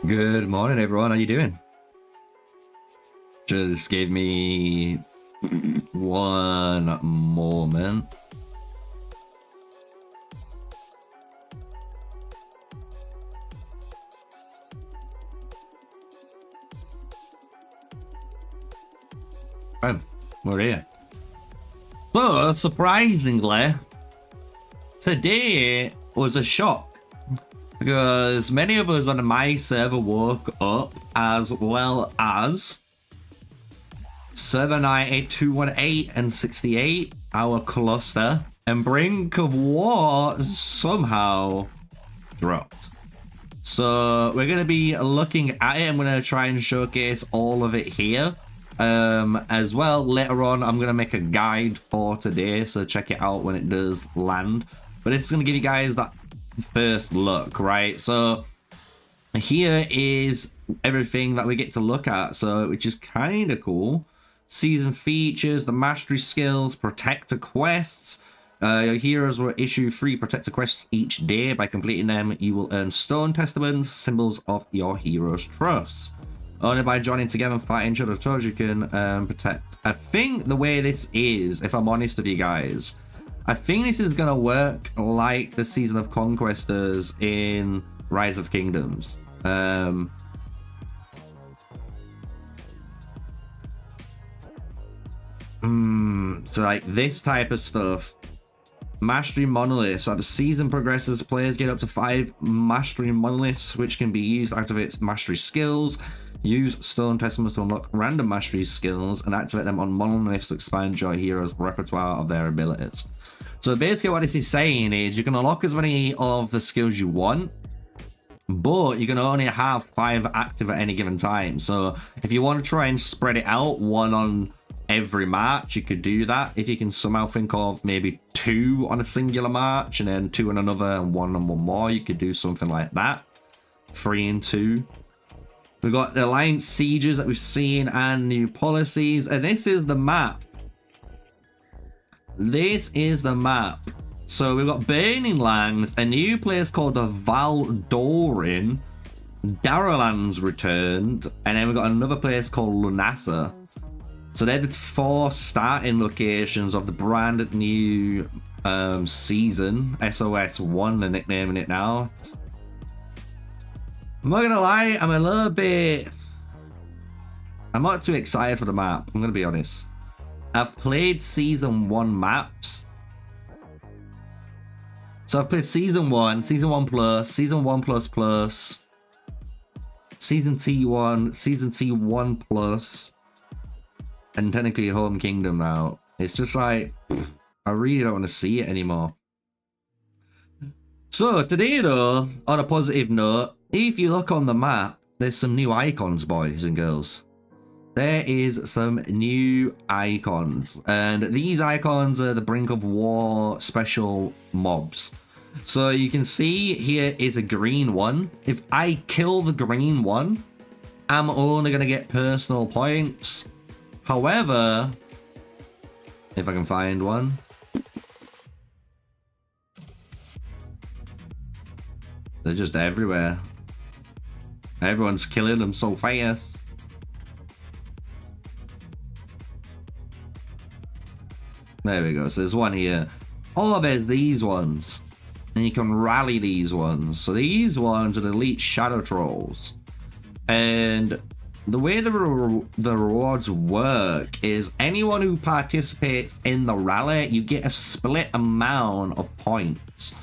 Good morning, everyone. How you doing? Just give me one moment. Oh, we're here. So, surprisingly, today was a shock. Because many of us on my server woke up, as well as server 98218 and 68, our cluster, and Brink of War somehow dropped. So we're going to be looking at it. I'm going to try and showcase all of it here. As well, later on, I'm going to make a guide for today, so check it out when it does land. But this is going to give you guys that first look, right? So here is everything that we get to look at, so which is kind of cool. Season features, the mastery skills, protector quests. Your heroes will issue 3 protector quests each day. By completing them, you will earn stone testaments, symbols of your hero's trust. Only by joining together and fighting each other, you can protect. I think the way this is, if I'm honest with you guys, I think this is gonna work like the Season of Conquest does in Rise of Kingdoms. So like this type of stuff. Mastery monoliths. As the season progresses, players get up to 5 mastery monoliths, which can be used to activate mastery skills. Use stone testaments to unlock random mastery skills and activate them on monoliths to expand your hero's repertoire of their abilities. So basically what this is saying is you can unlock as many of the skills you want, but you can only have 5 active at any given time. So if you want to try and spread it out, 1 on every march, you could do that. If you can somehow think of maybe 2 on a singular march and then 2 on another and 1 on one more, you could do something like that. 3 and 2. We've got the alliance sieges that we've seen and new policies, and this is the map. This is the map. So we've got Burning Lands, a new place called the Valdorin, Darrowlands returned, and then we've got another place called Lunasa. So they're the 4 starting locations of the brand new season. SOS 1, they're nicknaming it now. I'm not gonna lie, I'm not too excited for the map, I'm gonna be honest. I've played Season 1 maps. So I've played Season 1, Season 1 Plus, Season 1 Plus Plus, Season T1, Season T1 Plus, and technically Home Kingdom now. It's just like, I really don't want to see it anymore. So today though, on a positive note, if you look on the map, there's some new icons, boys and girls. There is some new icons, and these icons are the Brink of War special mobs. So you can see here is a green one. If I kill the green one, I'm only going to get personal points. However, if I can find one. They're just everywhere. Everyone's killing them so fast. There we go. So there's one here. Oh, there's these ones. And you can rally these ones. So these ones are the elite shadow trolls. And the way the rewards work is anyone who participates in the rally, you get a split amount of points.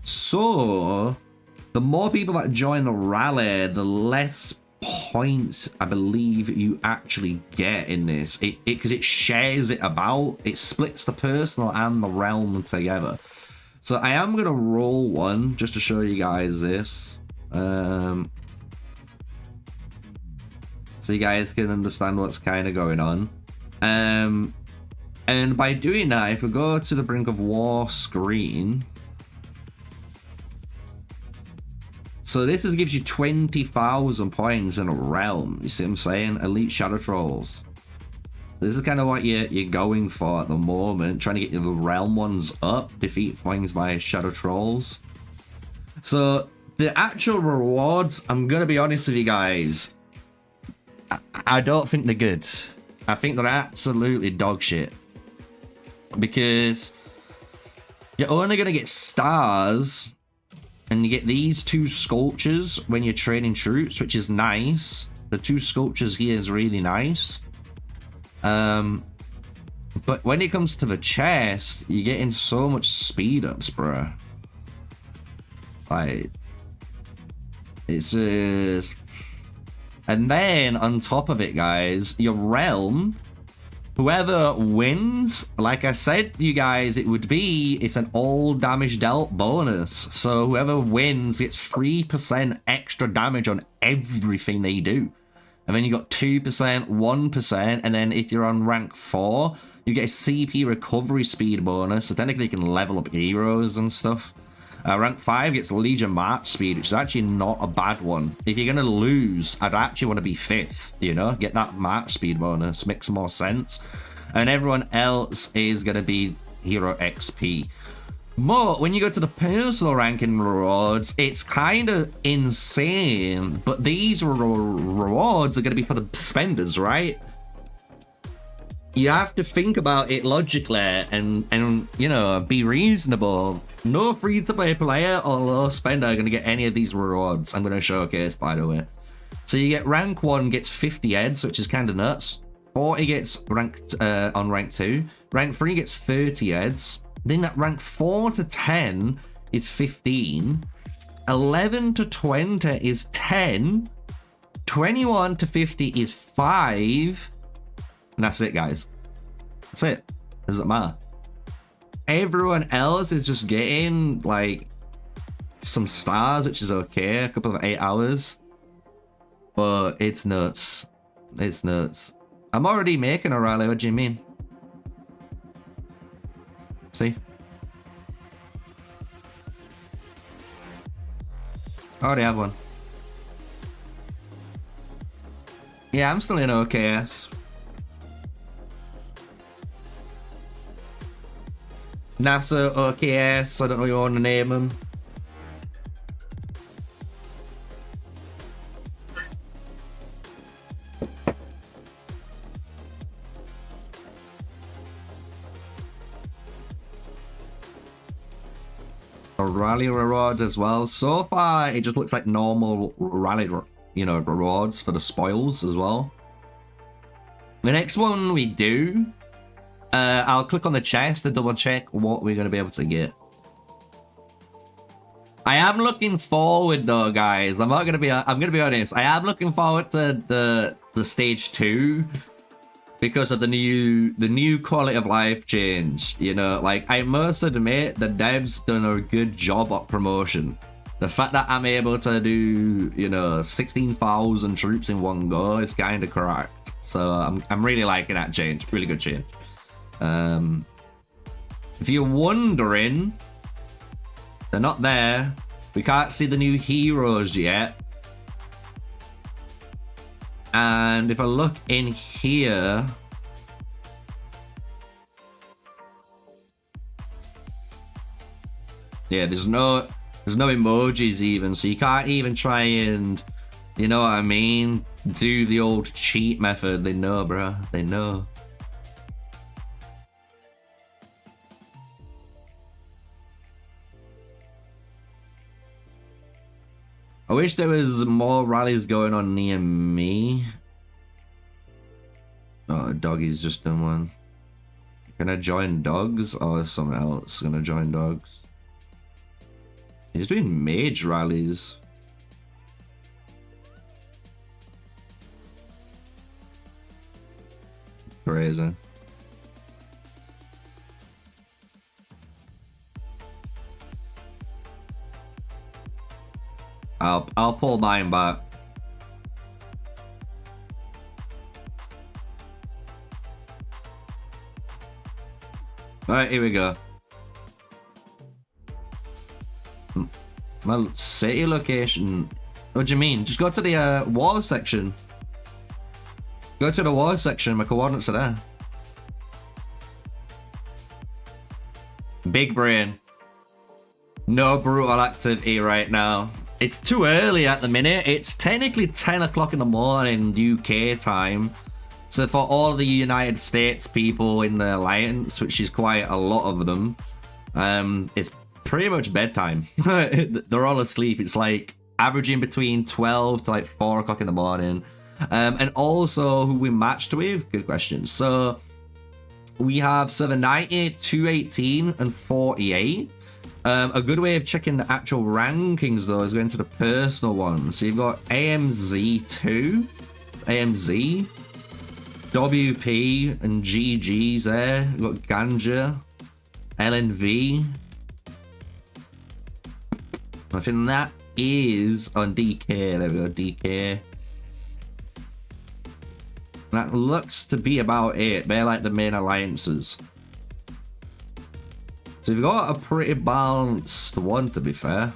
So the more people that join the rally, the less points I believe you actually get in this, because it shares it about, it splits the personal and the realm together. So I am gonna roll one just to show you guys this, so you guys can understand what's kind of going on. And by doing that, if we go to the Brink of War screen, so this gives you 20,000 points in a realm. You see what I'm saying? Elite Shadow Trolls. This is kind of what you're going for at the moment. Trying to get the realm ones up. Defeat things by Shadow Trolls. So The actual rewards, I'm gonna be honest with you guys, I don't think they're good. I think they're absolutely dog shit. Because you're only gonna get stars, and you get these 2 sculptures when you're training troops, which is nice. The 2 sculptures here is really nice. But when it comes to the chest, you're getting so much speed ups, bro. Like, it's just... And then on top of it, guys, your realm, whoever wins, like I said you guys, it's an all damage dealt bonus. So whoever wins gets 3% extra damage on everything they do. And then you got 2%, 1%, and then if you're on rank 4, you get a CP recovery speed bonus. So technically you can level up heroes and stuff. Rank 5 gets Legion March speed, which is actually not a bad one. If you're going to lose, I'd actually want to be 5th, you know? Get that March speed bonus, makes more sense. And everyone else is going to be Hero XP. But when you go to the personal ranking rewards, it's kind of insane. But these rewards are going to be for the spenders, right? You have to think about it logically and you know, be reasonable. No free-to-play player or low spender are going to get any of these rewards I'm going to showcase, by the way. So you get rank 1 gets 50 heads, which is kind of nuts. 40 gets ranked on rank 2. Rank 3 gets 30 heads. Then at rank 4 to 10 is 15. 11 to 20 is 10. 21 to 50 is 5. And that's it, guys. That's it. Doesn't matter. Everyone else is just getting, like, some stars, which is okay. A couple of 8 hours. But it's nuts. It's nuts. I'm already making a rally. What do you mean? See? I already have one. Yeah, I'm still in OKS. NASA, OKS, I don't know what you want to name them. Rally rewards as well. So far, it just looks like normal rally, you know, rewards for the spoils as well. The next one we do, I'll click on the chest to double check what we're going to be able to get. I am looking forward though, guys. I'm going to be honest. I am looking forward to the stage 2 because of the new quality of life change. You know, like, I must admit the devs done a good job at promotion. The fact that I'm able to do, you know, 16,000 troops in one go is kind of correct. So I'm really liking that change. Really good change. If you're wondering, they're not there. We can't see the new heroes yet. And if I look in here, yeah, there's no emojis even, so you can't even try and, you know what I mean, do the old cheat method. They know, bro. They know. I wish there was more rallies going on near me. Oh, Doggy's just done one. Can I join dogs? Or is someone else gonna join dogs? He's doing mage rallies. Crazy. I'll pull mine back. Alright, here we go. Well, city location. What do you mean? Just go to the war section. Go to the war section, my coordinates are there. Big brain. No brutal activity right now. It's too early at the minute. It's technically 10 o'clock in the morning UK time. So for all the United States people in the Alliance, which is quite a lot of them, it's pretty much bedtime. They're all asleep. It's like averaging between 12 to like 4 o'clock in the morning. And also who we matched with, good question. So we have 790, 218, and 48. A good way of checking the actual rankings, though, is going to the personal ones. So you've got AMZ2, AMZ, WP, and GG's there. You've got Ganja, LNV. I think that is on DK. There we go, DK. That looks to be about it. They're like the main alliances. So we've got a pretty balanced one, to be fair.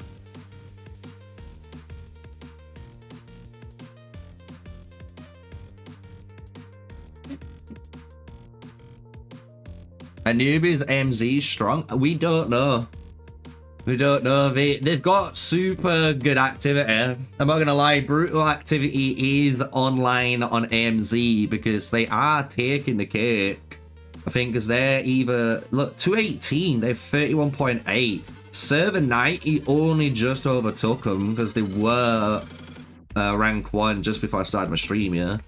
Anubi's MZ strong? We don't know. We don't know. They've got super good activity. I'm not gonna lie, brutal activity is online on AMZ because they are taking the cake. I think because they're either, look, 218, they're 31.8. Server 90 only just overtook them because they were rank 1 just before I started my stream, yeah.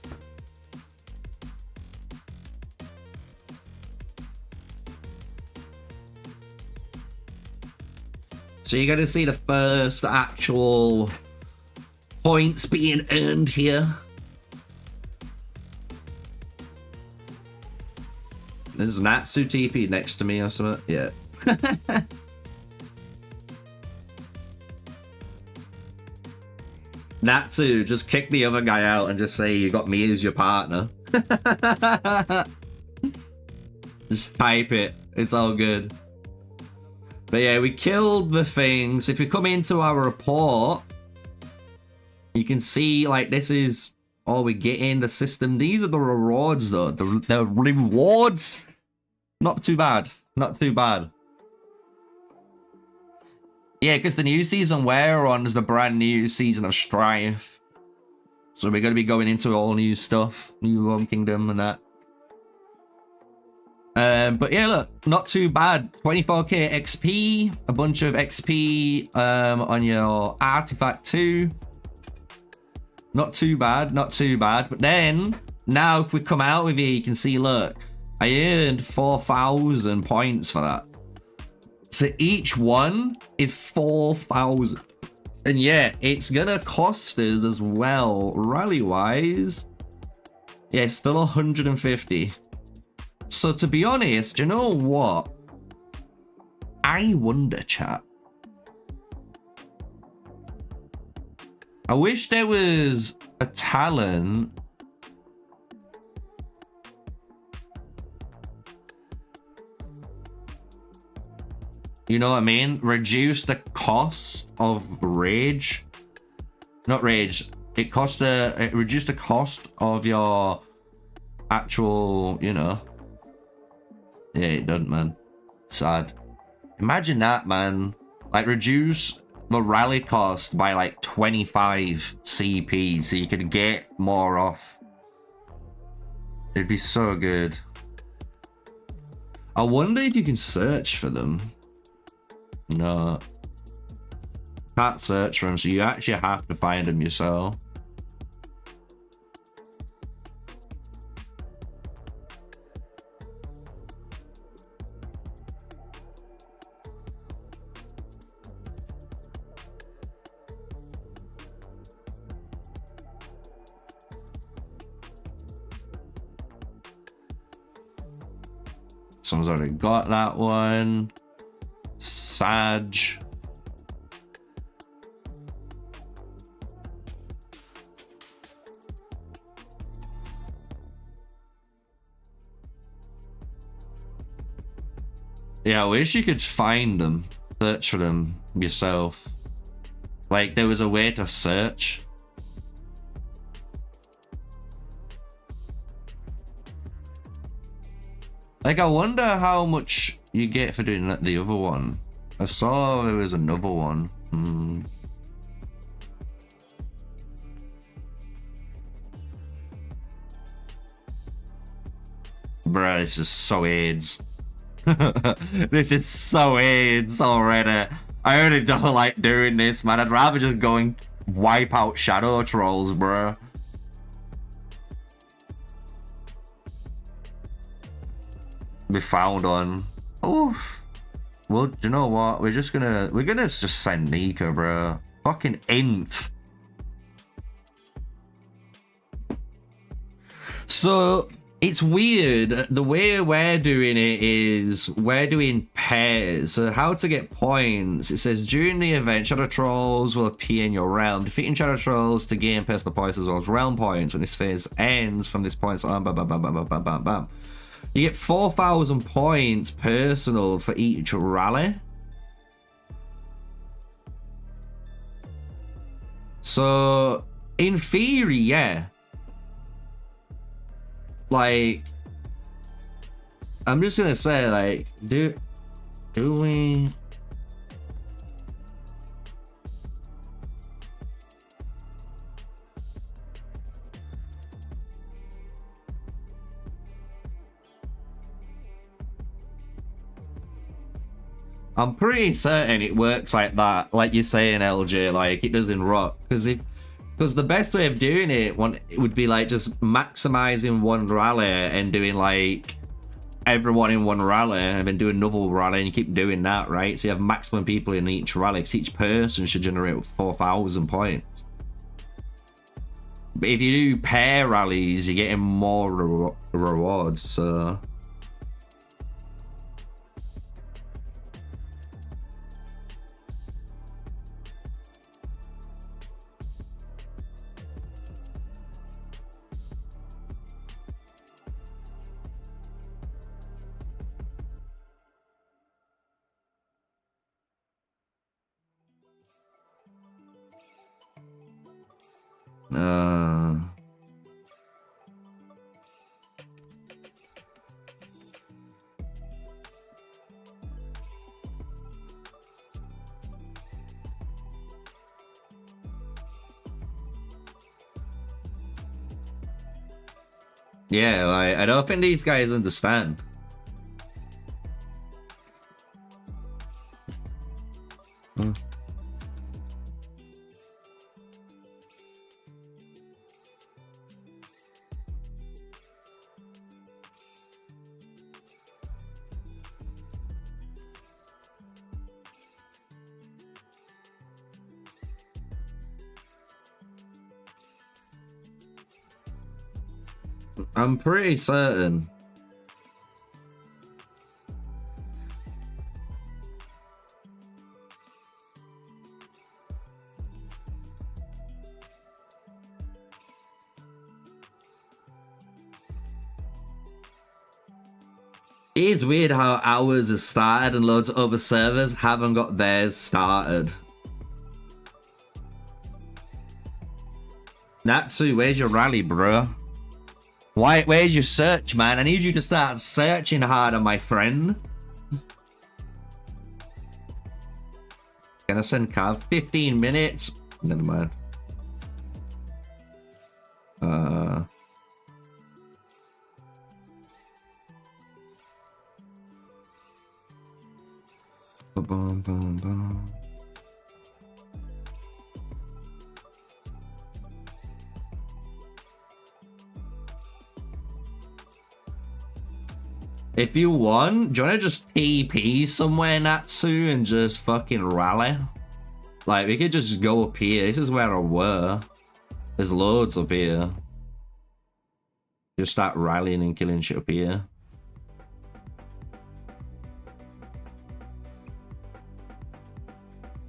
So you're going to see the first actual points being earned here. There's Natsu TP next to me or something. Yeah. Natsu, just kick the other guy out and just say you got me as your partner. Just type it. It's all good. But yeah, we killed the things. If you come into our report, you can see like this is all we get in the system. These are the rewards though. The rewards. Not too bad. Not too bad. Yeah, because the new season we're on is the brand new season of Strife. So we're going to be going into all new stuff. New Home Kingdom and that. But yeah, look, not too bad. 24k XP, a bunch of XP on your artifact too. Not too bad, not too bad. But then, now if we come out with here, you can see, look, I earned 4,000 points for that. So each one is 4,000. And yeah, it's gonna cost us as well, rally-wise. Yeah, still 150. So to be honest, do you know what? I wonder, chat. I wish there was a talent. You know what I mean? Reduce the cost of rage. Not rage. It reduced the cost of your actual, you know. Yeah, it doesn't, man. Sad. Imagine that, man. Like, reduce the rally cost by like 25 CP so you could get more off. It'd be so good. I wonder if you can search for them. No. Can't search for them, so you actually have to find them yourself. Someone's already got that one. Sag. Yeah, I wish you could find them. Search for them yourself. Like, there was a way to search. Like, I wonder how much you get for doing the other one. I saw there was another one. Bruh, this is so AIDS. This is so AIDS already. I already don't like doing this, man. I'd rather just go and wipe out shadow trolls, bruh. We found one. Oh. Well, do you know what? We're gonna just send Nika, bro. Fucking nth. So it's weird. The way we're doing it is we're doing pairs. So how to get points? It says during the event, shadow trolls will appear in your realm. Defeating shadow trolls to gain personal points as well as realm points. When this phase ends from this point on, bam, bam, bam, bam, bam, bam, bam. You get 4,000 points personal for each rally. So, in theory, yeah. Like, I'm just gonna say, like, do we... I'm pretty certain it works like that, like you're saying, LJ, like it does in Rock. Because the best way of doing it would be like just maximizing one rally and doing like everyone in one rally and then do another rally and you keep doing that, right? So you have maximum people in each rally because each person should generate 4,000 points. But if you do pair rallies, you're getting more rewards, so... Yeah, like, I don't think these guys understand. I'm pretty certain. It is weird how ours has started and loads of other servers haven't got theirs started. Natsu, where's your rally, bro? Where's your search, man? I need you to start searching harder, my friend. Gonna send Cav 15 minutes. Never mind. Boom, boom, boom. If you want, do you want to just TP somewhere, Natsu, and just fucking rally? Like, we could just go up here. This is where I were. There's loads up here. Just start rallying and killing shit up here.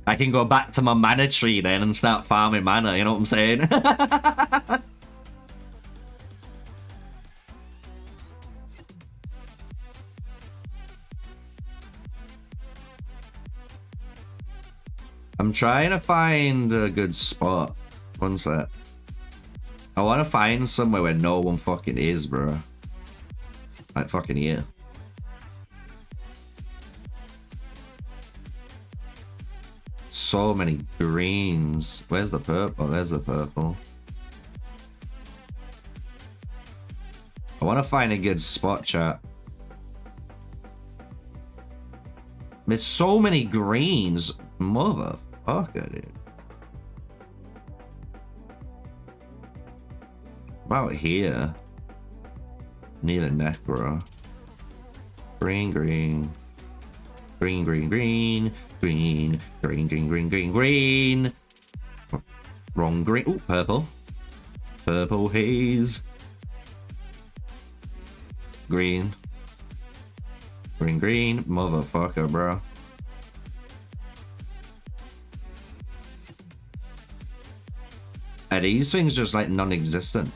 I can go back to my mana tree then and start farming mana, you know what I'm saying? I'm trying to find a good spot. One sec. I want to find somewhere where no one fucking is, bro. Like fucking here. So many greens. Where's the purple? There's the purple. I want to find a good spot, chat. There's so many greens. Motherfucker, dude. About here. Need a necro. Green, green. Green, green, green. Green, green, green, green, green, green. Wrong green. Ooh, purple. Purple haze. Green. Green, green. Motherfucker, bro. Are these things just like non-existent?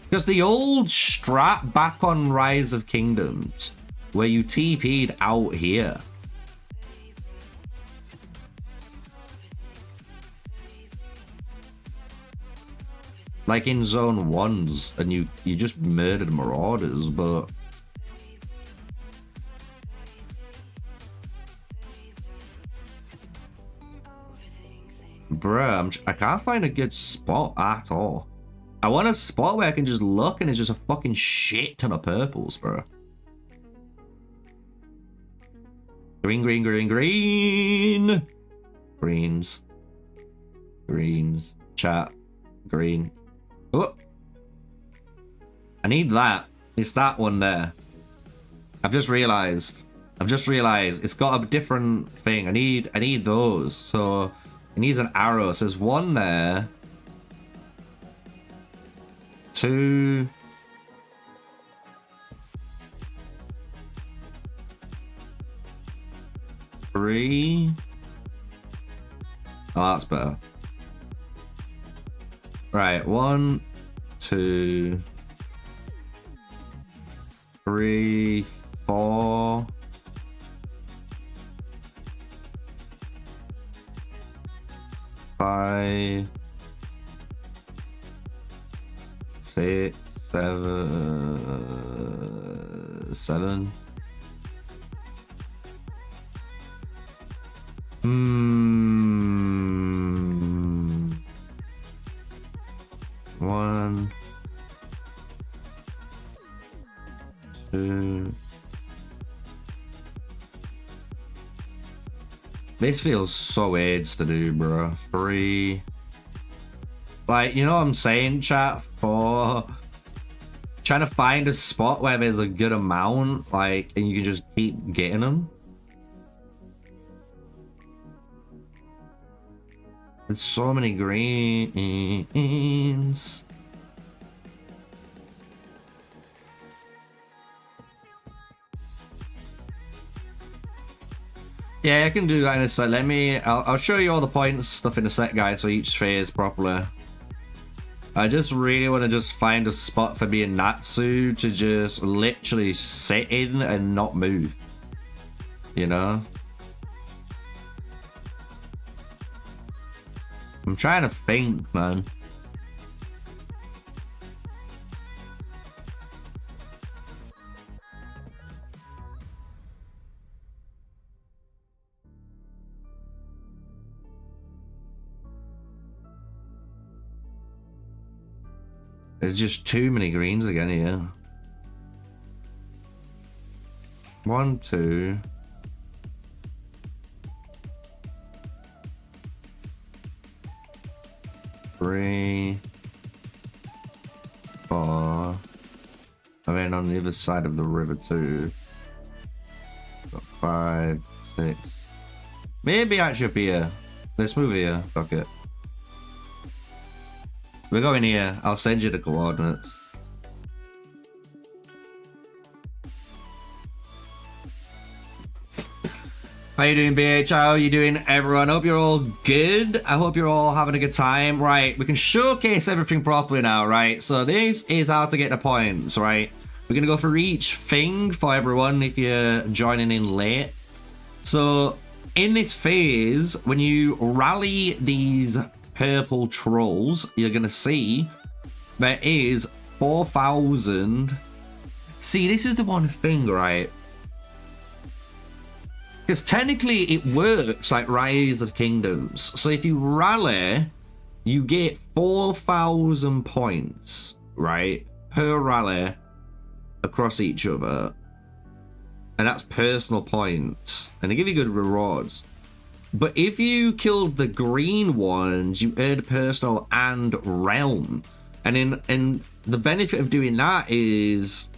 Because the old strat back on Rise of Kingdoms, where you TP'd out here. Like in zone 1s, and you just murdered marauders, but bruh, I can't find a good spot at all. I want a spot where I can just look and it's just a fucking shit ton of purples, bro. Green, green, green, green. Greens. Greens. Chat. Green. Oh, I need that. It's that one there. I've just realized it's got a different thing. I need those. So it needs an arrow. So there's one there. 2. 3. Oh, that's better. Right, 1, 2, 3, 4. 5, 6, 7. One, 2. This feels so AIDS to do, bro. 3. Like, you know what I'm saying, chat? 4. Trying to find a spot where there's a good amount, like, and you can just keep getting them. There's so many greens. Yeah, I can do that in a sec. I'll show you all the points stuff in a sec, guys, for each phase properly. I just really want to just find a spot for me and Natsu to just literally sit in and not move. You know? I'm trying to think, man. There's just too many greens again here. 1, 2. 3, 4. I mean, on the other side of the river too. Got 5, 6. Maybe I should be here. Let's move here. Fuck it. We're going here. I'll send you the coordinates. How you doing, BH? How you doing, everyone? Hope you're all good. I hope you're all having a good time. Right, we can showcase everything properly now, right? So this is how to get the points, right? We're gonna go for each thing for everyone if you're joining in late. So in this phase, when you rally these purple trolls, you're gonna see there is 4,000. See, this is the one thing, right? Because technically it works like Rise of Kingdoms. So if you rally, you get 4,000 points, right, per rally across each other. And that's personal points. And they give you good rewards. But if you killed the green ones, you earned personal and realm. And the benefit of doing that is,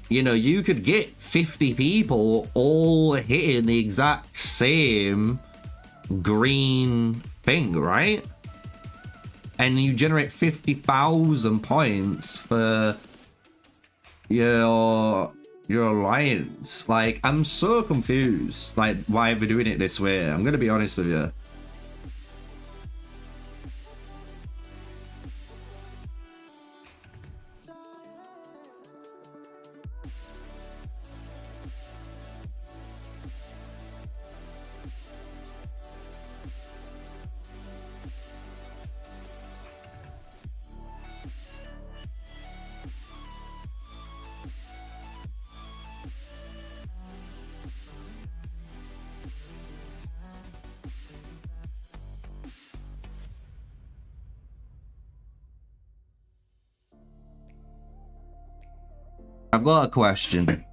you know, you could get 50 people all hitting the exact same green thing, right? And you generate 50,000 points for your alliance. Like, I'm so confused, like, why we're doing it this way. I'm gonna be honest with you. I've got a question.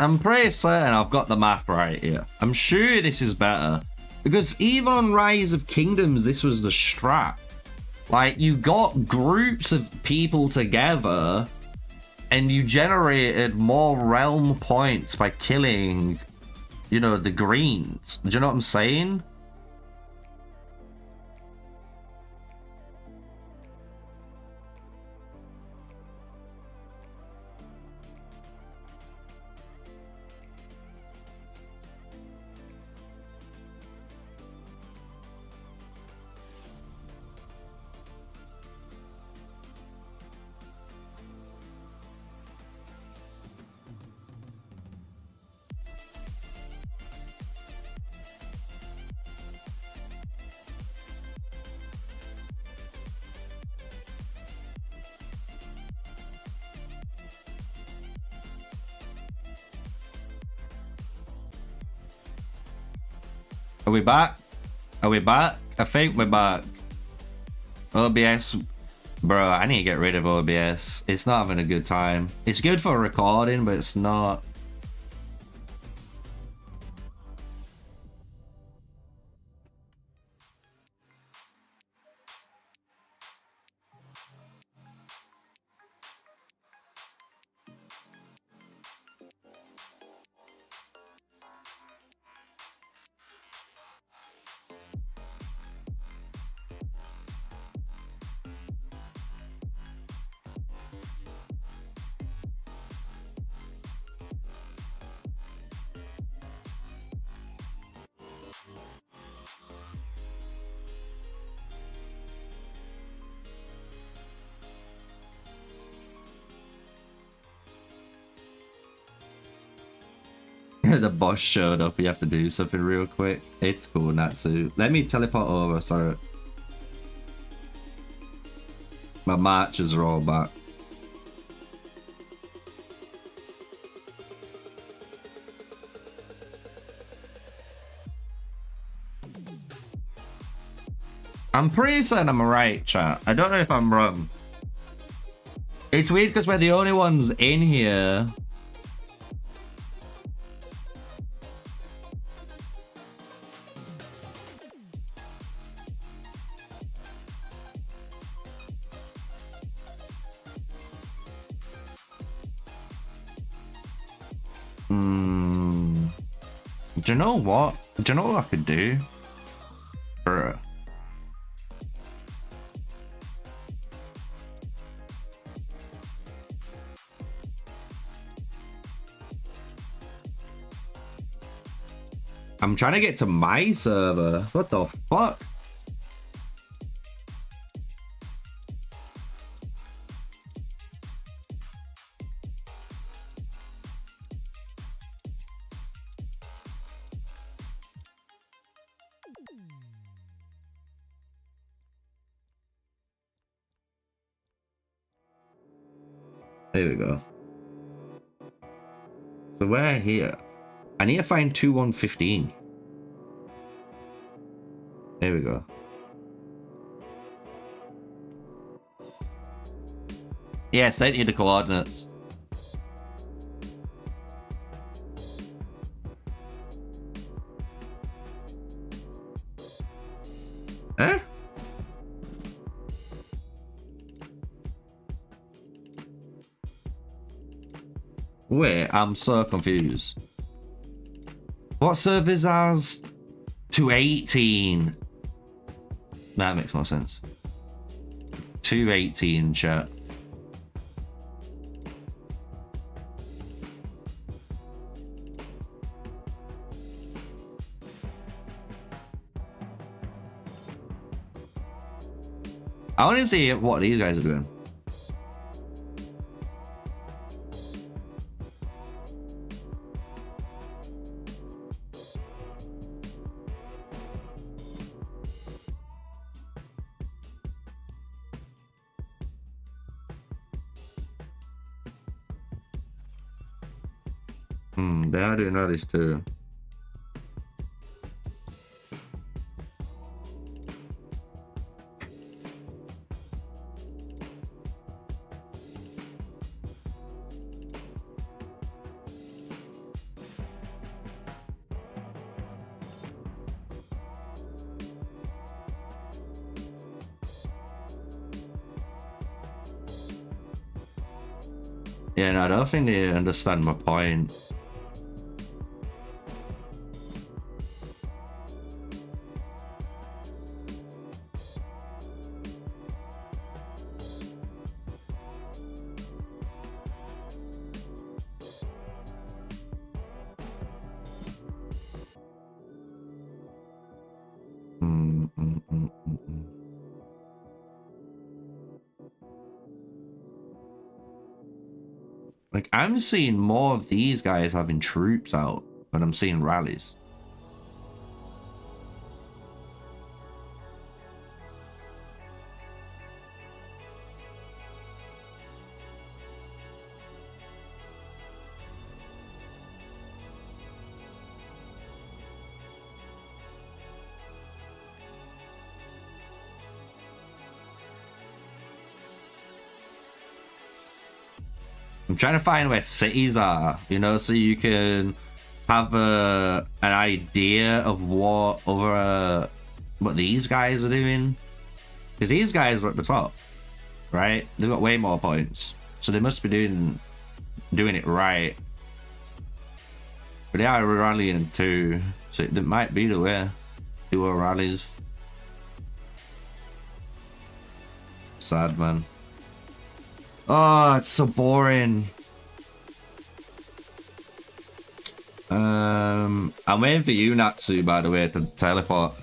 I'm pretty certain I've got the math right here. I'm sure this is better. Because even on Rise of Kingdoms, this was the strat. Like, you got groups of people together and you generated more realm points by killing, you know, the greens. Do you know what I'm saying? Are we back? Are we back? I think we're back. OBS. Bro, I need to get rid of OBS. It's not having a good time. It's good for recording, but it's not. The boss showed up. You have to do something real quick. It's cool, Natsu. Let me teleport over. Sorry. My marches are all back. I'm pretty certain I'm right, chat. I don't know if I'm wrong. It's weird because we're the only ones in here. Do you know what? Do you know what I could do? Bruh. I'm trying to get to my server. What the fuck? There we go. So we're here. I need to find 2115. There we go. Yeah, sent you the coordinates. Eh? Wait, I'm so confused. What servers has 218? That makes more sense. 218, chat. I want to see what these guys are doing. They are doing all this too. Yeah, no, I don't think they understand my point. Like, I'm seeing more of these guys having troops out when I'm seeing rallies. I'm trying to find where cities are, you know, so you can have an idea of what other what these guys are doing. Because these guys are at the top, right? They've got way more points, so they must be doing it right. But they are rallying too, so it might be the way do our rallies. Sad, man. Oh, it's so boring. I'm waiting for you, Natsu, by the way, to teleport.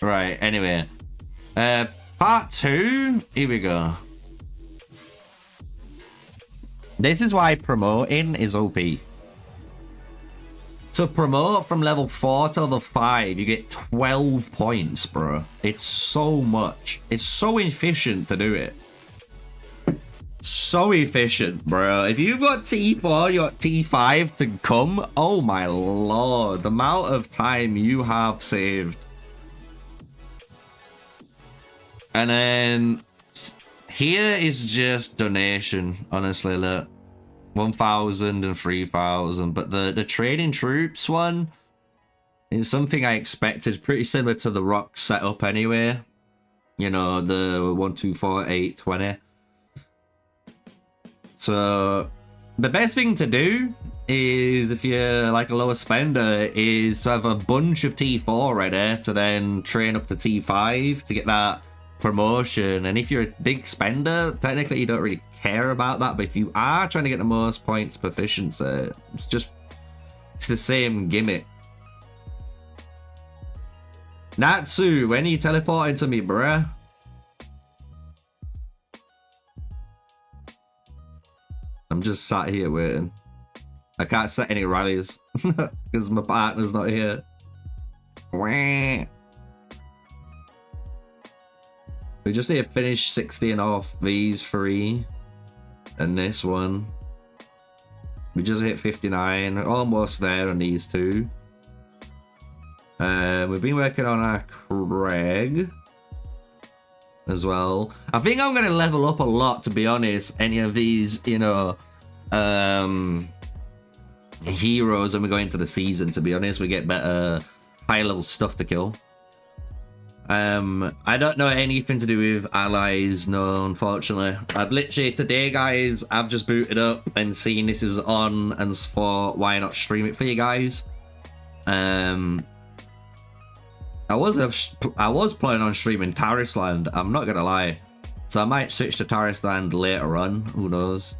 Right, anyway. Part 2, here we go. This is why promoting is OP. To promote from level 4 to level 5, you get 12 points, bro. It's so much. It's so efficient to do it. So efficient, bro. If you've got T4, you got T5 to come. Oh my lord. The amount of time you have saved. And then here is just donation, honestly. Look, 1,000 and 3,000, but the trading troops one is something I expected, pretty similar to the rock setup anyway. You know, the 1, 2, 4, 8, 20. So the best thing to do is, if you're like a lower spender, is to have a bunch of T4 ready to then train up to T5 to get that promotion. And if you're a big spender, technically you don't really care about that, but if you are trying to get the most points proficiency, it's the same gimmick. Natsu, when are you teleporting to me, bruh? I'm just sat here waiting. I can't set any rallies because my partner's not here. We just need to finish 16 off these three and this one. We just hit 59, almost there on these two. We've been working on our Craig as well. I think I'm going to level up a lot, to be honest. Any of these, you know, heroes when we go into the season, to be honest. We get better high level stuff to kill. I don't know anything to do with allies, no, unfortunately. I've literally, today, guys, I've just booted up and seen this is on and thought, why not stream it for you guys? I was planning on streaming Tarisland, I'm not gonna lie. So I might switch to Tarisland later on, who knows.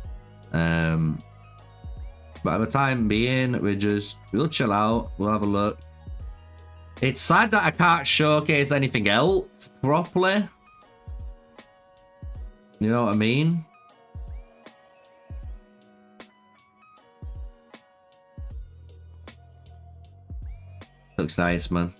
But at the time being, we'll chill out, we'll have a look. It's sad that I can't showcase anything else properly. You know what I mean? Looks nice, man.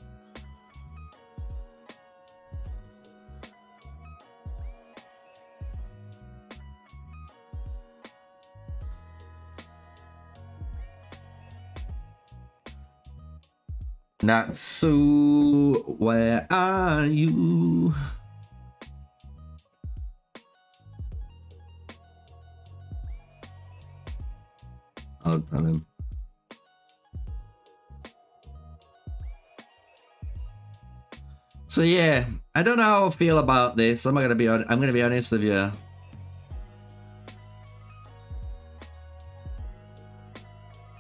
Natsu, where are you? I'll tell him. So yeah, I don't know how I feel about this. I'm gonna be honest with you.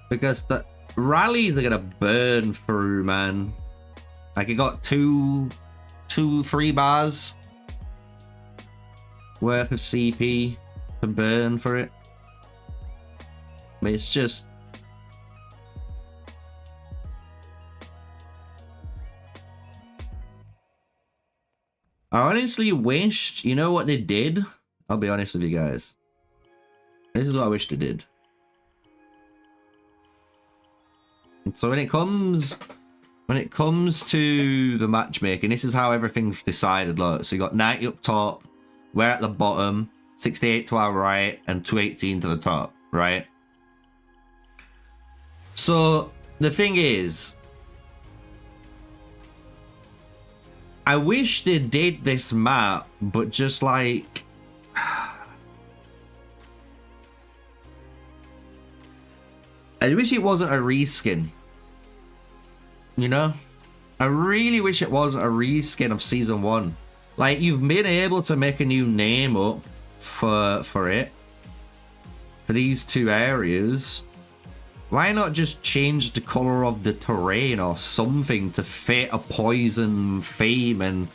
Because the rallies are gonna burn through, man. Like, I got two 3 bars worth of CP to burn for it. But it's just, I honestly wished, you know what they did? I'll be honest with you guys. This is what I wish they did. So when it comes to the matchmaking, this is how everything's decided. Look, so you got 90 up top, we're at the bottom, 68 to our right, and 218 to the top, right? So the thing is, I wish they did this map, but just like, I wish it wasn't a reskin. You know? I really wish it wasn't a reskin of Season 1. Like, you've been able to make a new name up for it. For these two areas. Why not just change the color of the terrain or something to fit a poison theme and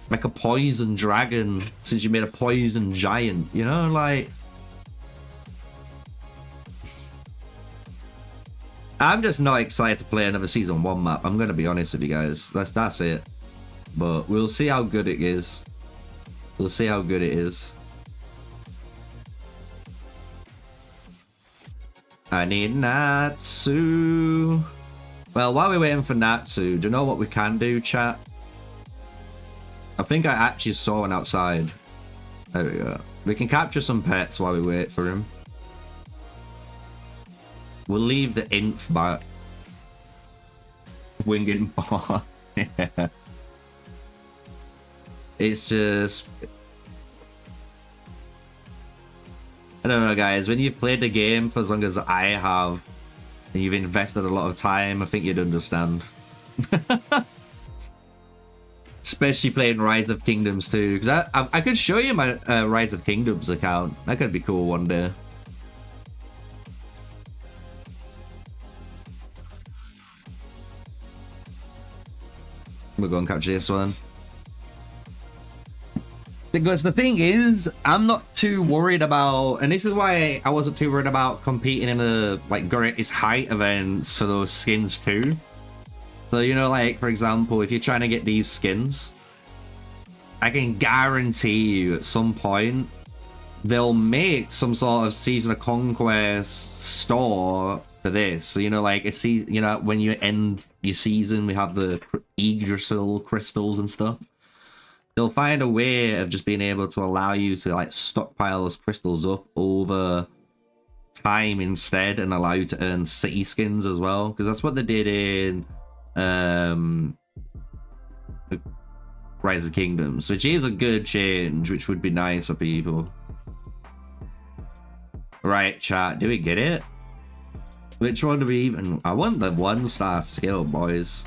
make a poison dragon since you made a poison giant? You know, like, I'm just not excited to play another Season 1 map. I'm going to be honest with you guys. That's it. But we'll see how good it is. We'll see how good it is. I need Natsu. Well, while we're waiting for Natsu, do you know what we can do, chat? I think I actually saw one outside. There we go. We can capture some pets while we wait for him. We'll leave the inf back. Winging bar. Yeah. It's just, I don't know, guys. When you've played the game for as long as I have, and you've invested a lot of time, I think you'd understand. Especially playing Rise of Kingdoms too, because I could show you my Rise of Kingdoms account. That could be cool one day. We'll go and capture this one. Because the thing is, I'm not too worried about, and this is why I wasn't too worried about competing in the like greatest height events for those skins too. So, you know, like, for example, if you're trying to get these skins, I can guarantee you at some point they'll make some sort of Season of Conquest store for this. So, you know, like, you know, when you end your season, we have the Yggdrasil crystals and stuff. They'll find a way of just being able to allow you to, like, stockpile those crystals up over time instead and allow you to earn city skins as well. Because that's what they did in Rise of Kingdoms, which is a good change, which would be nice for people. Right, chat, do we get it? Which one do we even... I want the 1-star skill, boys.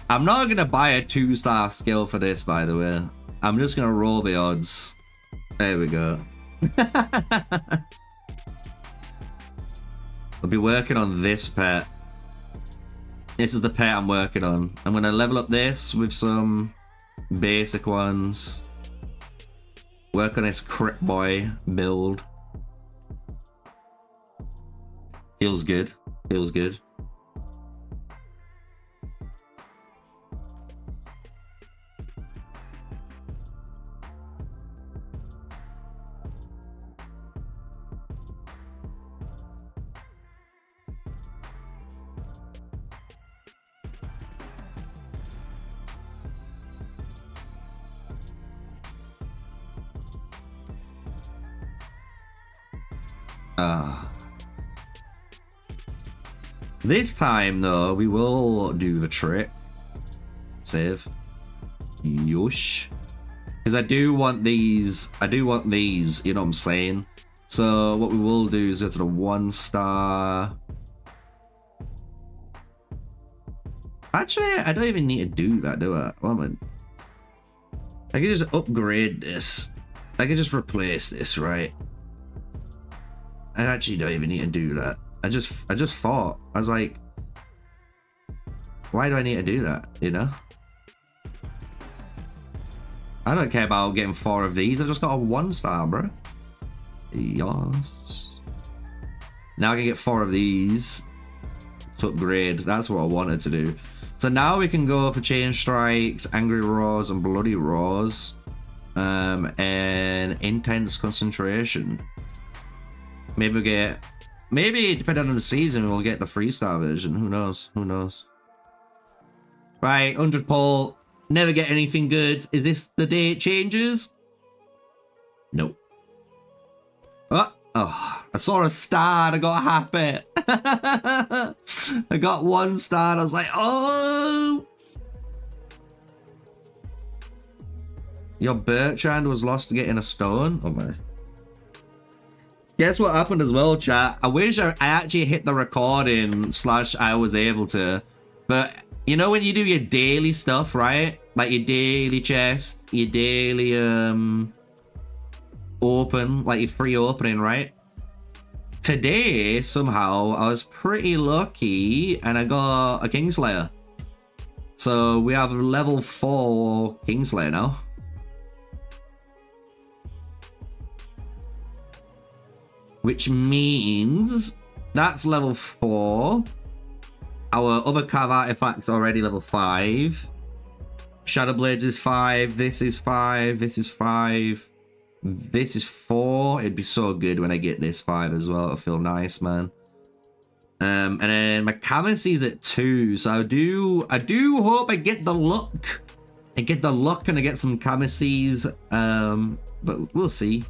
I'm not going to buy a 2-star skill for this, by the way. I'm just going to roll the odds. There we go. I'll be working on this pet. This is the pet I'm working on. I'm going to level up this with some basic ones. Work on this Crit Boy build. Feels good. Feels good. This time, though, we will do the trick. Save. Yosh. Because I do want these. You know what I'm saying? So what we will do is go to the 1-star. Actually, I don't even need to do that, do I? I can just upgrade this. I can just replace this, right? I actually don't even need to do that. I just thought, I was like, why do I need to do that, you know? I don't care about getting 4 of these. I just got a 1-star, bro. Yes. Now I can get 4 of these to upgrade. That's what I wanted to do. So now we can go for Chain Strikes, Angry Roars, and Bloody Roars. And Intense Concentration. Maybe depending on the season, we'll get the 3-star version. Who knows? Who knows? Right, 100 pull. Never get anything good. Is this the day it changes? Nope. Oh, I saw a star and I got happy. I got 1 star and I was like, oh. Your Bertrand was lost to getting a stone? Oh my. Guess what happened as well, chat? I wish I actually hit the recording / I was able to. But, you know when you do your daily stuff, right? Like your daily chest, your daily, open, like your free opening, right? Today, somehow, I was pretty lucky and I got a Kingslayer. So we have level 4 Kingslayer now. Which means that's level 4. Our other Cav artifact's already level 5. Shadow Blades is 5. This is 5. This is 5. This is 4. It'd be so good when I get this 5 as well. It'll feel nice, man. And then my Camacy's at 2. So I do hope I get the luck. I get the luck and I get some Camacy's. But we'll see.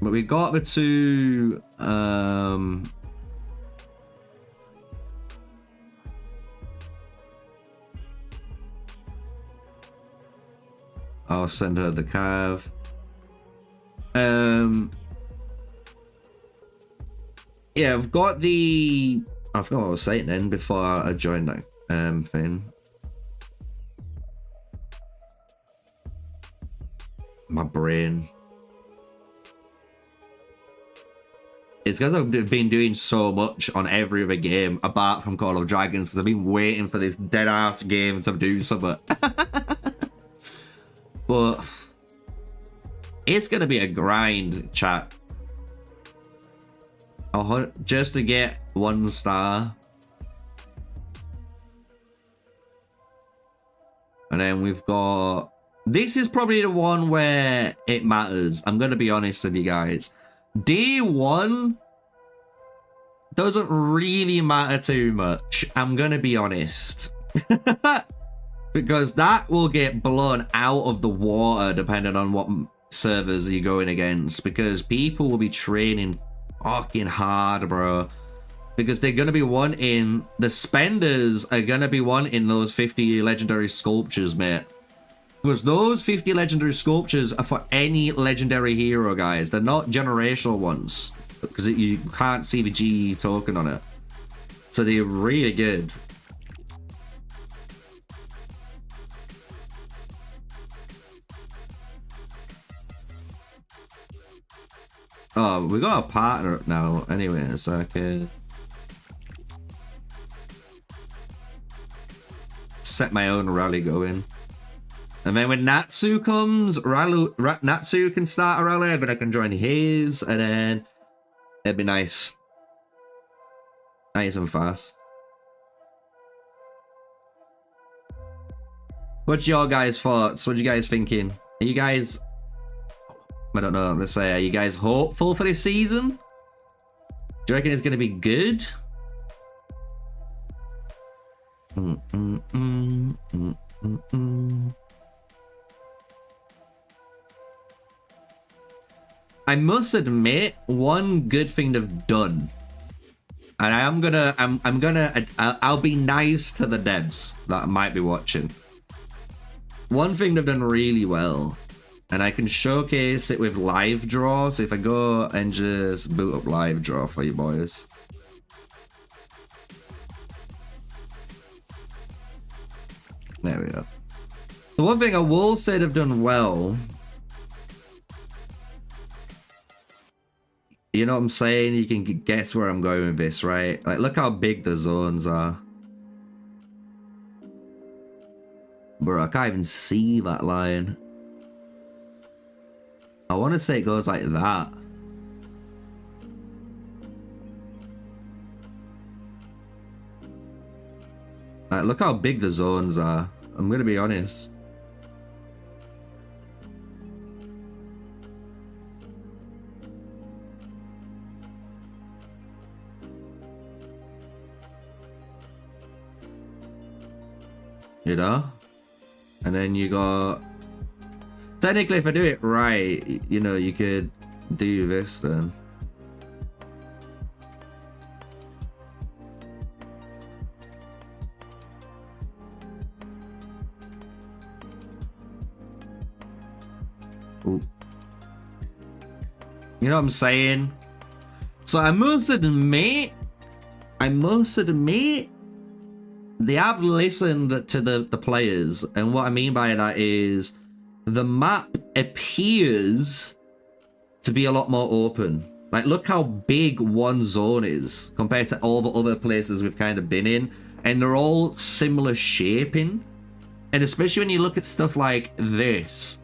But we got the 2 I'll send her the cav. Yeah, I've got the... I forgot what I was saying then before I joined that thing. My brain. It's because I've been doing so much on every other game apart from Call of Dragons, because I've been waiting for this dead-ass game to do something. But it's going to be a grind, chat. Just to get 1 star. And then we've got... This is probably the one where it matters. I'm going to be honest with you guys. D1 doesn't really matter too much. I'm going to be honest. Because that will get blown out of the water depending on what servers you're going against. Because people will be training fucking hard, bro. Because they're going to be wanting... The spenders are going to be wanting those 50 legendary sculptures, mate. Because those 50 legendary sculptures are for any legendary hero, guys. They're not generational ones. Because you can't see the G token on it. So they're really good. Oh, we got a partner now anyway, so I can set my own rally going. And then when Natsu comes, Natsu can start a rally, but I can join his, and then it'd be nice. Nice and fast. What's your guys' thoughts? What are you guys thinking? Are you guys... I don't know, let's say, are you guys hopeful for this season? Do you reckon it's going to be good? I must admit, one good thing they've done, and I'll be nice to the devs that might be watching. One thing they've done really well, and I can showcase it with live draw. So if I go and just boot up live draw for you boys. There we go. The one thing I will say they've done well, you know what I'm saying? You can guess where I'm going with this, right? Like, look how big the zones are. Bro, I can't even see that line. I want to say it goes like that. Like, look how big the zones are. I'm going to be honest. You know? And then you got... Technically, if I do it right, you know, you could do this then. Ooh. You know what I'm saying? So I must admit, they have listened to the players, and what I mean by that is the map appears to be a lot more open. Like, look how big one zone is compared to all the other places we've kind of been in, and they're all similar shaping. And especially when you look at stuff like this,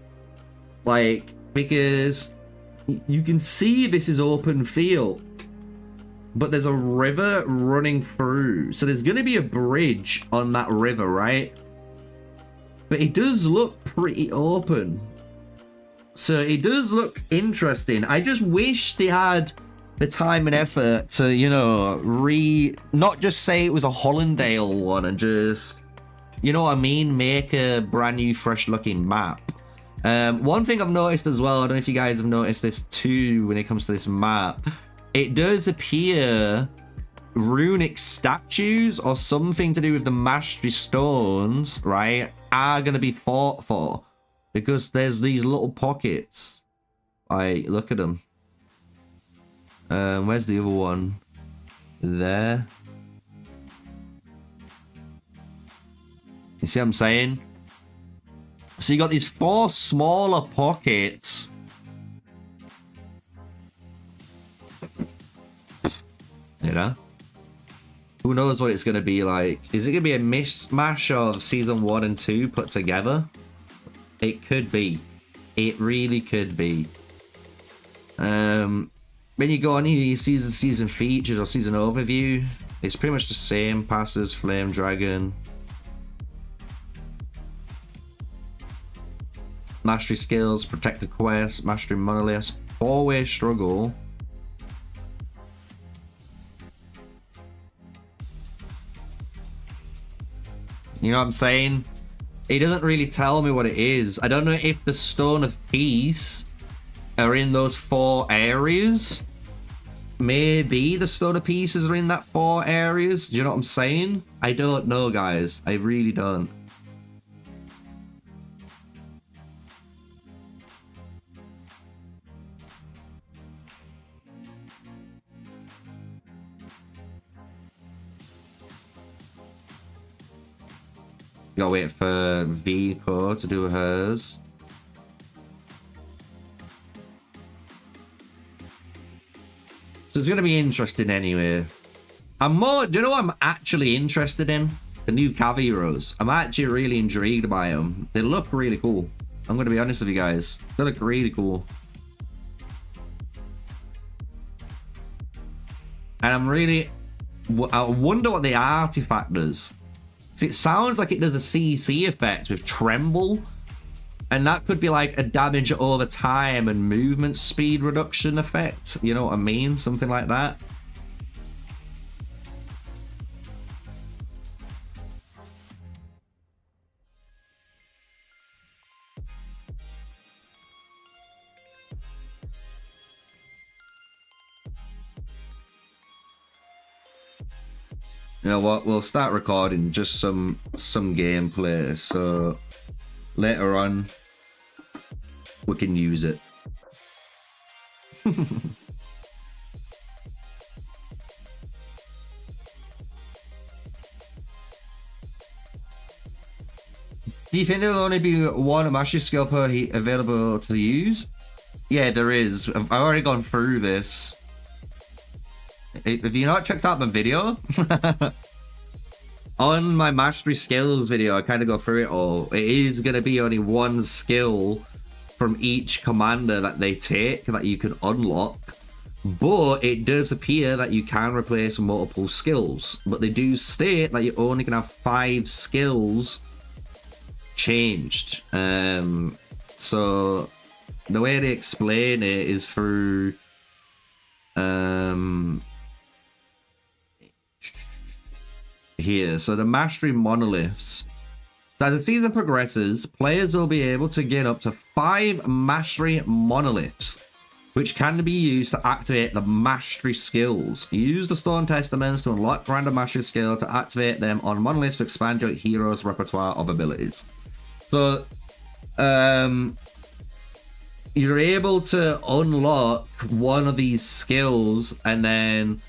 like, because you can see this is open field, but there's a river running through. So there's going to be a bridge on that river, right? But it does look pretty open. So it does look interesting. I just wish they had the time and effort to, you know, not just say it was a Hollandale one and just, you know what I mean, make a brand new, fresh looking map. One thing I've noticed as well, I don't know if you guys have noticed this too when it comes to this map, it does appear runic statues or something to do with the mastery stones, right, are going to be fought for, because there's these little pockets. Like, look at them. Where's the other one? There. You see what I'm saying? So you got these 4 smaller pockets know? Who knows what it's going to be like? Is it going to be a mishmash of season 1 and 2 put together? It could be. It really could be. When you go on here, you see the season features or season overview. It's pretty much the same. Passes, Flame Dragon. Mastery skills, protected quest, mastery monoliths, 4-way struggle. You know what I'm saying? It doesn't really tell me what it is. I don't know if the Stone of Peace are in those 4 areas. Maybe the Stone of Pieces are in that 4 areas. Do you know what I'm saying? I don't know, guys. I really don't. Gotta wait for Vico to do hers. So it's gonna be interesting anyway. I'm more, do you know what I'm actually interested in? The new Cav heroes. I'm actually really intrigued by them. They look really cool. I'm gonna be honest with you guys. They look really cool. And I'm really, I wonder what the artifact does. It sounds like it does a CC effect with Tremble, and that could be like a damage over time and movement speed reduction effect. You know what I mean? Something like that. You know what, we'll start recording just some gameplay, so later on we can use it. Do you think there'll only be one mastery skill per available to use? Yeah, there is. I've already gone through this. Have you not checked out my video? On my mastery skills video, I kind of go through it all. It is going to be only one skill from each commander that they take that you can unlock. But it does appear that you can replace multiple skills. But they do state that you only can have 5 skills changed. So the way they explain it is through... here, so the mastery monoliths. As the season progresses, players will be able to gain up to 5 mastery monoliths, which can be used to activate the mastery skills. Use the Stone Testaments to unlock random mastery skill to activate them on monoliths to expand your hero's repertoire of abilities. So, you're able to unlock one of these skills and then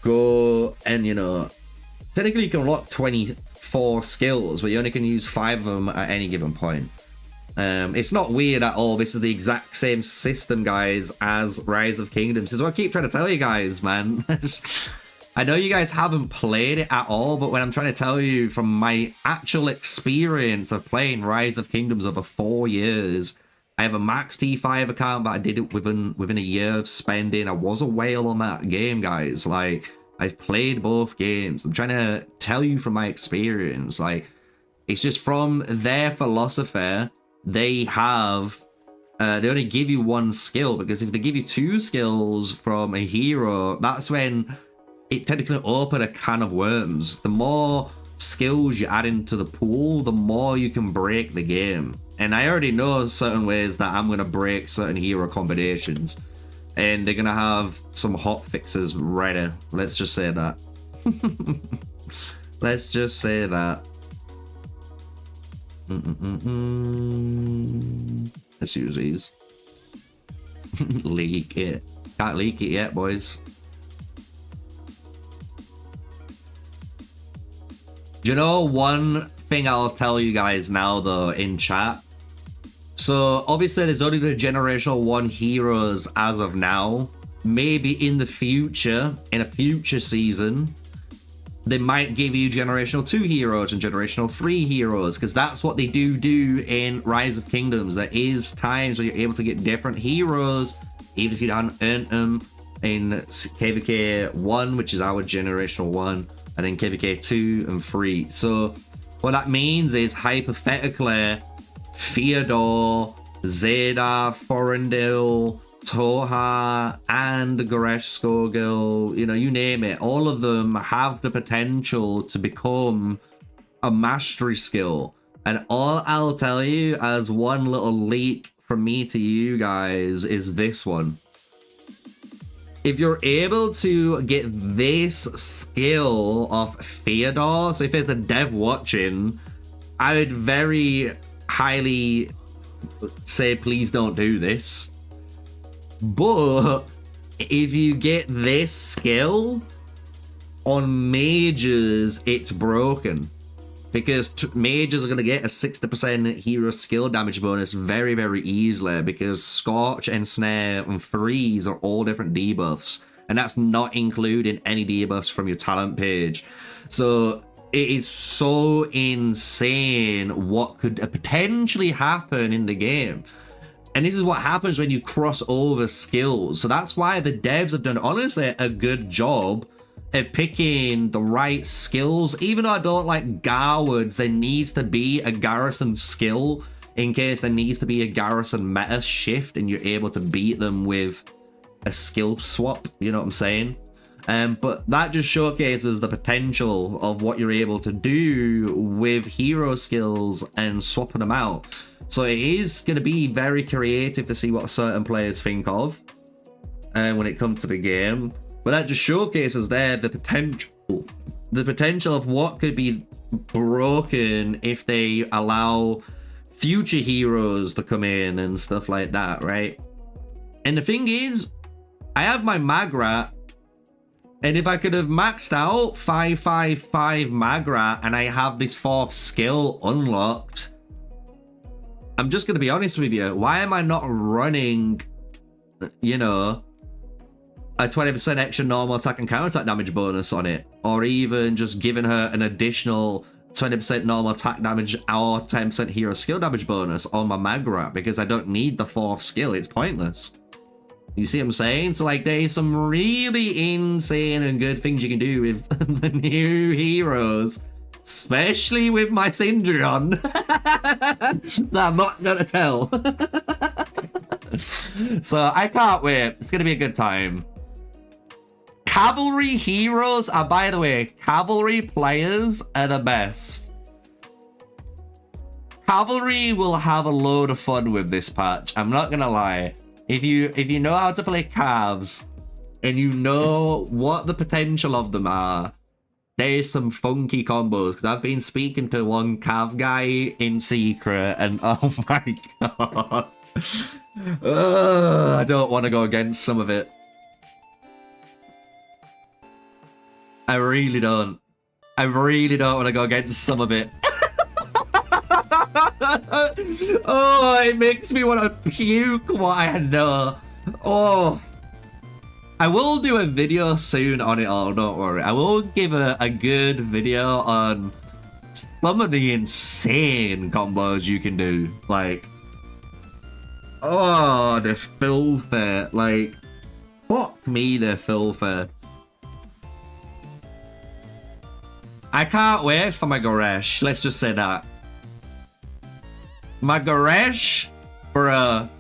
go and, you know, technically you can unlock 24 skills, but you only can use 5 of them at any given point. It's not weird at all. This is the exact same system, guys, as Rise of Kingdoms. This is what I keep trying to tell you guys, man. I know you guys haven't played it at all, but when I'm trying to tell you from my actual experience of playing Rise of Kingdoms over 4 years, I have a max T5 account, but I did it within a year of spending. I was a whale on that game, guys. Like, I've played both games. I'm trying to tell you from my experience. Like, it's just from their philosophy, they have... they only give you 1 skill, because if they give you 2 skills from a hero, that's when it technically open a can of worms. The more skills you add into the pool, the more you can break the game. And I already know certain ways that I'm going to break certain hero combinations. And they're going to have some hot fixes ready. Let's just say that. Let's just say that. Let's use these. Leak it. Can't leak it yet, boys. Do you know one thing I'll tell you guys now, though, in chat? So, obviously, there's only the Generational 1 heroes as of now. maybe in the future, in a future season, they might give you generational 2 heroes and generational 3 heroes, because that's what they do in Rise of Kingdoms. There is times where you're able to get different heroes, even if you don't earn them, in KVK 1, which is our generational 1, and then KVK 2 and 3. So what that means is, hypothetically, Theodore, Zeta, Forendil, Toha, and Goresh Skogil, you know, you name it, all of them have the potential to become a mastery skill. And all I'll tell you as one little leak from me to you guys is this one. If you're able to get this skill of Theodore, so if there's a dev watching, I would very highly say please don't do this. But if you get this skill on mages, it's broken, because mages are going to get a 60% hero skill damage bonus very, very easily, because Scorch and Snare and Freeze are all different debuffs, and that's not including any debuffs from your talent page. So it is so insane what could potentially happen in the game. And this is what happens when you cross over skills. So that's why the devs have done, honestly, a good job of picking the right skills. Even though I don't like Garwards, there needs to be a garrison skill in case there needs to be a garrison meta shift and you're able to beat them with a skill swap. You know what I'm saying? But that just showcases the potential of what you're able to do with hero skills and swapping them out. So it is going to be very creative to see what certain players think of when it comes to the game. But that just showcases there the potential of what could be broken if they allow future heroes to come in and stuff like that, right? And the thing is, I have my Magrat, and if I could have maxed out 555 Magrat and I have this 4th skill unlocked, I'm just going to be honest with you, why am I not running, you know, a 20% extra normal attack and counter attack damage bonus on it? Or even just giving her an additional 20% normal attack damage or 10% hero skill damage bonus on my Magrat, because I don't need the 4th skill. It's pointless. You see what I'm saying? So, like, there's some really insane and good things you can do with the new heroes, especially with my Syndreon, that I'm not gonna tell. So I can't wait. It's gonna be a good time. Cavalry heroes are, by the way, cavalry players are the best. Cavalry will have a load of fun with this patch. I'm not gonna lie. If you know how to play calves and you know what the potential of them are, there's some funky combos, because I've been speaking to one cav guy in secret, and oh my god, I don't want to go against some of it. I really don't. I really don't want to go against some of it. Oh, it makes me want to puke what I know. Oh. I will do a video soon on it all, don't worry. I will give a good video on some of the insane combos you can do. Like, oh, they're filthy. Like, fuck me, they're filthy. I can't wait for my Goresh. Let's just say that. My Goresh, bruh.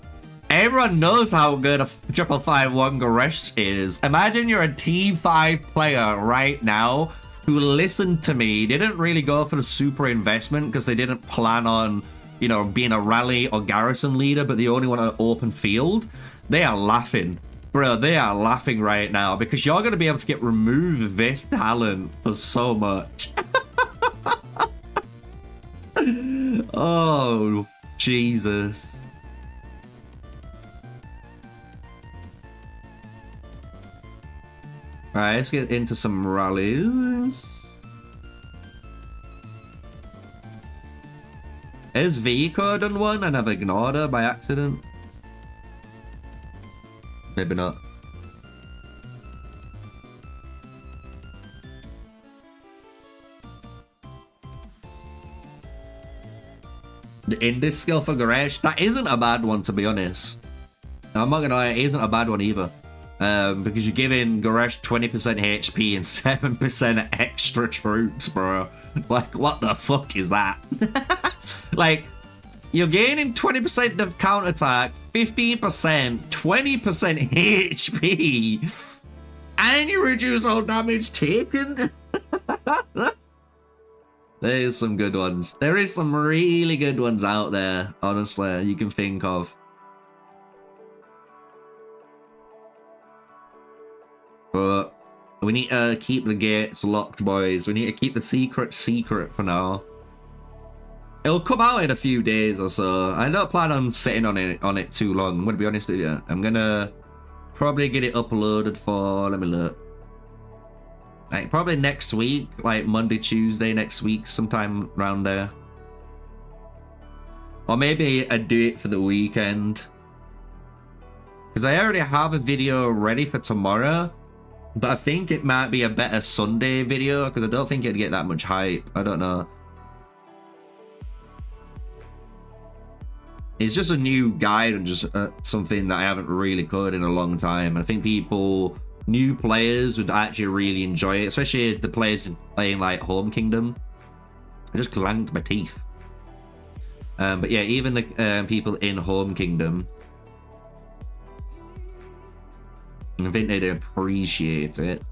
Everyone knows how good a 551 Goresh is. Imagine you're a T5 player right now who listened to me. They didn't really go for the super investment because they didn't plan on, you know, being a rally or garrison leader, but they only want an open field. They are laughing. Bro, they are laughing right now because you're going to be able to get removed this talent for so much. Oh, Jesus. Alright, let's get into some rallies. Is Vico done one and I've ignored her by accident? Maybe not. in this skill for Goresh, that isn't a bad one, to be honest. I'm not gonna lie, it isn't a bad one either. Because you're giving Goresh 20% HP and 7% extra troops, bro. Like, what the fuck is that? Like, you're gaining 20% of counterattack, 15%, 20% HP, and you reduce all damage taken? There's some good ones. There is some really good ones out there, honestly, you can think of. But we need to keep the gates locked, boys. We need to keep the secret for now. It'll come out in a few days or so. I don't plan on sitting on it too long. I'm gonna be honest with you. I'm gonna probably get it uploaded for, let me look, like probably next week, like Monday, Tuesday next week, sometime around there. Or maybe I do it for the weekend, because I already have a video ready for tomorrow. But I think it might be a better Sunday video, because I don't think it'd get that much hype. I don't know. It's just a new guide and just something that I haven't really covered in a long time. I think people, new players, would actually really enjoy it, especially the players playing like Home Kingdom. I just clanked my teeth. But yeah, even the people in Home Kingdom, I think they'd appreciate it.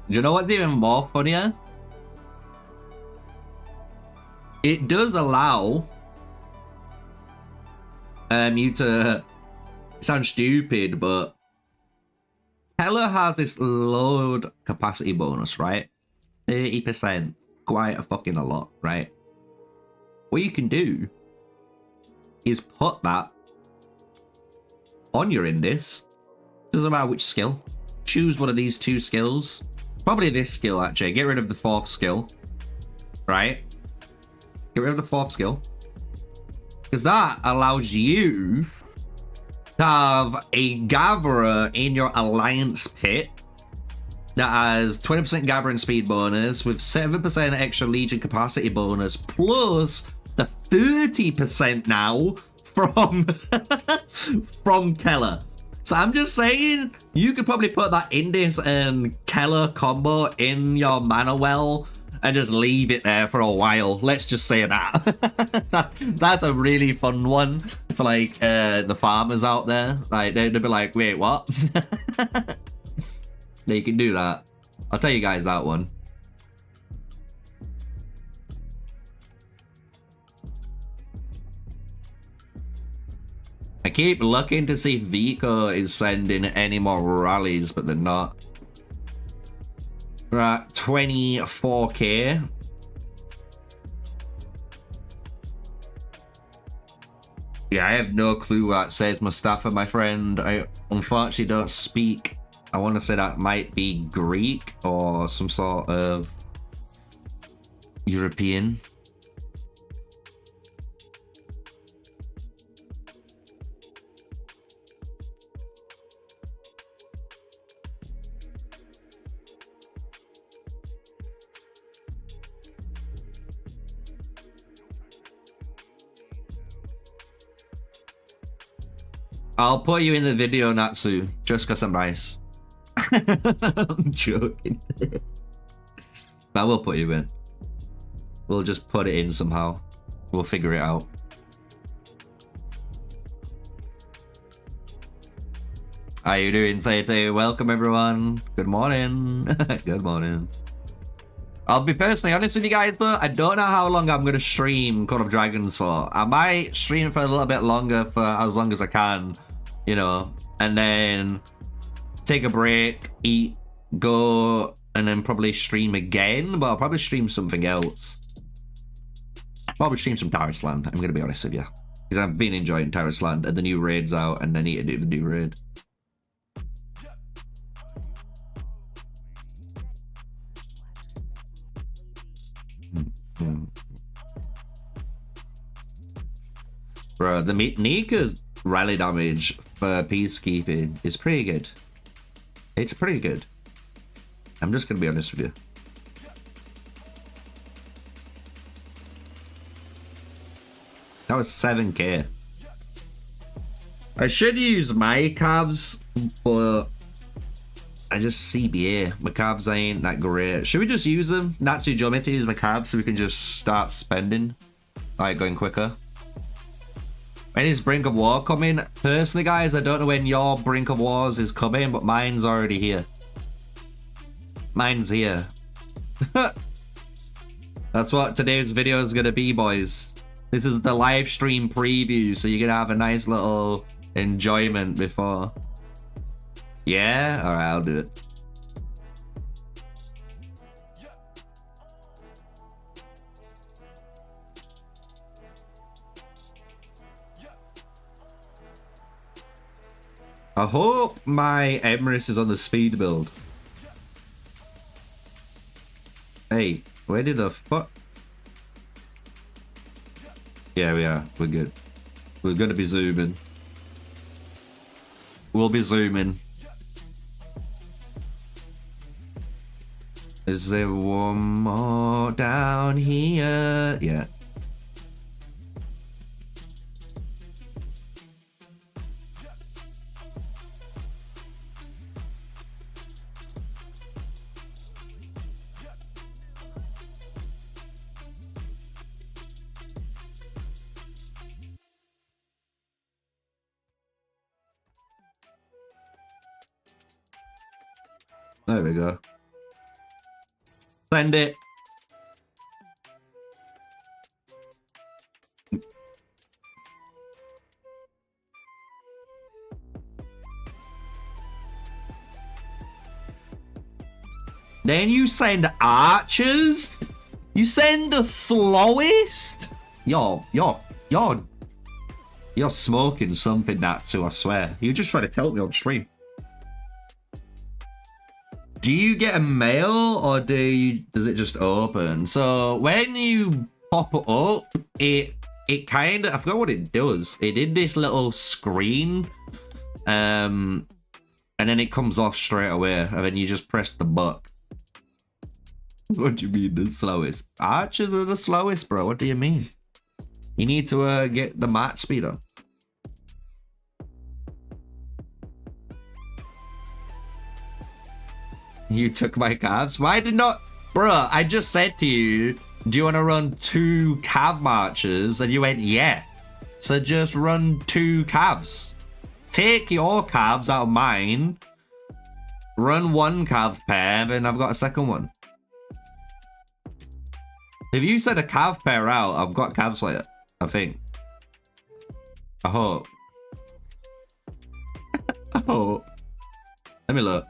You know what's even more funnier? It does allow you to, sound stupid, but Keller has this load capacity bonus, right? 30%, quite a fucking a lot, right? What you can do is put that on your Indis. Doesn't matter which skill. Choose one of these two skills. Probably this skill, actually. Get rid of the fourth skill. Right? Get rid of the fourth skill. Because that allows you to have a gatherer in your alliance pit that has 20% gathering speed bonus with 7% extra legion capacity bonus plus the 30% now from Keller. So I'm just saying, you could probably put that Indis and Keller combo in your mana well and just leave it there for a while. Let's just say that. That's a really fun one for like the farmers out there. Like they'd be like, wait, what? Yeah, you can do that. I'll tell you guys that one. I keep looking to see if Vico is sending any more rallies, but they're not. We're at 24k. Yeah, I have no clue what that says, Mustafa, my friend. I unfortunately don't speak. I want to say that might be Greek or some sort of European. I'll put you in the video, Natsu, just because I'm nice. I'm joking. But I will put you in. We'll just put it in somehow. We'll figure it out. How you doing, Tate? Welcome, everyone. Good morning. Good morning. I'll be personally honest with you guys, though. I don't know how long I'm going to stream Call of Dragons for. I might stream for a little bit longer, for as long as I can, you know, and then take a break, eat, go, and then probably stream again. But I'll probably stream something else. Probably stream some Tarisland, I'm going to be honest with you. Because I've been enjoying Terrace Land, and the new raid's out, and I need to do the new raid. Bro, the Nika's rally damage for peacekeeping is pretty good. It's pretty good. I'm just gonna be honest with you. That was 7k. I should use my calves, but I just CBA. My calves ain't that great. Should we just use them? Natsu, do you want me to use my calves so we can just start spending? Alright, going quicker. When is Brink of War coming? Personally, guys, I don't know when your Brink of Wars is coming, but mine's already here. Mine's here. That's what today's video is gonna be, boys. This is the live stream preview, so you're gonna have a nice little enjoyment before. Yeah? Alright, I'll do it. I hope my Emrys is on the speed build. Hey, where did the fuck? Yeah, we are. We're good. We're gonna be zooming. We'll be zooming. Is there one more down here? Yeah. There we go. Send it. Then you send archers? You send the slowest? You're smoking something, Natsu, I swear. You just try to tell me on stream. Do you get a mail or does it just open? So when you pop it up, it kind of, I forgot what it does. It did this little screen, and then it comes off straight away, and then you just press the button. What do you mean the slowest? Archers are the slowest, bro. What do you mean? You need to get the match speed up. You took my calves? Why did not... Bruh, I just said to you, do you want to run 2 cav marches? And you went, yeah. So just run 2 calves. Take your calves out of mine. Run 1 cav pair, and I've got a second one. If you said a cav pair out, I've got calves later, I think. I hope. I hope. Let me look.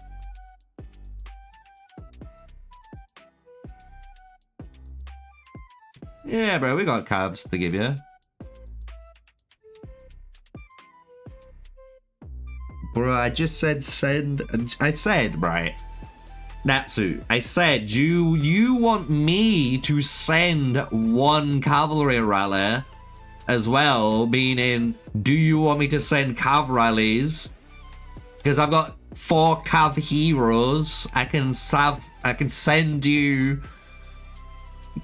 Yeah, bro, we got calves to give you. Bro, I just said send. I said, right, Natsu, I said you want me to send 1 cavalry rally as well, meaning, do you want me to send cav rallies? Because I've got 4 cav heroes. I can send you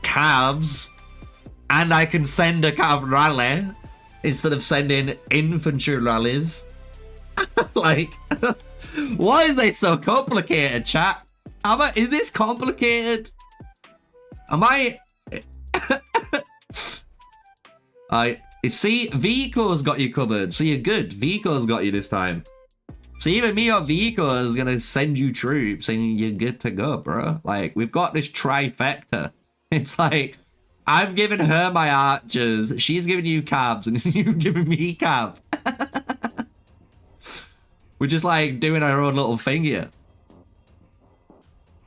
calves. And I can send a cav rally instead of sending infantry rallies. Like, why is it so complicated, chat? Is this complicated? Am I... See, Vico's got you covered, so you're good. Vico's got you this time. So even me or Vico is gonna send you troops and you're good to go, bro. Like, we've got this trifecta. It's like... I've given her my archers, she's giving you calves, and you've given me cav. We're just like doing our own little thing here.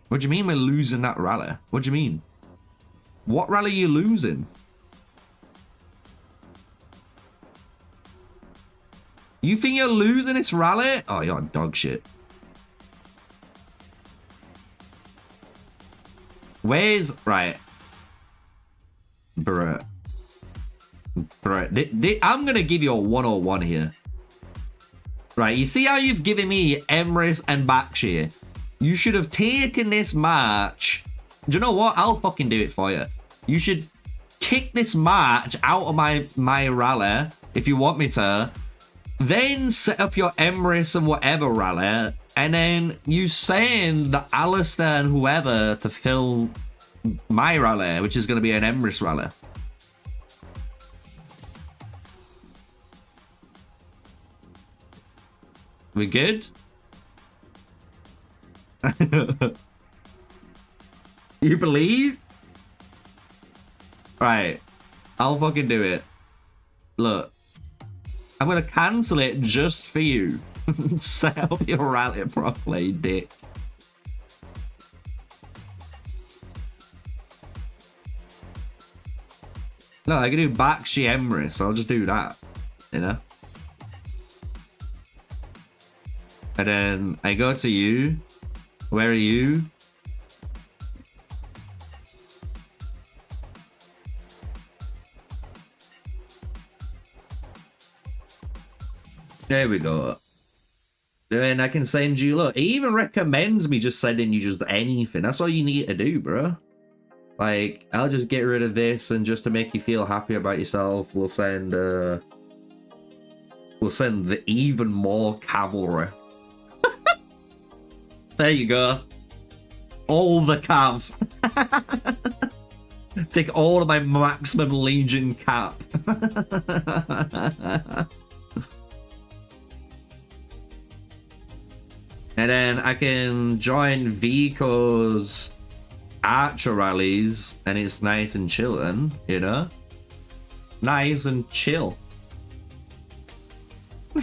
What do you mean we're losing that rally? What do you mean? What rally are you losing? You think you're losing this rally? Oh, you're dog shit. Where's... Right. Bruh. Bruh. I'm going to give you a 101 here. Right, you see how you've given me Emrys and Bakshi? You should have taken this match. Do you know what? I'll fucking do it for you. You should kick this match out of my rally if you want me to. Then set up your Emrys and whatever rally. And then you send the Alistair and whoever to fill my rally, which is going to be an Emrys rally. We good? You believe? Right. I'll fucking do it. Look. I'm gonna cancel it just for you. Set up your rally properly, dick. No, I can do Bakshi Emrys, so I'll just do that. You know? And then I go to you. Where are you? There we go. Then I can send you, look, it even recommends me just sending you just anything. That's all you need to do, bro. Like, I'll just get rid of this, and just to make you feel happy about yourself, we'll send the even more cavalry. There you go. All the cav. Take all of my maximum legion cap. And then I can join Vico's archer rallies, and it's nice and chillin', you know? Nice and chill.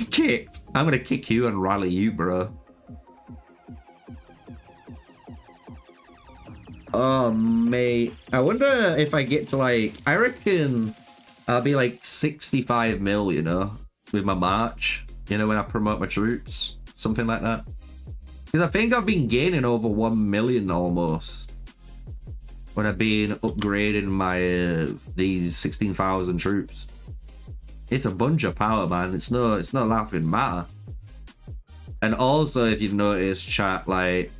Kicked. I'm gonna kick you and rally you, bro. Oh, mate. I wonder if I get to, like... I reckon I'll be, like, 65 mil, you know? With my march. You know, when I promote my troops. Something like that. Because I think I've been gaining over 1 million almost. When I've been upgrading my... these 16,000 troops. It's a bunch of power, man. It's no laughing matter. And also, if you've noticed, chat, like...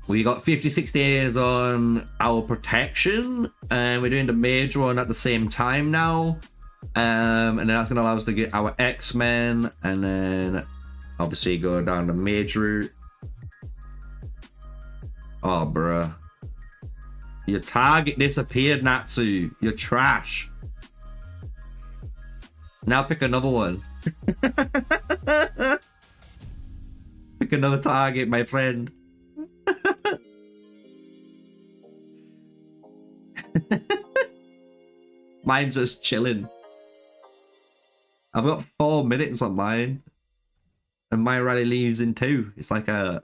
we got 56 days on our protection, and we're doing the major one at the same time now. And then that's going to allow us to get our X-Men, and then obviously go down the mage route. Oh, bruh. Your target disappeared, Natsu. You're trash. Now pick another one. Pick another target, my friend. Mine's just chilling. I've got 4 minutes on mine, and my rally leaves in 2. It's like a...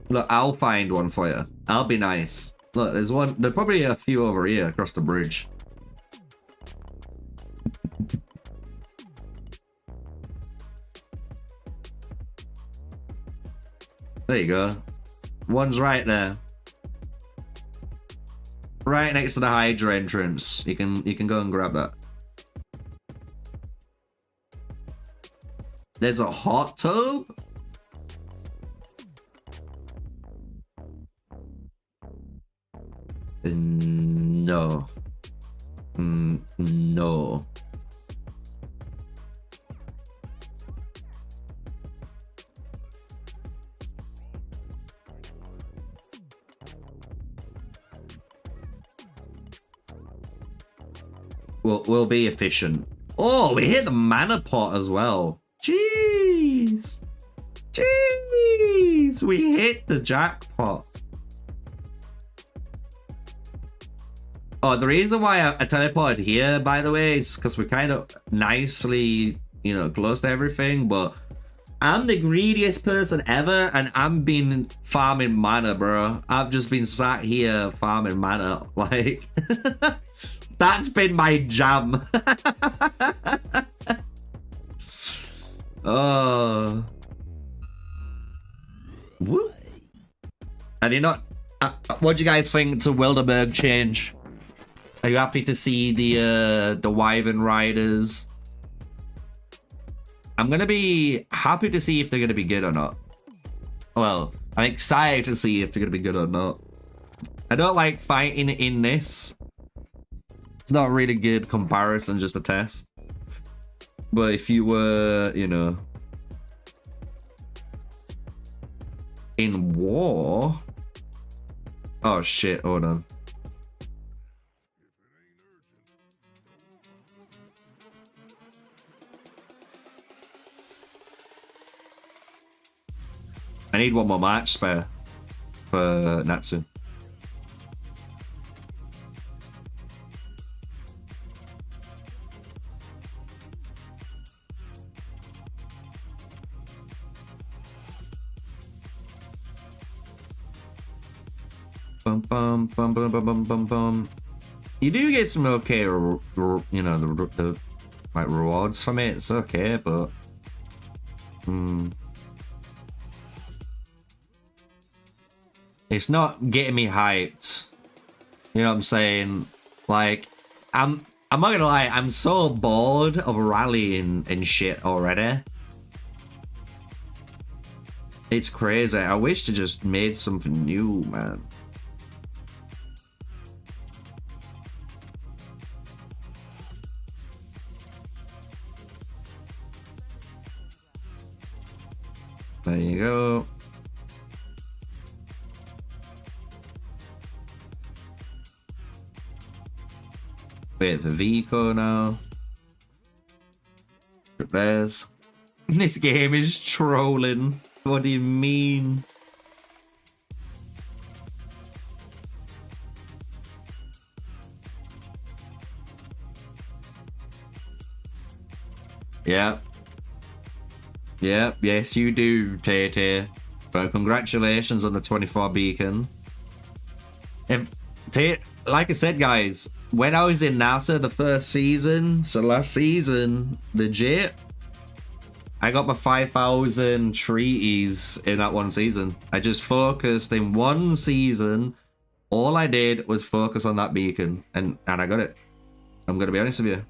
Look, I'll find one for you. I'll be nice. Look, there's one. There's probably a few over here across the bridge. There you go. One's right there. Right next to the Hydra entrance. You can go and grab that. There's a hot tub? No. No. We'll be efficient. Oh, we hit the mana pot as well. Jeez. Jeez. We hit the jackpot. Oh, the reason why I teleported here, by the way, is because we're kind of nicely, you know, close to everything. But I'm the greediest person ever, and I'm been farming mana, bro. I've just been sat here farming mana. Like, that's been my jam. Oh. Whoop. Have you not... what do you guys think to Wilderberg change? Are you happy to see the Wyvern Riders? I'm gonna be happy to see if they're gonna be good or not. Well, I'm excited to see if they're gonna be good or not. I don't like fighting in this. It's not a really good comparison, just a test. But if you were, you know, in war... Oh shit, hold on. I need one more match spare for Natsu. Bum bum bum bum bum bum bum bum. You do get some okay, you know, the like rewards from it. It's okay, but it's not getting me hyped. You know what I'm saying? Like, I'm not gonna lie, I'm so bored of rallying and shit already. It's crazy. I wish they just made something new, man. There you go. Wait for Vico now. There's... This game is trolling. What do you mean? Yep. Yep, yes you do, Tay. But congratulations on the 24 beacon. Like I said, guys, when I was in NASA the first season, so last season, legit, I got my 5,000 treaties in that one season. I just focused in one season. All I did was focus on that beacon, and I got it. I'm gonna be honest with you.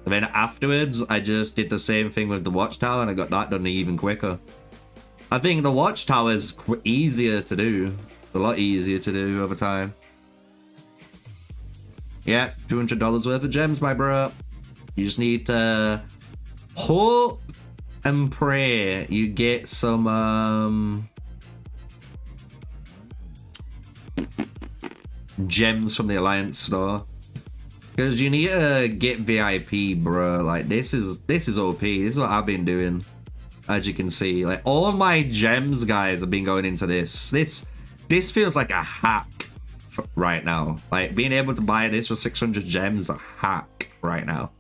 And then afterwards, I just did the same thing with the Watchtower, and I got that done even quicker. I think the Watchtower is easier to do. A lot easier to do over time. Yeah, $200 worth of gems, my bro. You just need to hope and pray you get some gems from the Alliance store. Because you need to get VIP, bro. Like, this is OP. This is what I've been doing. As you can see. Like, all my gems, guys, have been going into this. This feels like a hack right now. Like, being able to buy this for 600 gems is a hack right now.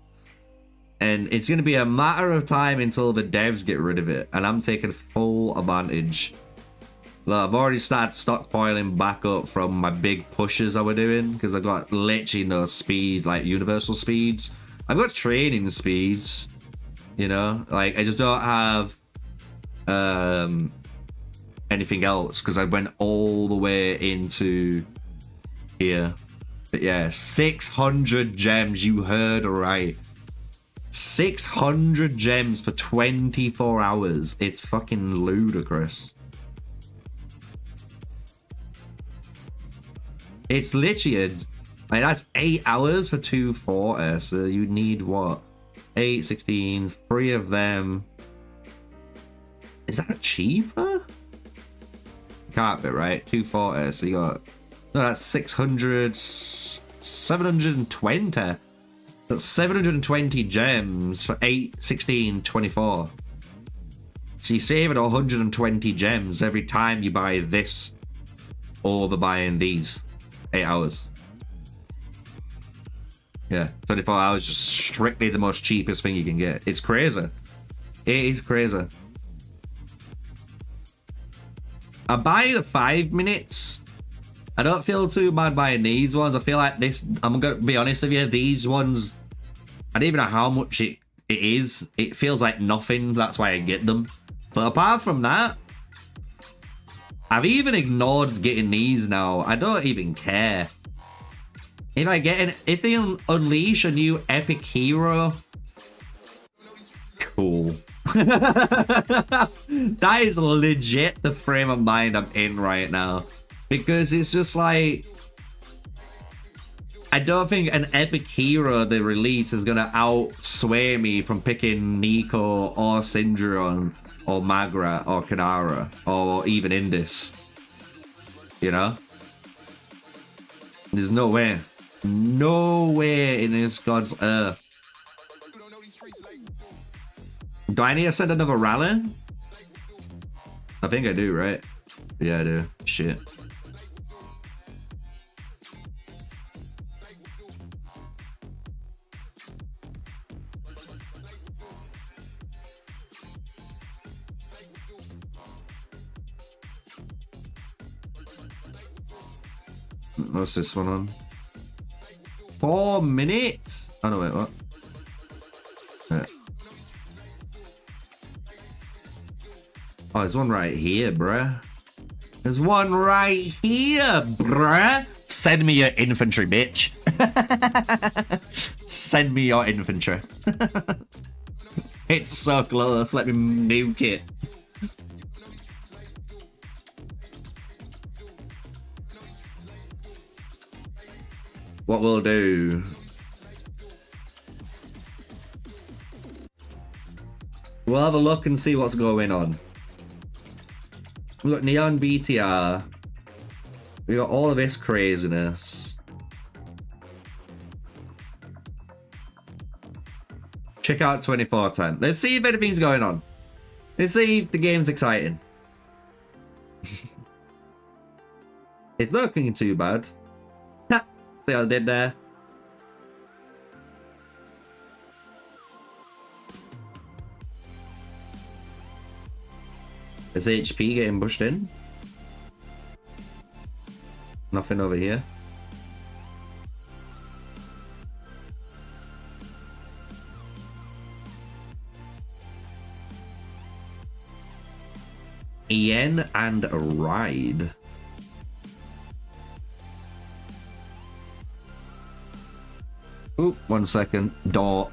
And it's going to be a matter of time until the devs get rid of it. And I'm taking full advantage. Look, I've already started stockpiling back up from my big pushes I were doing. Because I've got literally no speed, like universal speeds. I've got training speeds. You know? Like, I just don't have anything else. Because I went all the way into here. But yeah, 600 gems. You heard right. 600 gems for 24 hours. It's fucking ludicrous. It's literally like, that's 8 hours for 240. So you need what? 8, 16, 3 of them. Is that cheaper? Can't be, right? 240. So you got, no, that's 600, 720. That's 720 gems for 8, 16, 24. So you're saving 120 gems every time you buy this over buying these. 8 hours. Yeah, 24 hours, just strictly the most cheapest thing you can get. It's crazy. It is crazy. I buy the 5 minutes. I don't feel too bad buying these ones. I feel like this, I'm gonna be honest with you, these ones, I don't even know how much it is. It feels like nothing, that's why I get them. But apart from that, I've even ignored getting these now. I don't even care. If they unleash a new epic hero, cool. That is legit the frame of mind I'm in right now. Because it's just like, I don't think an epic hero they release is gonna outsway me from picking Nico or Syndron or Magra or Kadara or even Indis. You know? There's no way. No way in this God's earth. Do I need to send another rally? I think I do, right? Yeah, I do. Shit. What's this one on? 4 minutes? Oh no, wait, what? Yeah. Oh, there's one right here, bruh. There's one right here, bruh. Send me your infantry, bitch. Send me your infantry. It's so close. Let me nuke it. What we'll do... We'll have a look and see what's going on. We've got Neon BTR. We got all of this craziness. Check out 24 time. Let's see if anything's going on. Let's see if the game's exciting. It's not looking too bad. Ha! See how I did there? Is HP getting pushed in? Nothing over here. Ian and a ride. Oop, 1 second. Door.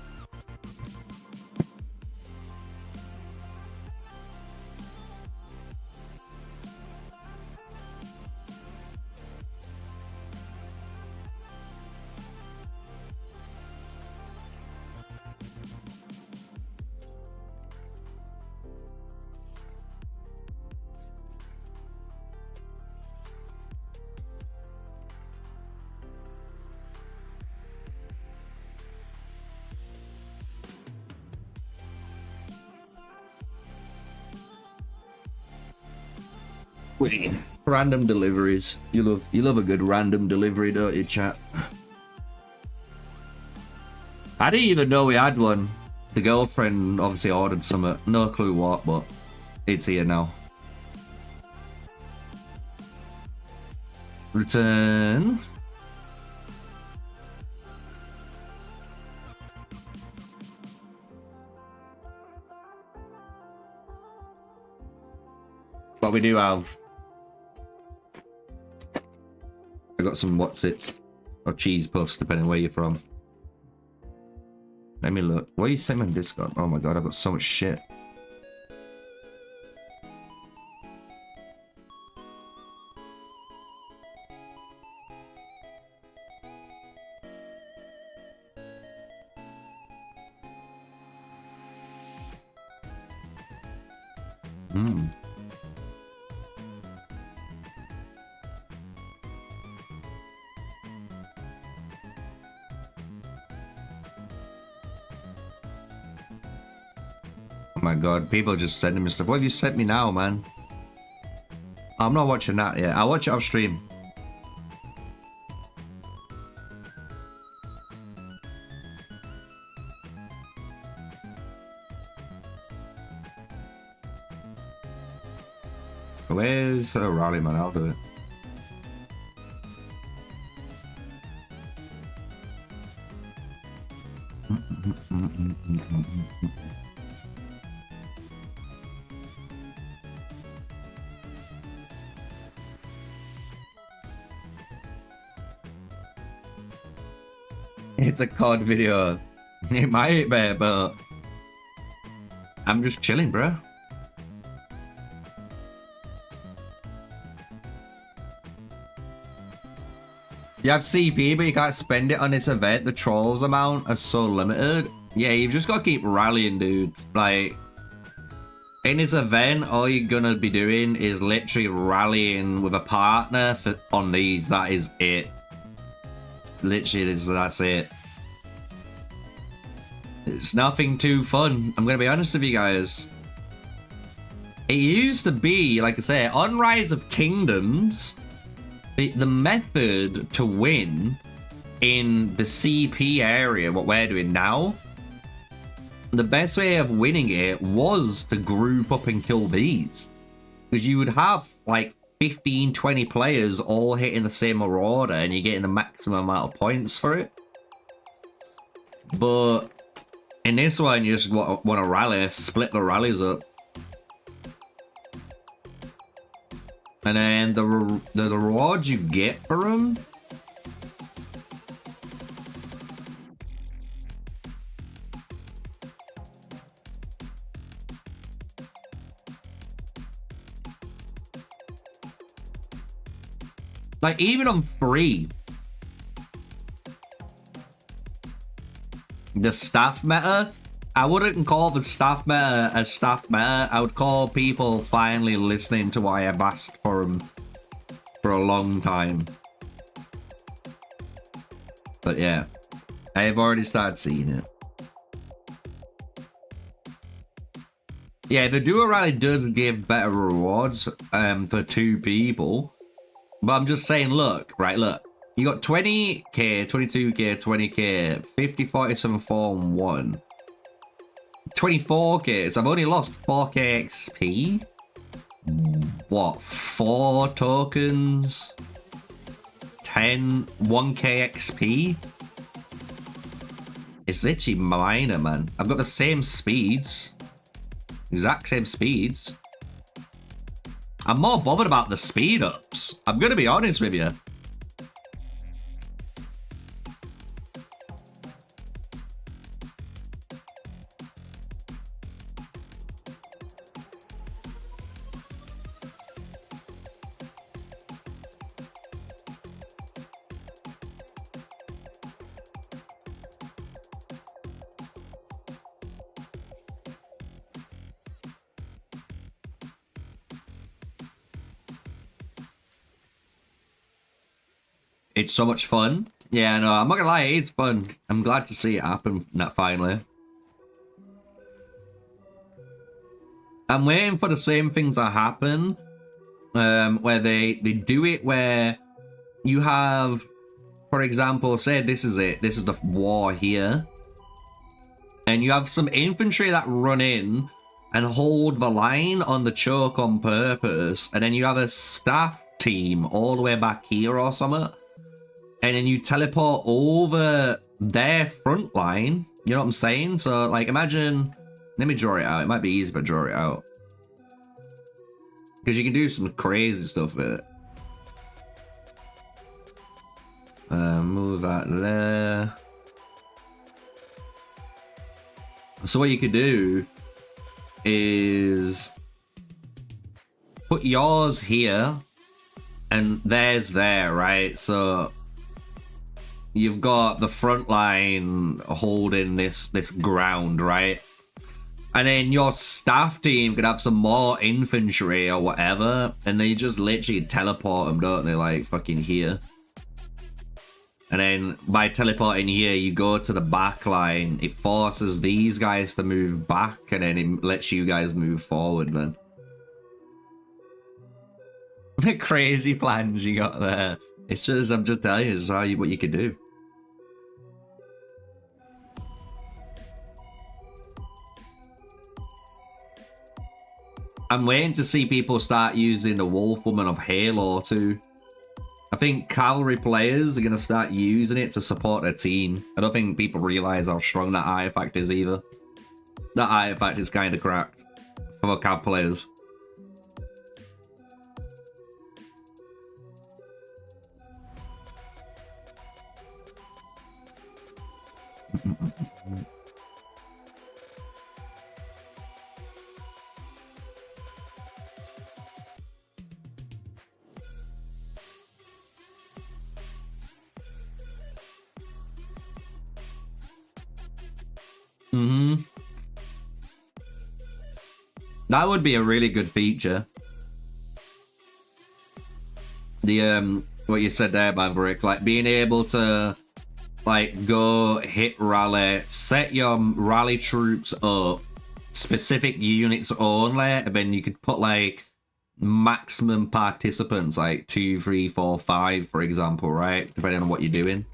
Random deliveries. You love a good random delivery, don't you, chat? I didn't even know we had one. The girlfriend obviously ordered some. No clue what, but it's here now. Return. But we do have. I got some what's-its or cheese puffs, depending where you're from. Let me look. What are you saying on Discord? Oh my god, I've got so much shit. Oh my god, people are just sending me stuff. What have you sent me now, man? I'm not watching that yet. I'll watch it off stream. Where's her rally, man? I'll do it. It's a COD video. It might be, but I'm just chilling, bro. You have CP, but you can't spend it on this event. The trolls amount are so limited. Yeah, you've just got to keep rallying, dude. Like, in this event, all you're gonna be doing is literally rallying with a partner on these. That is it. Literally, that's it. It's nothing too fun. I'm gonna be honest with you guys. It used to be, like I say, on Rise of Kingdoms, the method to win in the CP area, what we're doing now, the best way of winning it was to group up and kill these. Because you would have like 15, 20 players all hitting the same order and you're getting the maximum amount of points for it. But in this one, you just want to rally, split the rallies up. And then the rewards you get for them, like even on free, the staff meta, I wouldn't call the staff meta a staff meta. I would call people finally listening to what I have asked for them for a long time. But yeah, I have already started seeing it. Yeah, the duo rally does give better rewards for 2 people. But I'm just saying, look, right, look. You got 20k, 22k, 20k, 50, 47, 4, and 1. 24k, so I've only lost 4k XP. What, 4 tokens? 1k XP? It's literally minor, man. I've got the same speeds. Exact same speeds. I'm more bothered about the speed ups. I'm gonna be honest with you. It's so much fun. Yeah, no, I'm not gonna lie, it's fun. I'm glad to see it happen finally. I'm waiting for the same things to happen, where they do it where you have, for example, say this is it. This is the war here. And you have some infantry that run in and hold the line on the choke on purpose. And then you have a staff team all the way back here or something. And then you teleport over their front line. You know what I'm saying? So, like, imagine... Let me draw it out. It might be easy if I draw it out. Because you can do some crazy stuff with it. Move that there. So what you could do is put yours here and theirs there, right? So you've got the front line holding this ground, right? And then your staff team could have some more infantry or whatever, and they just literally teleport them, don't they? Like fucking here. And then by teleporting here, you go to the back line. It forces these guys to move back, and then it lets you guys move forward then. The crazy plans you got there. It's just, I'm just telling you, it's what you could do. I'm waiting to see people start using the Wolfwoman of Halo too. I think cavalry players are going to start using it to support their team. I don't think people realize how strong that artifact is either. That artifact is kind of cracked for cav players. That would be a really good feature. The what you said there, Maverick, like being able to like go hit rally, set your rally troops up, specific units only, and then you could put like maximum participants, like 2, 3, 4, 5, for example, right? Depending on what you're doing.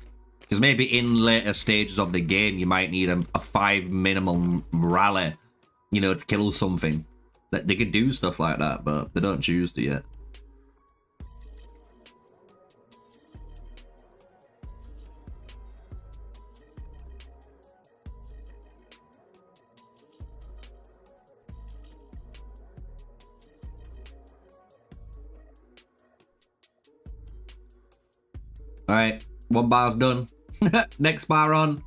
Because maybe in later stages of the game, you might need a 5 minimum rally, you know, to kill something. That they could do stuff like that, but they don't choose to yet. All right, one bar's done. Next bar on.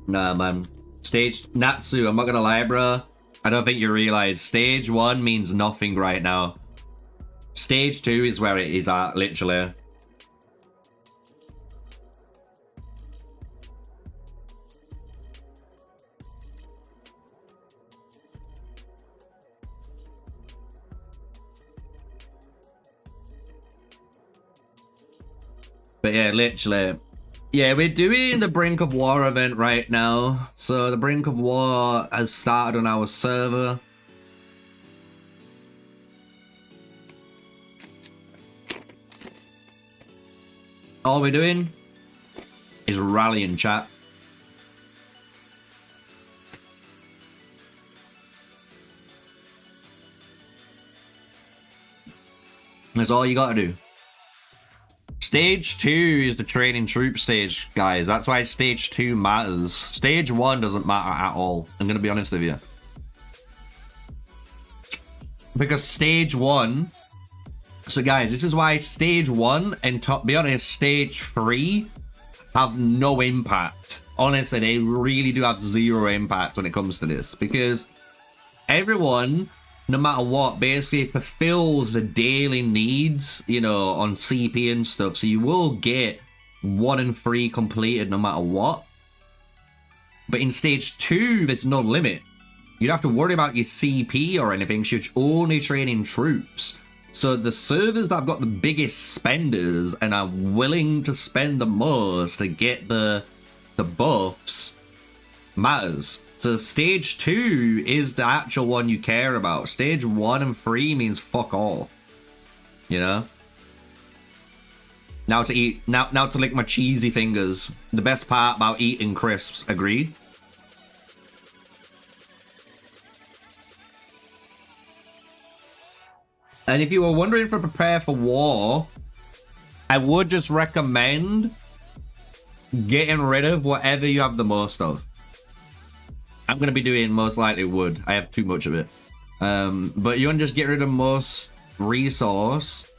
Nah, man. Stage Natsu, I'm not gonna lie, bro. I don't think you realize stage 1 means nothing right now. Stage 2 is where it is at, literally. But yeah, literally. Yeah, we're doing the Brink of War event right now. So the Brink of War has started on our server. All we're doing is rallying, chat. That's all you gotta do. Stage 2 is the training troop stage, guys. That's why stage 2 matters. Stage 1 doesn't matter at all. I'm gonna be honest with you. Because stage 1... So guys, this is why stage 1 and, to be honest, stage 3 have no impact. Honestly, they really do have zero impact when it comes to this. Because everyone, no matter what, basically fulfills the daily needs, you know, on CP and stuff. So you will get 1 and 3 completed no matter what. But in stage 2, there's no limit. You don't have to worry about your CP or anything. You're only training troops. So the servers that have got the biggest spenders and are willing to spend the most to get the buffs matters. So stage 2 is the actual one you care about. Stage 1 and 3 means fuck all. You know? Now to eat, now to lick my cheesy fingers. The best part about eating crisps, agreed? And if you were wondering for prepare for war, I would just recommend getting rid of whatever you have the most of. I'm going to be doing most likely wood. I have too much of it. But you want to just get rid of most resource.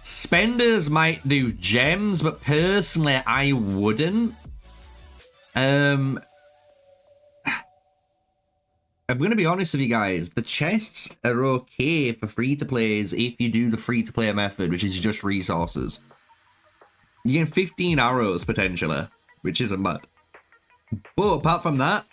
Spenders might do gems, but personally, I wouldn't. I'm going to be honest with you guys. The chests are okay for free-to-plays if you do the free-to-play method, which is just resources. You get 15 arrows, potentially, which isn't bad. But apart from that,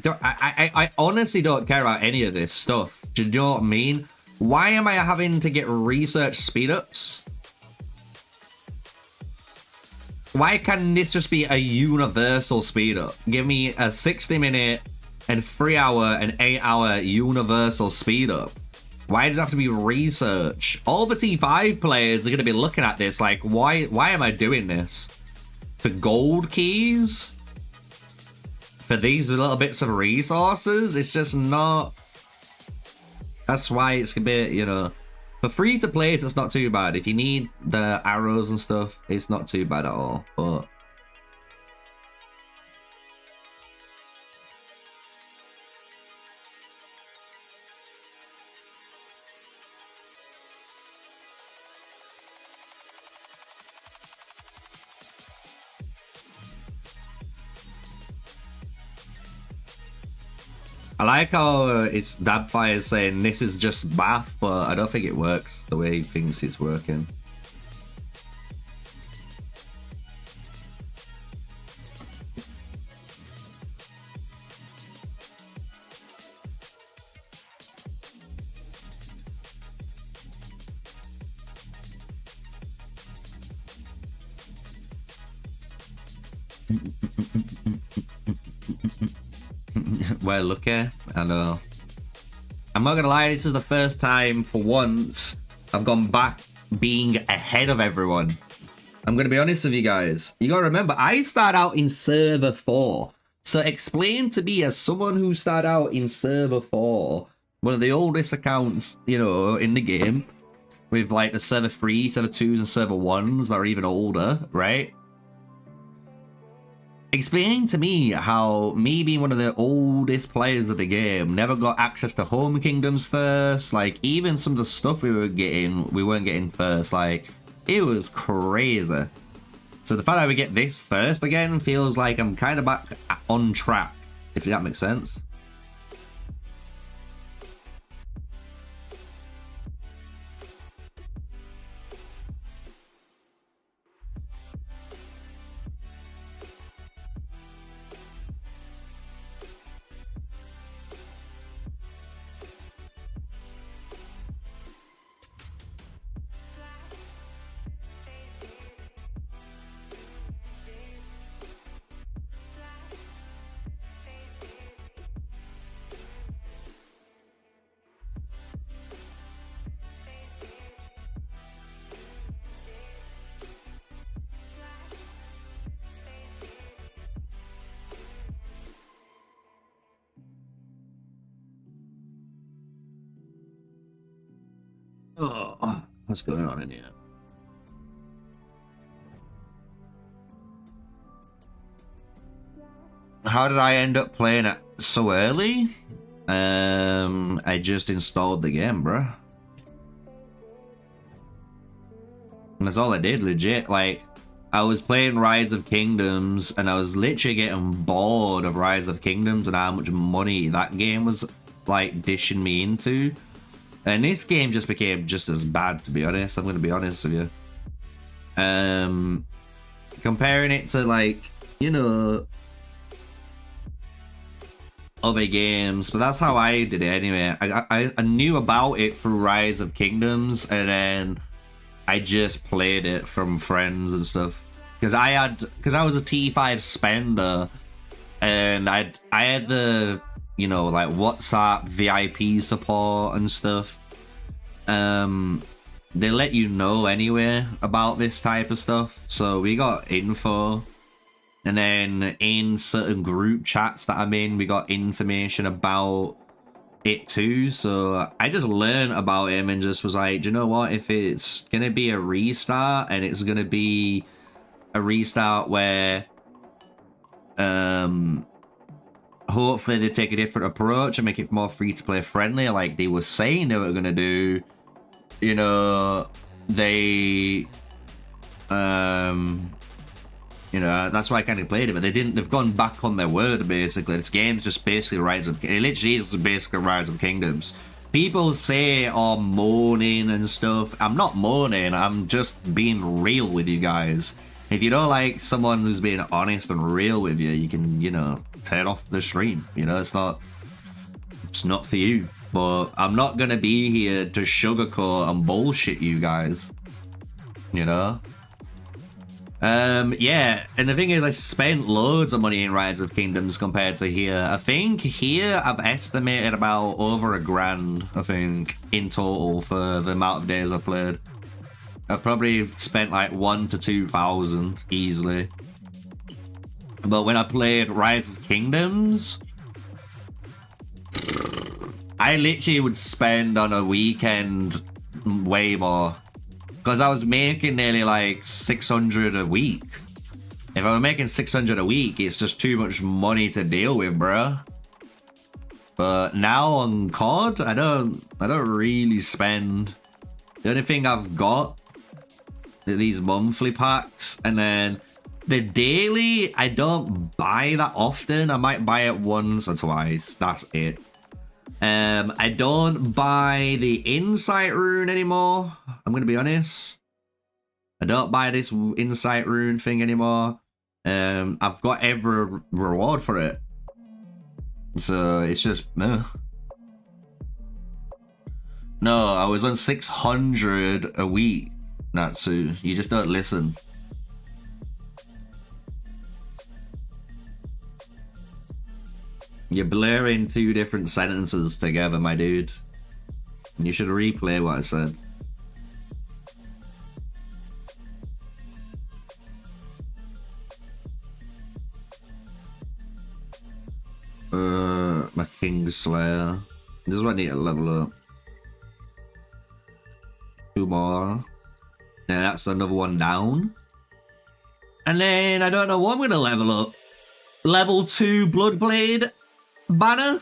I honestly don't care about any of this stuff. Do you know what I mean? Why am I having to get research speed-ups? Why can't this just be a universal speed-up? Give me a 60-minute and 3-hour and 8-hour universal speed-up. Why does it have to be research? All the T5 players are going to be looking at this like, why am I doing this? For gold keys? For these little bits of resources? It's just not... That's why it's a bit, you know... For free-to-plays, it's not too bad. If you need the arrows and stuff, it's not too bad at all. But... I like how it's Dabfire saying this is just math, but I don't think it works the way he thinks it's working. Well, lucky. I know. I'm not gonna lie, this is the first time for once I've gone back being ahead of everyone. I'm gonna be honest with you guys. You gotta remember, I started out in server 4. So explain to me, as someone who started out in server 4, one of the oldest accounts, you know, in the game, with like the server 3, server 2s, and server 1s that are even older, right? Explain to me how me being one of the oldest players of the game never got access to home kingdoms first. Like, even some of the stuff we weren't getting first. Like, it was crazy. So the fact that we get this first again feels like I'm kind of back on track, if that makes sense. Oh, what's going on in here? How did I end up playing it so early? I just installed the game, bro. And that's all I did, legit. Like, I was playing Rise of Kingdoms, and I was literally getting bored of Rise of Kingdoms and how much money that game was, like, dishing me into. And this game just became just as bad, to be honest. I'm going to be honest with you. Comparing it to, like, you know, other games, but that's how I did it anyway. I knew about it through Rise of Kingdoms, and then I just played it from friends and stuff. Because I was a T5 spender, and I had the, you know, like WhatsApp VIP support and stuff. They let you know anyway about this type of stuff, so we got info, and then in certain group chats that I'm in, we got information about it too. So I just learned about him and just was like, do you know what, if it's gonna be a restart, and it's gonna be a restart where hopefully they take a different approach and make it more free-to-play friendly, like they were saying they were gonna do. You know, they you know, that's why I kind of played it, but they didn't. They've gone back on their word, basically. This game's just basically Rise of... It literally is basically Rise of Kingdoms. People say, oh, moaning and stuff. I'm not moaning. I'm just being real with you guys. If you don't like someone who's being honest and real with you, you can, you know, turn off the stream. You know, it's not for you. But I'm not going to be here to sugarcoat and bullshit you guys. You know? Yeah, and the thing is, I spent loads of money in Rise of Kingdoms compared to here. I think here I've estimated about over $1,000, I think, in total for the amount of days I played. I've probably spent like 1,000 to 2,000 easily. But when I played Rise of Kingdoms, I literally would spend on a weekend way more. Because I was making nearly like 600 a week. If I was making 600 a week, it's just too much money to deal with, bruh. But now on COD, I don't really spend. The only thing I've got are these monthly packs, and then the daily I don't buy that often. I might buy it once or twice. That's it. I don't buy the insight rune anymore. I'm gonna be honest. I don't buy this insight rune thing anymore. I've got every reward for it, so it's just no. I was on 600 a week, Natsu. You just don't listen. You're blurring two different sentences together, my dude. You should replay what I said. My Kingslayer. This is what I need to level up. 2 more. Yeah, that's another one down. And then I don't know what I'm gonna level up. Level 2 Bloodblade banner.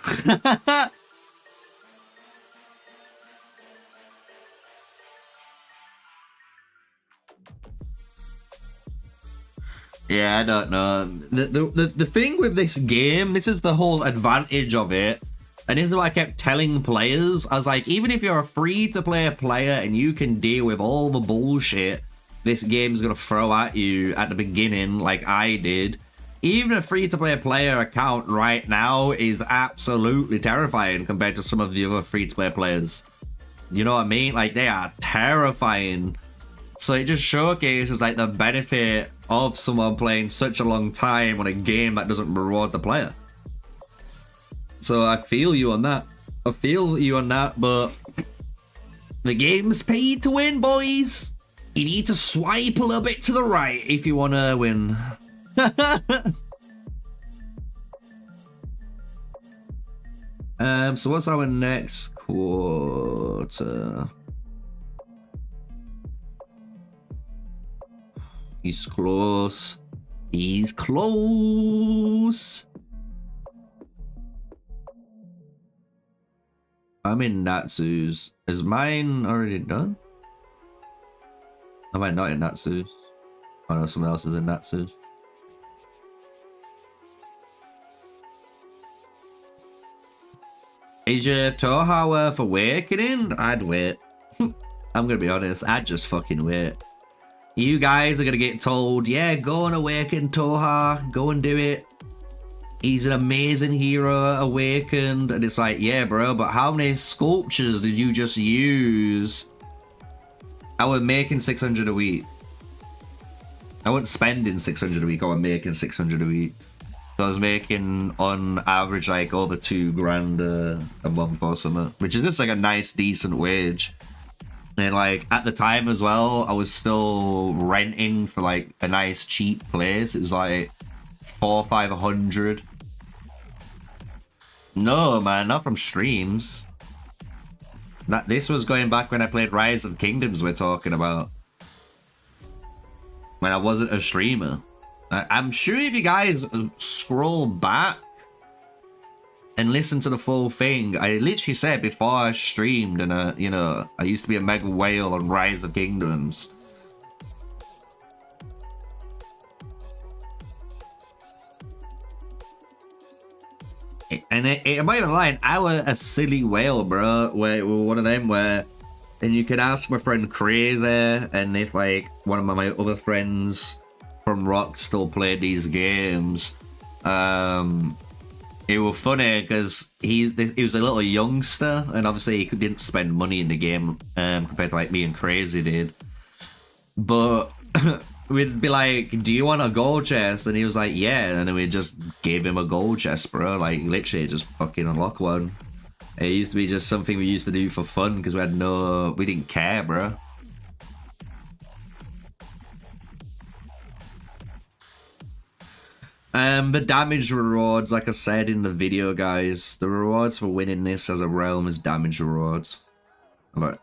Yeah, I don't know. The thing with this game, this is the whole advantage of it, and this is what I kept telling players. I was like, even if you're a free-to-play player and you can deal with all the bullshit this game's gonna throw at you at the beginning, like I did, even a free-to-play player account right now is absolutely terrifying compared to some of the other free-to-play players. You know what I mean? Like, they are terrifying. So it just showcases like the benefit of someone playing such a long time on a game that doesn't reward the player. So I feel you on that. I feel you on that, but the game's paid to win, boys. You need to swipe a little bit to the right if you want to win. So what's our next quarter? He's close. He's close. I'm in Natsu's. Is mine already done? Am I not in Natsu's? Oh no, someone else is in Natsu's. Is your Toha worth awakening? I'd wait. I'm gonna be honest, I'd just fucking wait. You guys are gonna get told, yeah, go and awaken Toha, go and do it. He's an amazing hero, awakened. And it's like, yeah, bro, but how many sculptures did you just use? I was making 600 a week. I wasn't spending 600 a week, I was making 600 a week. So I was making, on average, like over $2,000 a month or something, which is just like a nice, decent wage. And like at the time as well, I was still renting for like a nice cheap place. It was like 400 or 500. No, man, not from streams. This was going back when I played Rise of Kingdoms. We're talking about when I wasn't a streamer. I'm sure if you guys scroll back and listen to the full thing. I literally said before I streamed, and you know, I used to be a mega whale on Rise of Kingdoms. And I'm not even lying, I was a silly whale, bro. Where one of them where, and you could ask my friend Crazy, and if like one of my other friends from Rock still played these games, it was funny because he was a little youngster, and obviously he didn't spend money in the game compared to like me and Crazy did. But we'd be like, do you want a gold chest? And he was like, yeah. And then we just gave him a gold chest, bro. Like, literally just fucking unlock one. It used to be just something we used to do for fun because we didn't care, bro. The damage rewards, like I said in the video, guys, the rewards for winning this as a realm is damage rewards. But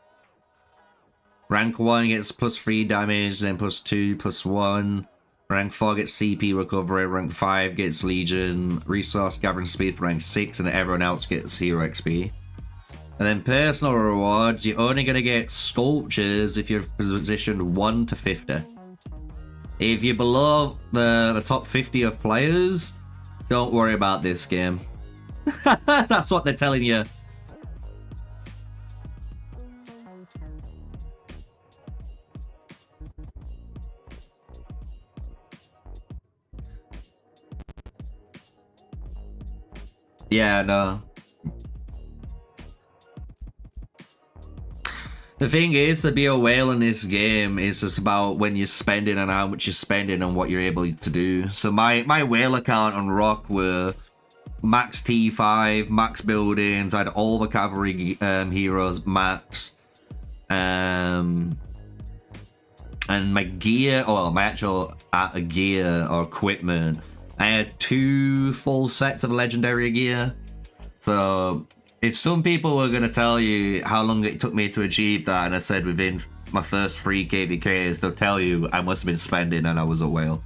rank 1 gets +3 damage, then +2, +1. Rank 4 gets CP recovery, rank 5 gets Legion, resource gathering speed for rank 6, and everyone else gets hero XP. And then personal rewards, you're only going to get sculptures if you're positioned 1 to 50. If you're below the top 50 of players, don't worry about this game. That's what they're telling you. Yeah, no. The thing is, to be a whale in this game is just about when you're spending and how much you're spending and what you're able to do. So my whale account on Rock were max T5, max buildings, I had all the cavalry heroes maxed. And my gear, or my actual gear or equipment, I had 2 full sets of legendary gear. So if some people were going to tell you how long it took me to achieve that, and I said within my first 3 KVKs, they'll tell you I must have been spending and I was a whale.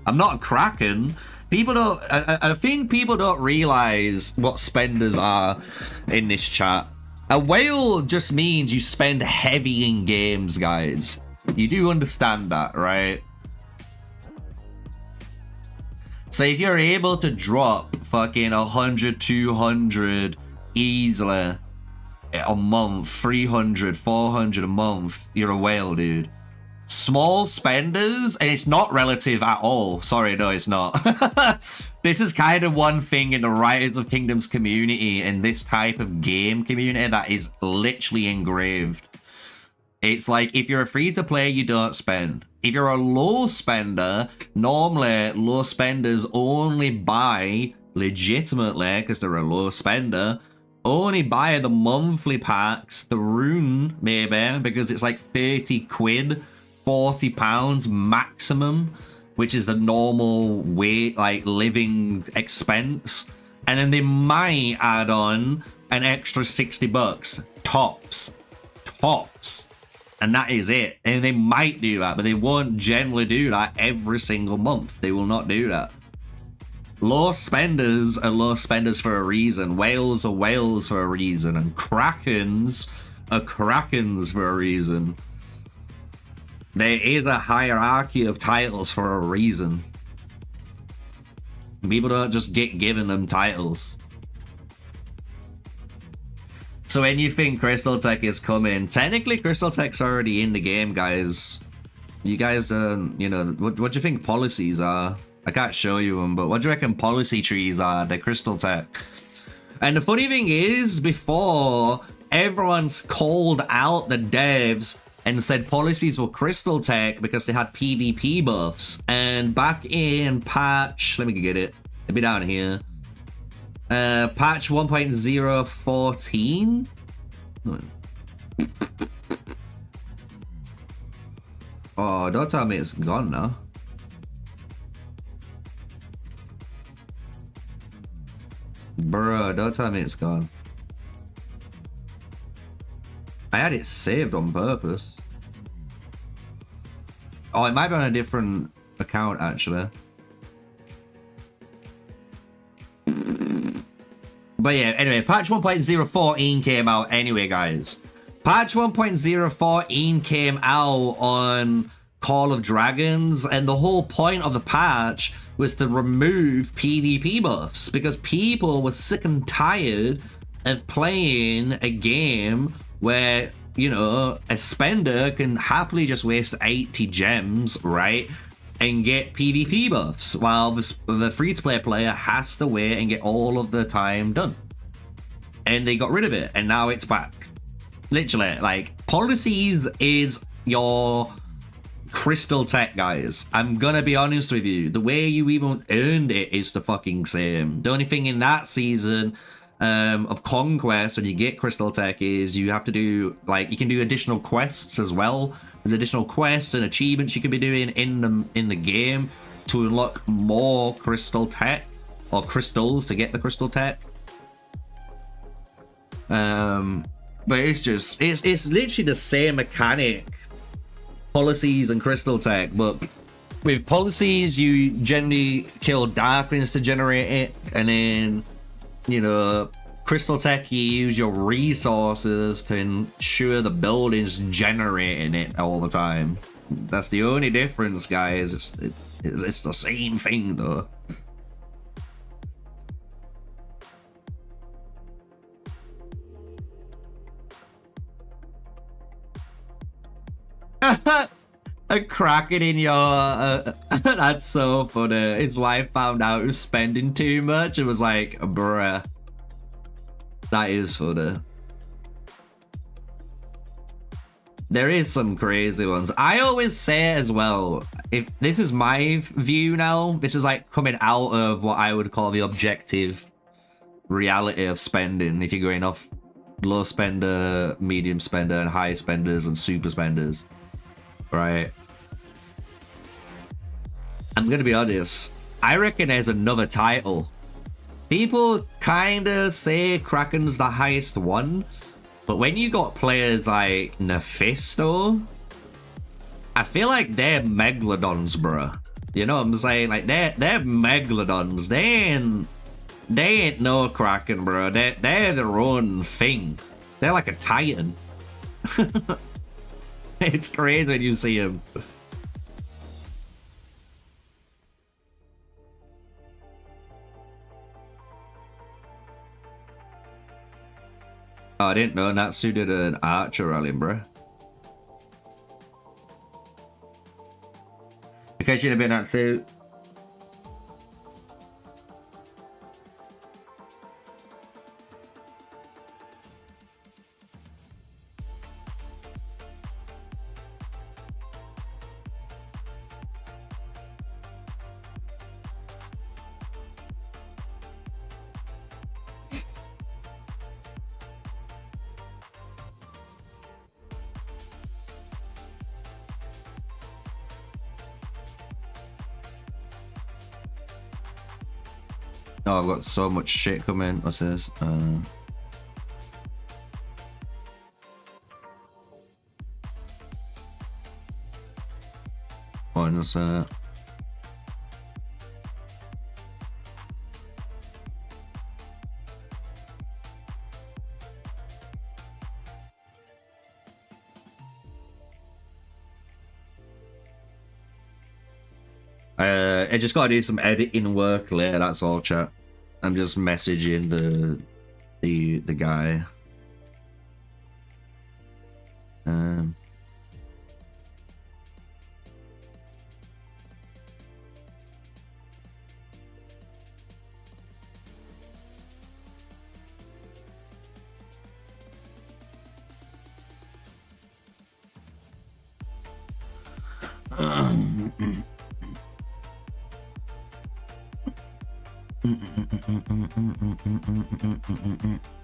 I'm not a Kraken. People don't, I think people don't realize what spenders are in this chat. A whale just means you spend heavy in games, guys. You do understand that, right? So if you're able to drop fucking 100, 200 easily a month, 300, 400 a month, you're a whale, dude. Small spenders, and it's not relative at all. Sorry, no, it's not. This is kind of one thing in the Rise of Kingdoms community and this type of game community that is literally engraved. It's like, if you're a free-to-play, you don't spend. If you're a low spender, normally low spenders only buy, legitimately, because they're a low spender, only buy the monthly packs, the rune, maybe, because it's like 30 quid, 40 pounds maximum, which is the normal way, like, living expense. And then they might add on an extra 60 bucks, tops. And that is it. And they might do that, but they won't generally do that every single month. They will not do that. Low spenders are low spenders for a reason. Whales are whales for a reason. And Krakens are Krakens for a reason. There is a hierarchy of titles for a reason. People don't just get given them titles. So when you think Crystal Tech is coming, technically Crystal Tech's already in the game, guys. You guys, you know, what do you think policies are? I can't show you them, but what do you reckon policy trees are? They're Crystal Tech. And the funny thing is, before, everyone's called out the devs and said policies were Crystal Tech because they had PvP buffs. And back in patch, let me get it. It'll be down here. Patch 1.014. Oh, don't tell me it's gone now. Bruh, don't tell me it's gone. I had it saved on purpose. Oh, it might be on a different account, actually. But yeah, anyway, patch 1.014 came out anyway, guys. Patch 1.014 came out on Call of Dragons, and the whole point of the patch was to remove PvP buffs because people were sick and tired of playing a game where, you know, a spender can happily just waste 80 gems, right, and get PvP buffs, while the free-to-play player has to wait and get all of the time done. And they got rid of it, and now it's back. Literally, like, policies is your crystal tech, guys. I'm gonna be honest with you. The way you even earned it is the fucking same. The only thing in that season of Conquest, when you get crystal tech, is you have to do, like, you can do additional quests as well. There's additional quests and achievements you can be doing in the game to unlock more crystal tech, or crystals to get the crystal tech. But it's just, it's literally the same mechanic, policies and crystal tech, but with policies you generally kill darklings to generate it, and then, you know, crystal tech, you use your resources to ensure the building's generating it all the time. That's the only difference, guys. It's the same thing though. A kraken in your that's so funny. His wife found out he was spending too much and was like, bruh. That is funny. There is some crazy ones. I always say as well, if this is my view now, this is like coming out of what I would call the objective reality of spending. If you're going off low spender, medium spender, and high spenders and super spenders, right? I'm gonna be honest, I reckon there's another title. People kind of say Kraken's the highest one, but when you got players like Nephisto, I feel like they're megalodons, bro. You know what I'm saying? Like they're megalodons. They ain't no Kraken, bro. They're their own thing. They're like a titan. It's crazy when you see them. Oh, I didn't know Natsu did an archer rally, bro. Because you'd have been Natsu. Oh, I've got so much shit coming. What's this? What is that? I just gotta do some editing work later, that's all, chat. I'm just messaging the guy.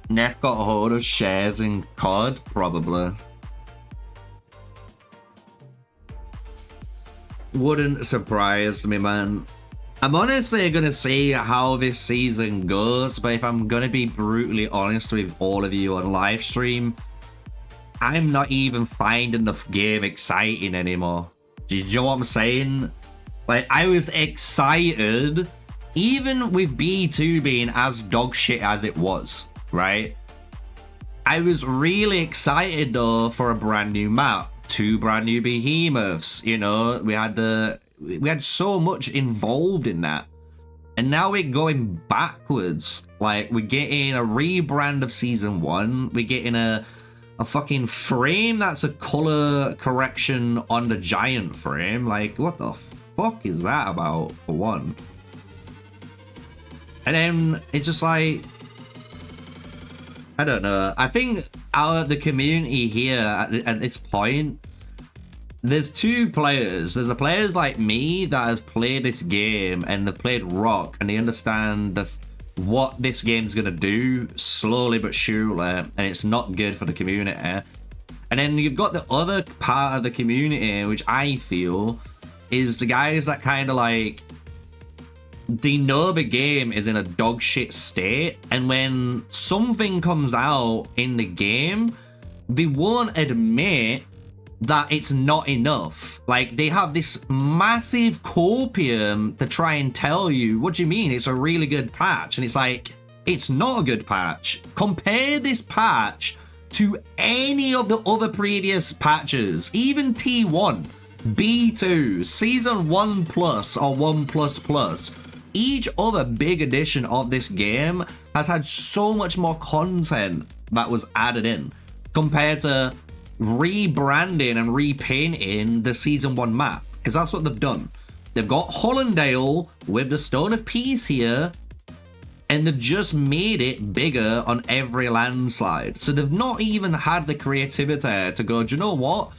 Neff got a hold of shares in COD, probably. Wouldn't surprise me, man. I'm honestly gonna see how this season goes, but if I'm gonna be brutally honest with all of you on live stream, I'm not even finding the game exciting anymore. Do you know what I'm saying? Like, I was excited even with B2 being as dog shit as it was, right? I was really excited though for a brand new map, 2 brand new behemoths. You know, we had so much involved in that, and now we're going backwards. Like, we're getting a rebrand of season 1. We're getting a fucking frame that's a color correction on the giant frame. Like, what the fuck is that about, for one? And then it's just like, I don't know. I think the community here at this point, there's 2 players. There's the players like me that has played this game and they've played Rock and they understand what this game's gonna do slowly but surely, and it's not good for the community. And then you've got the other part of the community, which I feel is the guys that kind of like, they know the game is in a dog shit state, and when something comes out in the game, they won't admit that it's not enough. Like, they have this massive copium to try and tell you, what do you mean it's a really good patch? And it's like, it's not a good patch. Compare this patch to any of the other previous patches, even T1, B2, Season 1 Plus or 1 Plus Plus. Each other big edition of this game has had so much more content that was added in compared to rebranding and repainting the Season 1 map, because that's what they've done. They've got Hollandale with the Stone of Peace here, and they've just made it bigger on every landslide. So they've not even had the creativity to go, do you know what?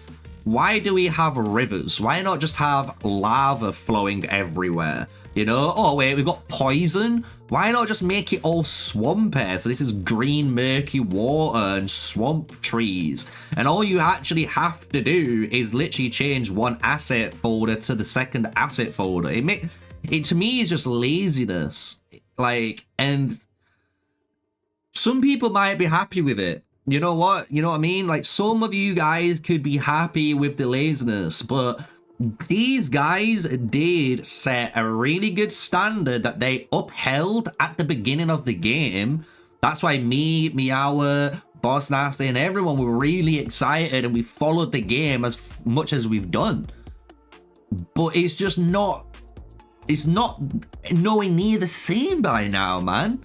Why do we have rivers? Why not just have lava flowing everywhere? You know, oh wait, we've got poison. Why not just make it all swampy? So this is green, murky water and swamp trees. And all you actually have to do is literally change one asset folder to the second asset folder. It to me is just laziness. Like, and some people might be happy with it. You know what? You know what I mean? Like, some of you guys could be happy with the laziness, but these guys did set a really good standard that they upheld at the beginning of the game. That's why me, Meower, Boss Nasty, and everyone were really excited, and we followed the game as much as we've done. But it's just not, it's not nowhere near the same by now, man.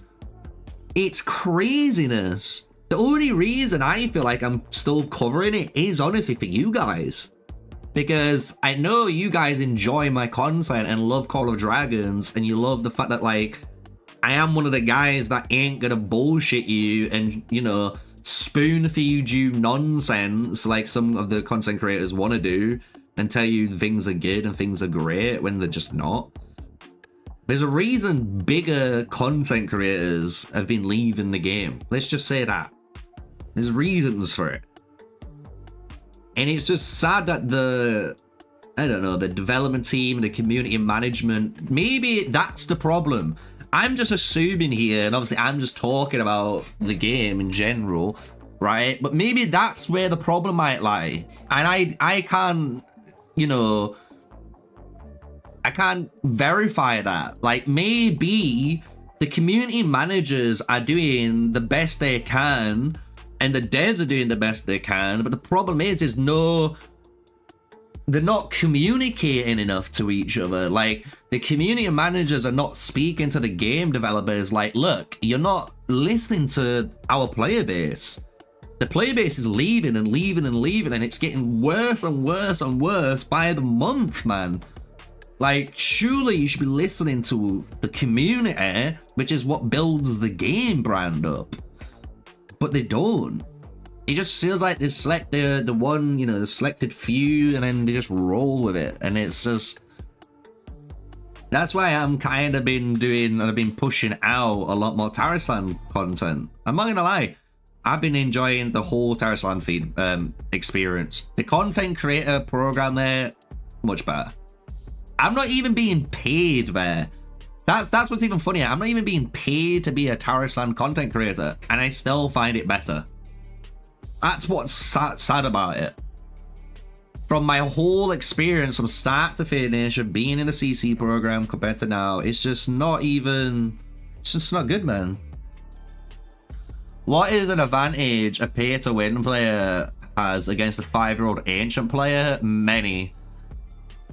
It's craziness. The only reason I feel like I'm still covering it is honestly for you guys. Because I know you guys enjoy my content and love Call of Dragons, and you love the fact that, like, I am one of the guys that ain't gonna bullshit you and, you know, spoon feed you nonsense like some of the content creators want to do and tell you things are good and things are great when they're just not. There's a reason bigger content creators have been leaving the game. Let's just say that. There's reasons for it. And it's just sad that the development team, the community management, maybe that's the problem. I'm just assuming here, and obviously I'm just talking about the game in general, right? But maybe that's where the problem might lie. And I can't, you know, I can't verify that. Like, maybe the community managers are doing the best they can, and the devs are doing the best they can, but the problem is no, they're not communicating enough to each other. Like, the community managers are not speaking to the game developers like, look, you're not listening to our player base. The player base is leaving and leaving and leaving, and it's getting worse and worse and worse by the month, man. Like, surely you should be listening to the community, which is what builds the game brand up. But they don't. It just feels like they select the one, you know, the selected few, and then they just roll with it. And it's just, that's why I'm kind of been doing, I've been pushing out a lot more Tarislan content. I'm not gonna lie, I've been enjoying the whole Tarislan feed experience. The content creator program there, much better. I'm not even being paid there. That's what's even funnier. I'm not even being paid to be a Tarislan content creator, and I still find it better. That's what's sad about it. from my whole experience from start to finish of being in the CC program compared to now, it's just not even, it's just not good, man. What is an advantage a pay-to-win player has against a 5-year-old ancient player? Many,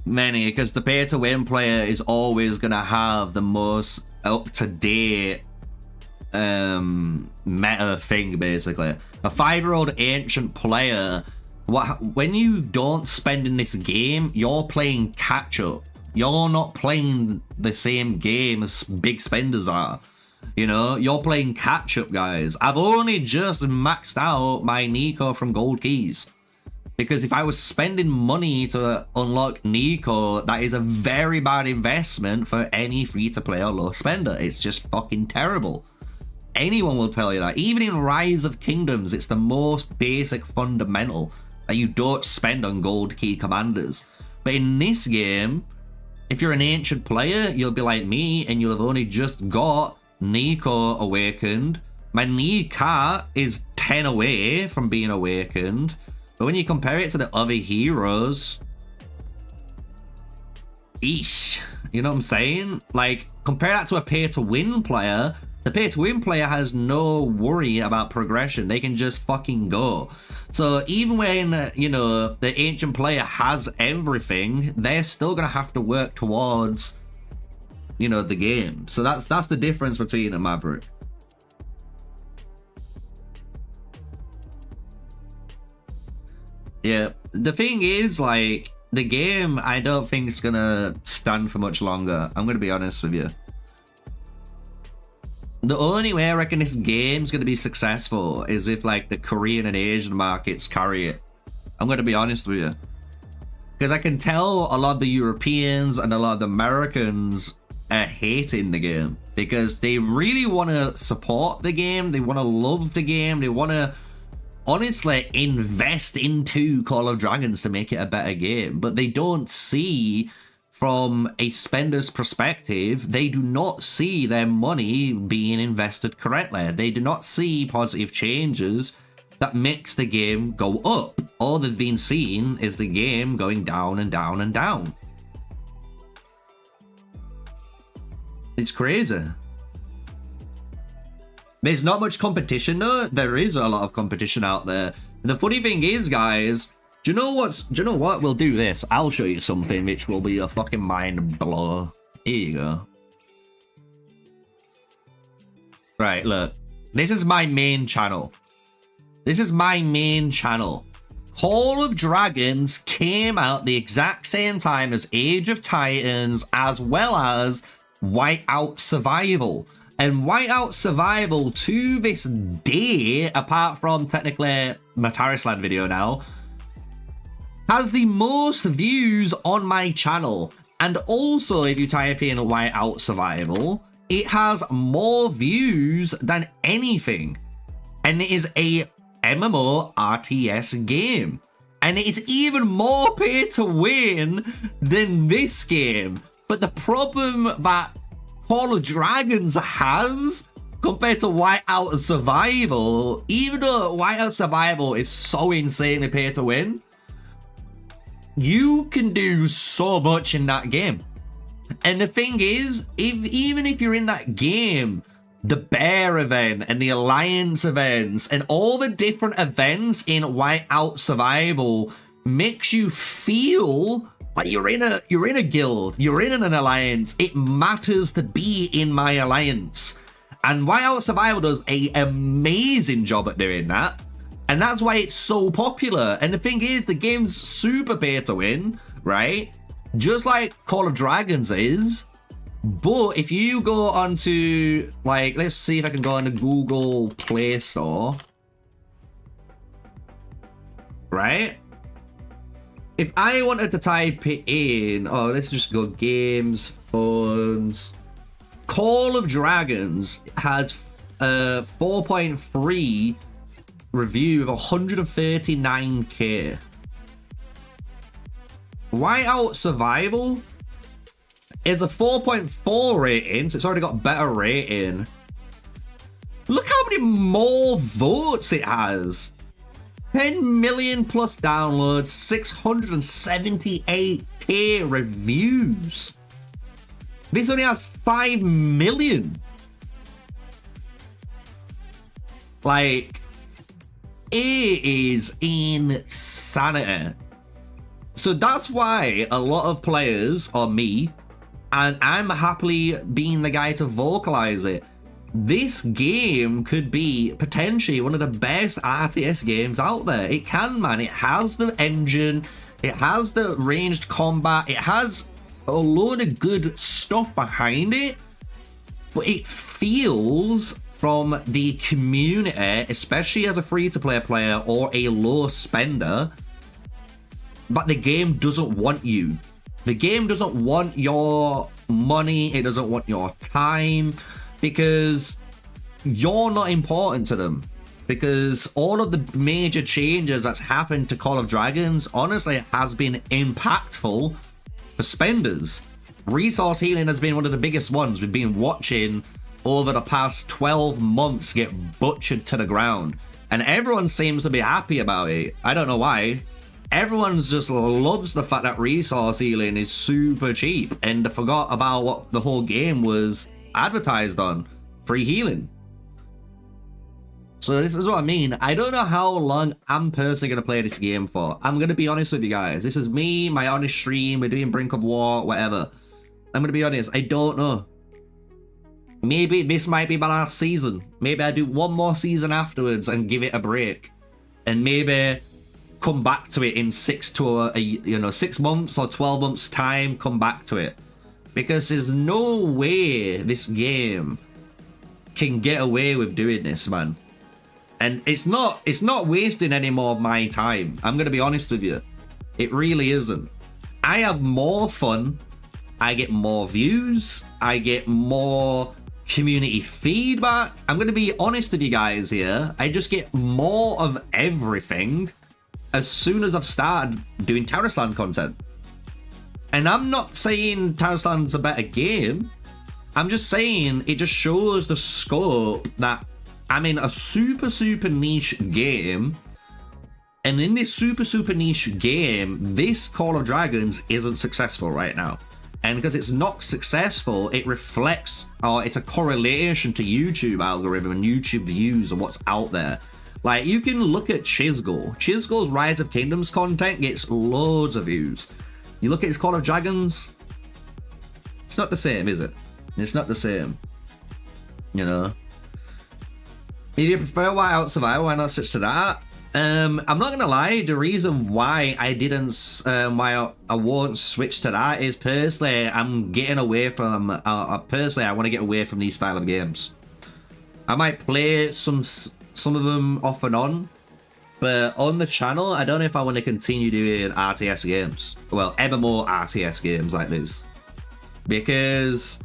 because the pay-to-win player is always gonna have the most up-to-date meta thing, basically. A 5-year-old ancient player, when you don't spend in this game, you're playing catch-up. You're not playing the same game as big spenders are. You know, you're playing catch-up, guys. I've only just maxed out my Nico from Gold Keys. Because if I was spending money to unlock Nico, that is a very bad investment for any free-to-play or low spender. It's just fucking terrible. Anyone will tell you that. Even in Rise of Kingdoms, it's the most basic fundamental that you don't spend on gold key commanders. But in this game, if you're an ancient player, you'll be like me and you'll have only just got Nico awakened. My Nika is 10 away from being awakened. But when you compare it to the other heroes, eesh, you know what I'm saying? Like, compare that to a pay-to-win player. The pay-to-win player has no worry about progression. They can just fucking go. So even when, you know, the ancient player has everything, they're still going to have to work towards, you know, the game. So that's the difference between a Maverick. Yeah, the thing is, like, the game, I don't think it's going to stand for much longer. I'm going to be honest with you. The only way I reckon this game's going to be successful is if, like, the Korean and Asian markets carry it. I'm going to be honest with you. Because I can tell a lot of the Europeans and a lot of the Americans are hating the game. Because they really want to support the game. They want to love the game. They want to honestly invest into Call of Dragons to make it a better game. But they don't see, from a spender's perspective, they do not see their money being invested correctly. They do not see positive changes that makes the game go up. All they've been seeing is the game going down and down and down. It's crazy. There's not much competition though. There is a lot of competition out there. The funny thing is, guys, do you know what? We'll do this. I'll show you something which will be a fucking mind blower. Here you go. Right, look. This is my main channel. This is my main channel. Call of Dragons came out the exact same time as Age of Titans, as well as Whiteout Survival. And Whiteout Survival, to this day, apart from technically my Tarisland video now, has the most views on my channel. And also, if you type in Whiteout Survival, it has more views than anything. And it is a MMO RTS game. And it is even more pay to win than this game. But the problem that Call of Dragons has compared to Whiteout Survival, even though Whiteout Survival is so insanely pay to win, you can do so much in that game. And the thing is, even if you're in that game, the Bear event and the Alliance events and all the different events in Whiteout Survival makes you feel like you're in a guild, you're in an alliance. It matters to be in my alliance. And Whiteout Survival does an amazing job at doing that. And that's why it's so popular. And the thing is, the game's super pay to win, right? Just like Call of Dragons is. But if you go onto, like, let's see if I can go on the Google Play Store. Right? If I wanted to type it in, oh, let's just go games, phones. Call of Dragons has 4.3 review of 139k. Whiteout Survival is a 4.4 rating, so it's already got better rating. Look how many more votes it has. 10 million plus downloads, 678k reviews. This only has 5 million. Like, it is insanity. So that's why a lot of players, or me, and I'm happily being the guy to vocalize it, this game could be potentially one of the best RTS games out there. It can, man. It has the engine, it has the ranged combat, it has a load of good stuff behind it, but it feels from the community, especially as a free-to-play player or a low spender, but the game doesn't want you. The game doesn't want your money, it doesn't want your time, because you're not important to them. Because all of the major changes that's happened to Call of Dragons, honestly, has been impactful for spenders. Resource healing has been one of the biggest ones we've been watching over the past 12 months get butchered to the ground. And everyone seems to be happy about it. I don't know why. Everyone's just loves the fact that resource healing is super cheap, and they forgot about what the whole game was advertised on: free healing. So this is what I mean. I don't know how long I'm personally going to play this game for. I'm going to be honest with you guys. This is me, my honest stream. We're doing Brink of War, whatever. I'm going to be honest. I don't know. Maybe this might be my last season. Maybe I do one more season afterwards and give it a break. And maybe come back to it in 6 months or 12 months time, come back to it. Because there's no way this game can get away with doing this, man. And it's not wasting any more of my time. I'm going to be honest with you. It really isn't. I have more fun. I get more views. I get more community feedback. I'm going to be honest with you guys here. I just get more of everything as soon as I've started doing Terrasland content. And I'm not saying Terrasland's a better game. I'm just saying it just shows the scope that I'm in a super niche game, and in this super niche game, this Call of Dragons isn't successful right now. And because it's not successful, it reflects, or it's a correlation to YouTube algorithm and YouTube views of what's out there. Like, you can look at Chisgul. Chisgul's Rise of Kingdoms content gets loads of views. You look at his Call of Dragons, it's not the same, is it? It's not the same. You know? If you prefer Whiteout Survival, why not switch to that? I'm not gonna lie, the reason why I didn't, why I won't switch to that is personally, I'm getting away from, personally, I want to get away from these style of games. I might play some of them off and on, but on the channel, I don't know if I want to continue doing RTS games. Well, MMO RTS games like this. Because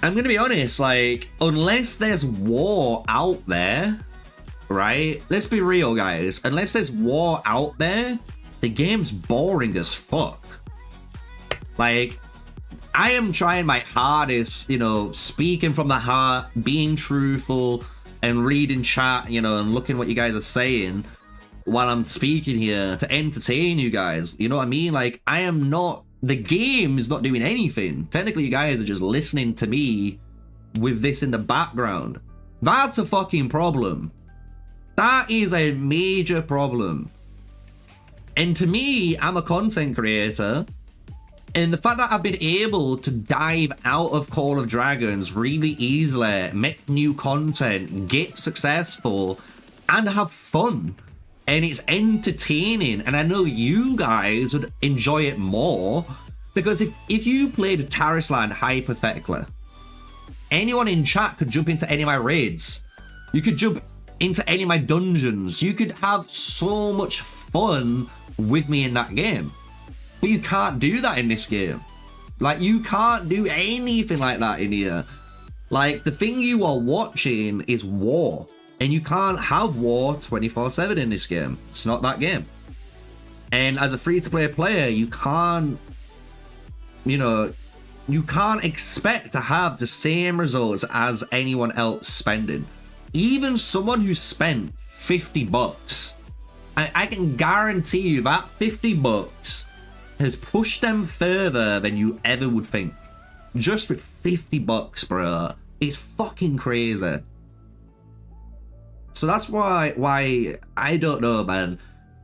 I'm gonna be honest, like, unless there's war out there, right? Let's be real, guys. Unless there's war out there, the game's boring as fuck. Like, I am trying my hardest, you know, speaking from the heart, being truthful, and reading chat, you know, and looking what you guys are saying while I'm speaking here to entertain you guys. You know what I mean? Like, I am not... The game is not doing anything. Technically, you guys are just listening to me with this in the background. That's a fucking problem. That is a major problem. And to me, I'm a content creator, and the fact that I've been able to dive out of Call of Dragons really easily, make new content, get successful, and have fun, and it's entertaining, and I know you guys would enjoy it more, because if you played Terrasland hypothetically, anyone in chat could jump into any of my raids. You could jump into any of my dungeons. You could have so much fun with me in that game. But you can't do that in this game. Like, you can't do anything like that in here. Like, the thing you are watching is war. And you can't have war 24/7 in this game. It's not that game. And as a free-to-play player, you can't, you know, you can't expect to have the same results as anyone else spending. Even someone who spent $50. I can guarantee you that $50 has pushed them further than you ever would think. Just with $50, bro. It's fucking crazy. So that's why I don't know, man.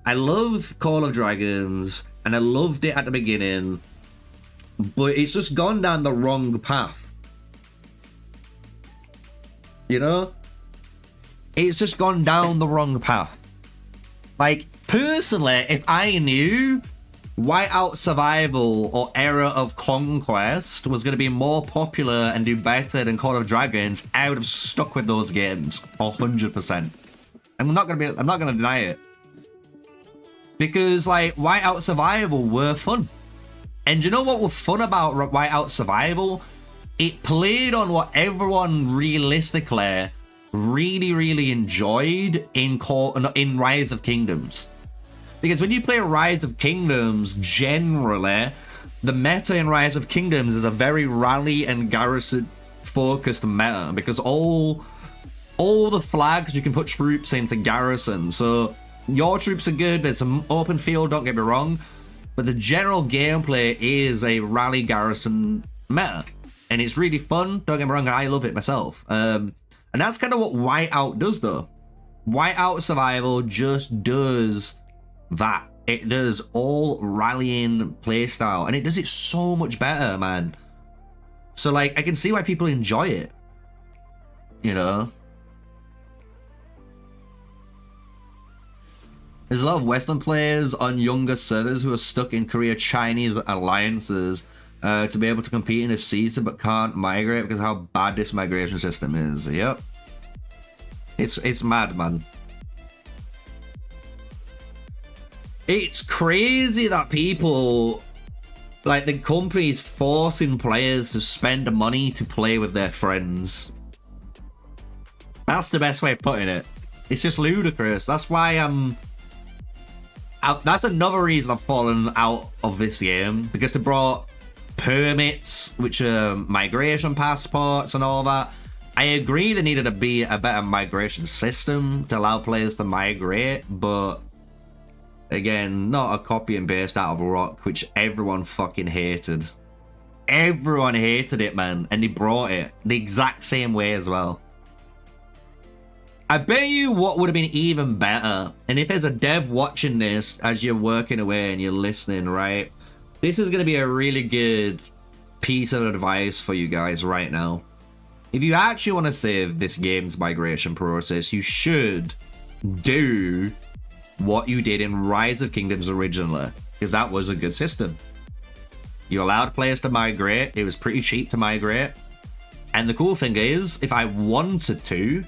I love Call of Dragons, and I loved it at the beginning, but it's just gone down the wrong path. You know? It's just gone down the wrong path. Like, personally, if I knew Whiteout Survival or Era of Conquest was going to be more popular and do better than Call of Dragons, I would have stuck with those games 100%. I'm not going to deny it. Because, like, Whiteout Survival were fun. And you know what was fun about Whiteout Survival? It played on what everyone realistically really enjoyed in Rise of Kingdoms. Because when you play Rise of Kingdoms, generally, the meta in Rise of Kingdoms is a very rally and garrison focused meta, because all the flags you can put troops into garrison. So your troops are good, there's some open field, don't get me wrong, but the general gameplay is a rally garrison meta. And it's really fun, don't get me wrong, I love it myself. And that's kind of what Whiteout does though. Whiteout Survival just does that. It does all rallying playstyle, and it does it so much better, man. So like, I can see why people enjoy it, you know. There's a lot of Western players on younger servers who are stuck in Korea-Chinese alliances to be able to compete in this season but can't migrate because of how bad this migration system is. Yep. It's mad, man. It's crazy that people, like, the company's forcing players to spend money to play with their friends. That's the best way of putting it. It's just ludicrous. That's why that's another reason I've fallen out of this game, because they brought permits, which are migration passports and all that. I agree there needed to be a better migration system to allow players to migrate, but again, not a copy and paste out of Rock, which everyone fucking hated. Everyone hated it, man, and they brought it the exact same way as well. I bet you what would have been even better, and if there's a dev watching this as you're working away and you're listening, right? This is going to be a really good piece of advice for you guys right now. If you actually want to save this game's migration process, you should do what you did in Rise of Kingdoms originally, because that was a good system. You allowed players to migrate. It was pretty cheap to migrate. And the cool thing is, if I wanted to,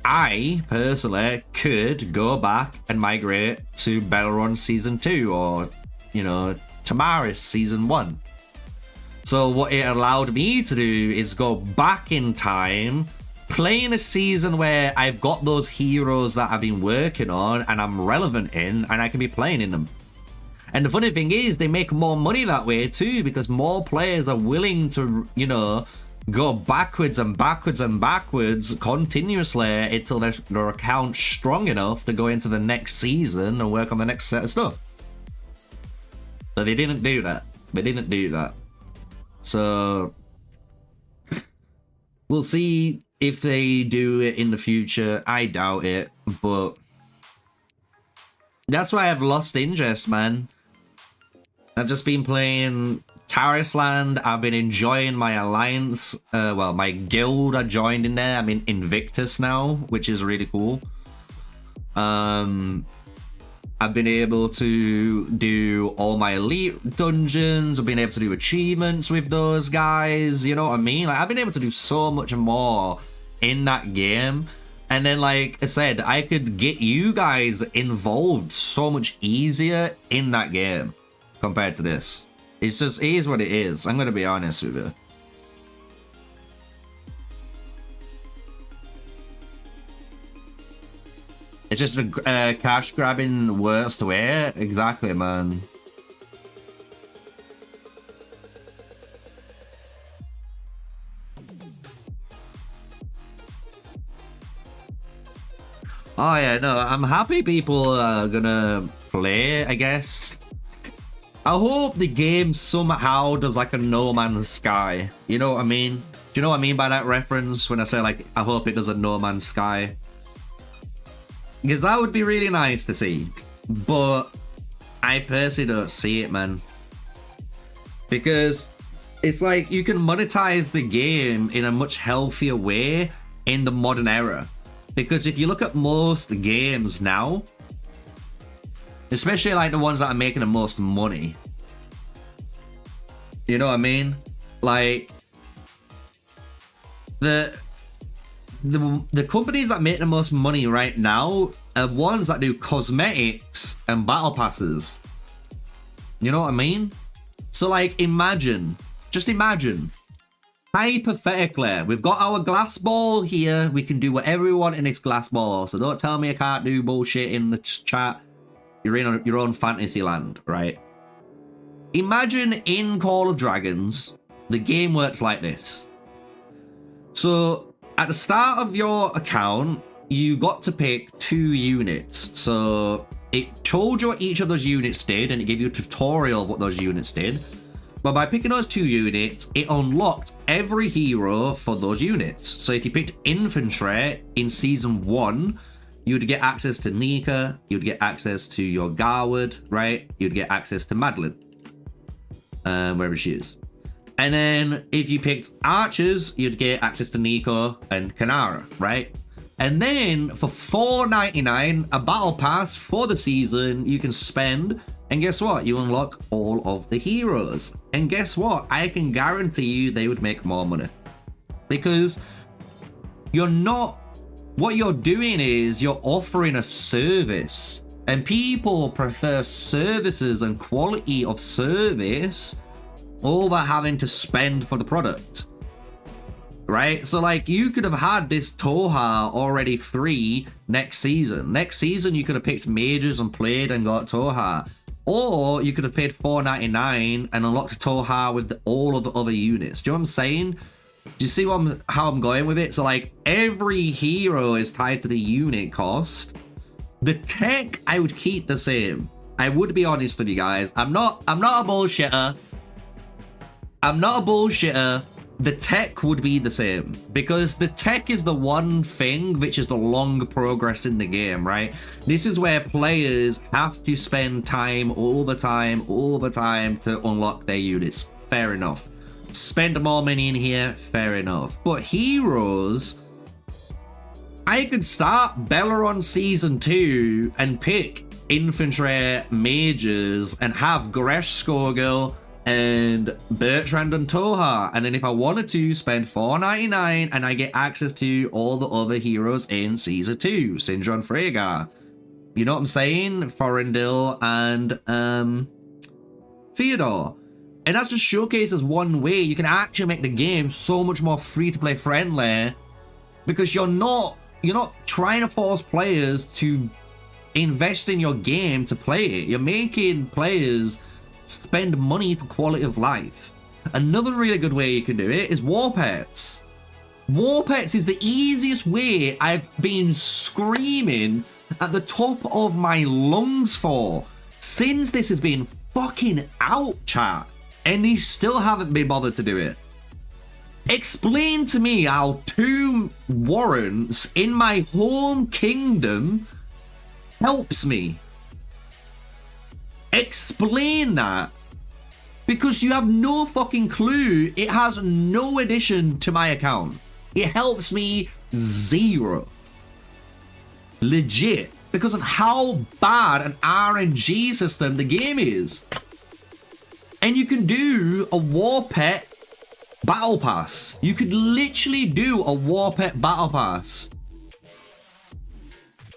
I personally could go back and migrate to Belron Season 2 or, you know, Tamaris Season 1. So what it allowed me to do is go back in time, play in a season where I've got those heroes that I've been working on and I'm relevant in, and I can be playing in them. And the funny thing is, they make more money that way too, because more players are willing to, you know, go backwards and backwards and backwards continuously until their account's strong enough to go into the next season and work on the next set of stuff. But they didn't do that. They didn't do that. So we'll see if they do it in the future. I doubt it, but that's why I've lost interest, man. I've just been playing Tarisland. I've been enjoying my alliance. Well, my guild I joined in there. I'm in Invictus now, which is really cool. I've been able to do all my elite dungeons. I've been able to do achievements with those guys. You know what I mean? Like, I've been able to do so much more in that game. And then, like I said, I could get you guys involved so much easier in that game compared to this. It's just, it is what it is. I'm going to be honest with you. It's just a cash grabbing worst way. Exactly, man. Oh yeah, no, I'm happy people are gonna play, I guess. I hope the game somehow does like a No Man's Sky. You know what I mean? Do you know what I mean by that reference when I say like, I hope it does a No Man's Sky? Because that would be really nice to see. But I personally don't see it, man. Because it's like you can monetize the game in a much healthier way in the modern era. Because if you look at most games now, especially like the ones that are making the most money, you know what I mean? Like the companies that make the most money right now are ones that do cosmetics and battle passes. You know what I mean? So like imagine, just imagine, hypothetically, we've got our glass ball here. We can do whatever we want in this glass ball. So don't tell me I can't do bullshit in the chat. You're in your own fantasy land, right? Imagine in Call of Dragons, the game works like this. So at the start of your account, you got to pick 2 units. So it told you what each of those units did, and it gave you a tutorial of what those units did. But by picking those 2 units, it unlocked every hero for those units. So if you picked infantry in season 1, you'd get access to Nika, you'd get access to your Garwood, right? You'd get access to Madeline, wherever she is. And then if you picked archers, you'd get access to Nico and Kanara, right? And then for $4.99, a battle pass for the season, you can spend. And guess what? You unlock all of the heroes. And guess what? I can guarantee you they would make more money. Because you're not... What you're doing is you're offering a service. And people prefer services and quality of service over having to spend for the product. Right? So like you could have had this Toha already 3 next season. Next season you could have picked mages and played and got Toha. Or you could have paid $4.99 and unlocked Toha with all of the other units. Do you know what I'm saying? Do you see how I'm going with it? So like every hero is tied to the unit cost. The tech I would keep the same. I would be honest with you guys. I'm not a bullshitter. I'm not a bullshitter. The tech would be the same, because the tech is the one thing which is the long progress in the game, right? This is where players have to spend time all the time to unlock their units. Fair enough. Spend more money in here, fair enough. But heroes, I could start Bella on season 2 and pick infantry mages and have Gresh Skogel and Bertrand and Toha, and then if I wanted to spend $4.99 and I get access to all the other heroes in season 2, Sindron Freygar, you know what I'm saying, Forendil and Theodore. And that just showcases one way you can actually make the game so much more free-to-play friendly, because you're not trying to force players to invest in your game to play it. You're making players spend money for quality of life. Another really good way you can do it is War Pets. War Pets is the easiest way I've been screaming at the top of my lungs for since this has been fucking out, chat, and they still haven't been bothered to do it. Explain to me how 2 warrants in my home kingdom helps me. Explain that, because you have no fucking clue. It has no addition to my account. It helps me 0. Legit, because of how bad an RNG system the game is. And you can do a War Pet Battle Pass. You could literally do a War Pet Battle Pass.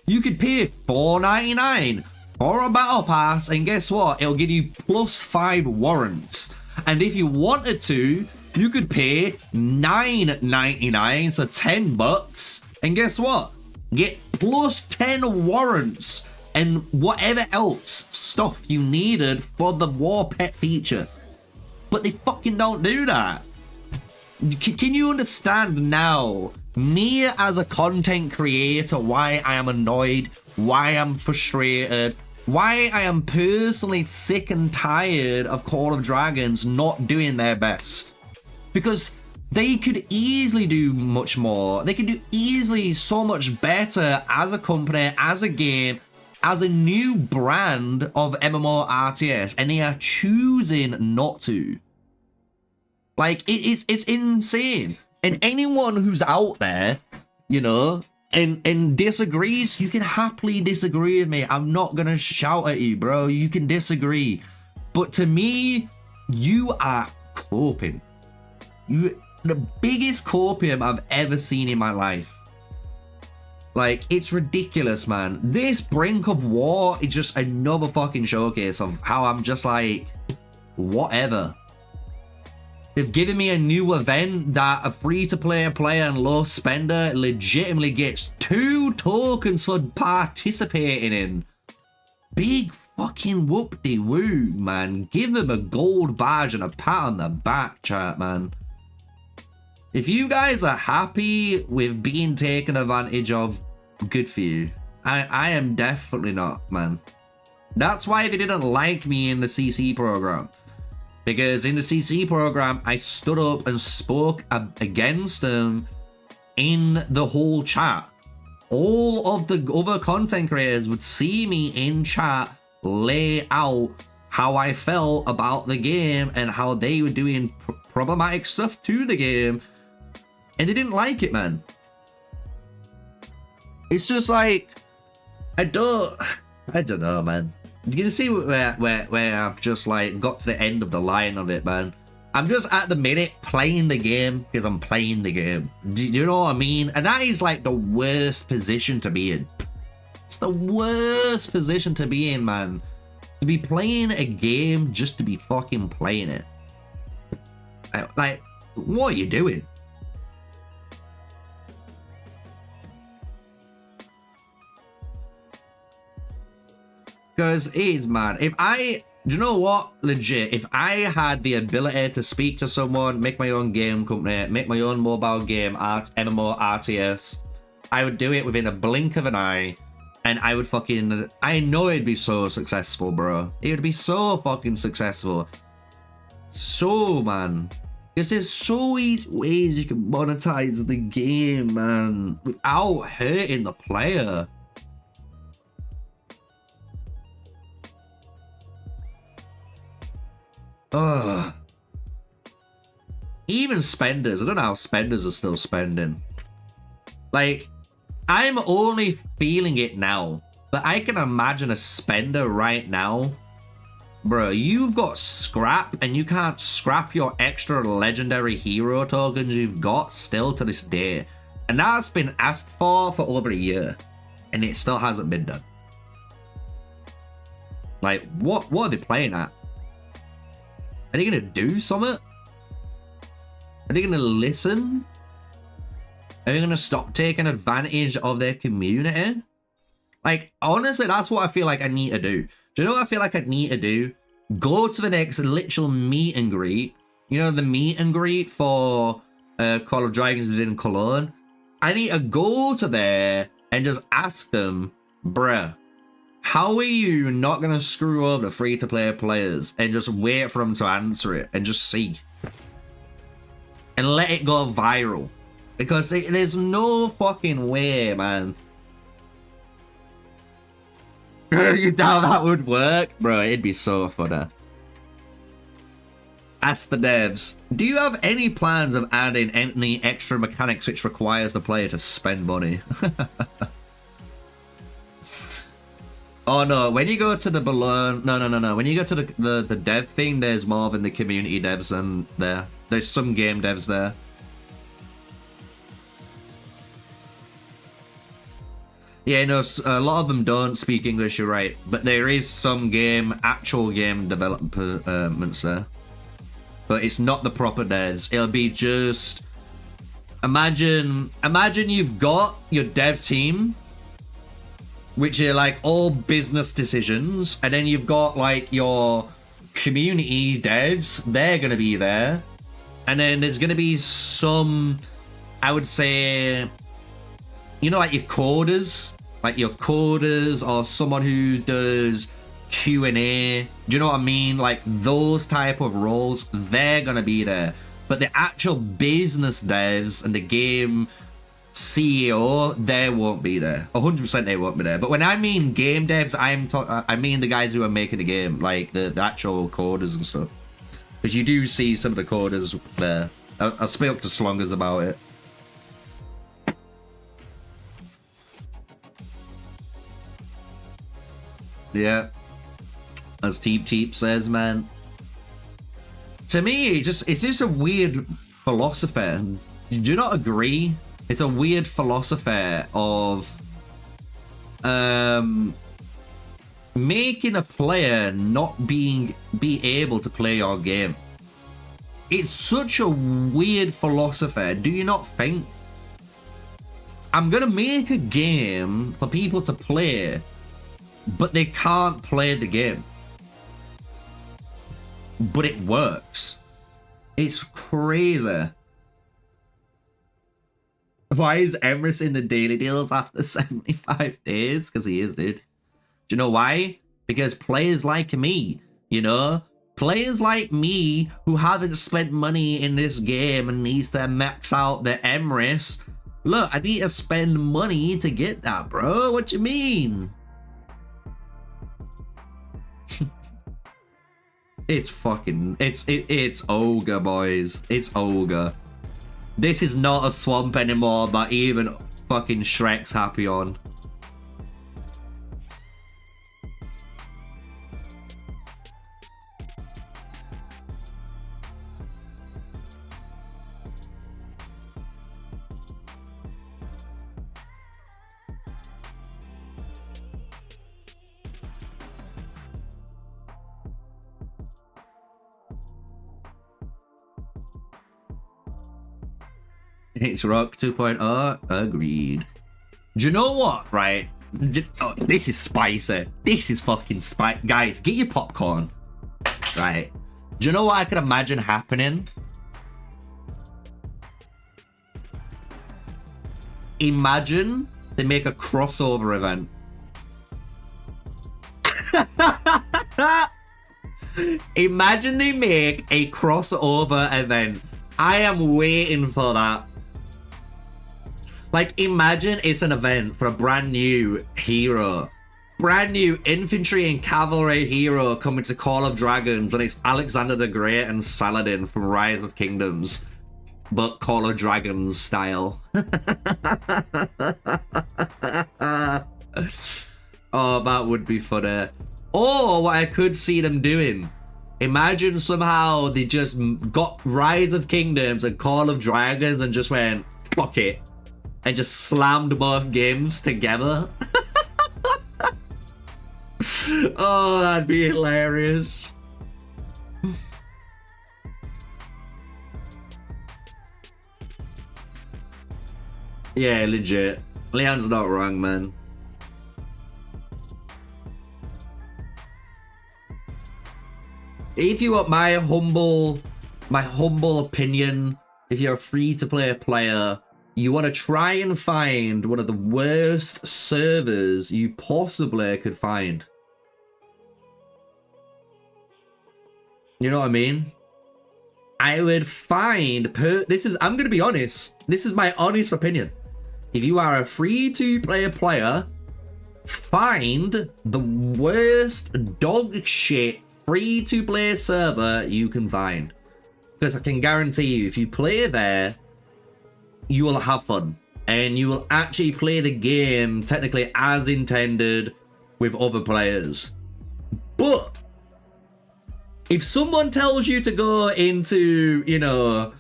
You could pay $4.99 for a battle pass, and guess what? It'll give you plus 5 warrants. And if you wanted to, you could pay $9.99, so $10, and guess what? Get plus 10 warrants and whatever else stuff you needed for the War Pet feature. But they fucking don't do that. Can you understand now me as a content creator, why I am annoyed, why I'm frustrated, why I am personally sick and tired of Call of Dragons not doing their best. Because they could easily do much more. They could do easily so much better as a company, as a game, as a new brand of MMO RTS, and they are choosing not to. Like, it's insane. And anyone who's out there, you know, and disagrees, you can happily disagree with me. I'm not gonna shout at you, bro. You can disagree. But to me, you are coping. The biggest copium I've ever seen in my life. Like, it's ridiculous, man. This Brink of War is just another fucking showcase of how I'm just like, whatever. They've given me a new event that a free-to-play player and low spender legitimately gets 2 tokens for participating in. Big fucking whoop-de-woo, man. Give them a gold badge and a pat on the back, chat, man. If you guys are happy with being taken advantage of, good for you. I am definitely not, man. That's why they didn't like me in the CC program. Because in the CC program, I stood up and spoke against them in the whole chat. All of the other content creators would see me in chat lay out how I felt about the game and how they were doing problematic stuff to the game. And they didn't like it, man. It's just like, I don't know, man. You can see where I've just like got to the end of the line of it, man. I'm just at the minute playing the game because I'm playing the game. Do you know what I mean? And that is like the worst position to be in. It's the worst position to be in, man. To be playing a game just to be fucking playing it. Like, what are you doing? Because it is, man. Do you know what? Legit, if I had the ability to speak to someone, make my own game company, make my own mobile game, MMO, RTS, I would do it within a blink of an eye, and I would fucking, I know it'd be so successful, bro. It would be so fucking successful. So, man. Because there's so easy ways you can monetize the game, man, without hurting the player. Ugh. Even spenders. I don't know how spenders are still spending. Like, I'm only feeling it now, but I can imagine a spender right now. Bro, you've got scrap and you can't scrap your extra legendary hero tokens you've got still to this day. And that's been asked for over a year. And it still hasn't been done. Like, what are they playing at? Are they gonna do something? Are they gonna listen? Are they gonna stop taking advantage of their community? Like, honestly, that's what I feel like I need to do. Do you know what I feel like I need to do? Go to the next literal meet and greet. You know, the meet and greet for Call of Dragons in Cologne. I need to go to there and just ask them, bruh, how are you not going to screw over the free-to-play players and just wait for them to answer it and just see? And let it go viral. Because there's no fucking way, man. You doubt that would work? Bro, it'd be so funny. Ask the devs. Do you have any plans of adding any extra mechanics which requires the player to spend money? Oh no, when you go to the below, no. When you go to the dev thing, there's more than the community devs and there's some game devs there. Yeah, no, a lot of them don't speak English, you're right. But there is some actual game developments there. But it's not the proper devs. It'll be just, imagine you've got your dev team, which are like all business decisions, and then you've got like your community devs, they're gonna be there, and then there's gonna be some I would say, you know, like your coders, or someone who does Q&A. Do you know what I mean? Like those type of roles, they're gonna be there. But the actual business devs and the game CEO, they won't be there. 100% they won't be there. But when I mean game devs, I mean the guys who are making the game, like the actual coders and stuff. Because you do see some of the coders there. I spoke to Slongers about it. Yeah. As Teep says, man. To me, it's just a weird philosophy. Do you not agree? It's a weird philosophy of making a player not be able to play your game. It's such a weird philosophy, do you not think? I'm gonna make a game for people to play, but they can't play the game. But it works. It's crazy. Why is Emrys in the daily deals after 75 days? Because he is, dude. Do you know why? Because players like me, you know? Players like me who haven't spent money in this game and needs to max out the Emrys. Look, I need to spend money to get that, bro. What you mean? It's fucking... It's ogre, boys. It's ogre. This is not a swamp anymore that even fucking Shrek's happy on. It's Rock 2.0. Agreed. Do you know what, right? Oh, this is spicy. This is fucking spicy. Guys, get your popcorn. Right. Do you know what I could imagine happening? Imagine they make a crossover event. Imagine they make a crossover event. I am waiting for that. Like, imagine it's an event for a brand new hero. Brand new infantry and cavalry hero coming to Call of Dragons, and it's Alexander the Great and Saladin from Rise of Kingdoms. But Call of Dragons style. Oh, that would be funny. Or what I could see them doing. Imagine somehow they just got Rise of Kingdoms and Call of Dragons and just went, fuck it. And just slammed both games together. Oh, that'd be hilarious. Yeah, legit. Leon's not wrong, man. If you want my humble opinion, if you're a free-to-play player, you want to try and find one of the worst servers you possibly could find. You know what I mean? I would find... I'm going to be honest. This is my honest opinion. If you are a free-to-play player, find the worst dog shit free-to-play server you can find. Because I can guarantee you, if you play there, you will have fun. And you will actually play the game, technically, as intended with other players. But if someone tells you to go into, you know,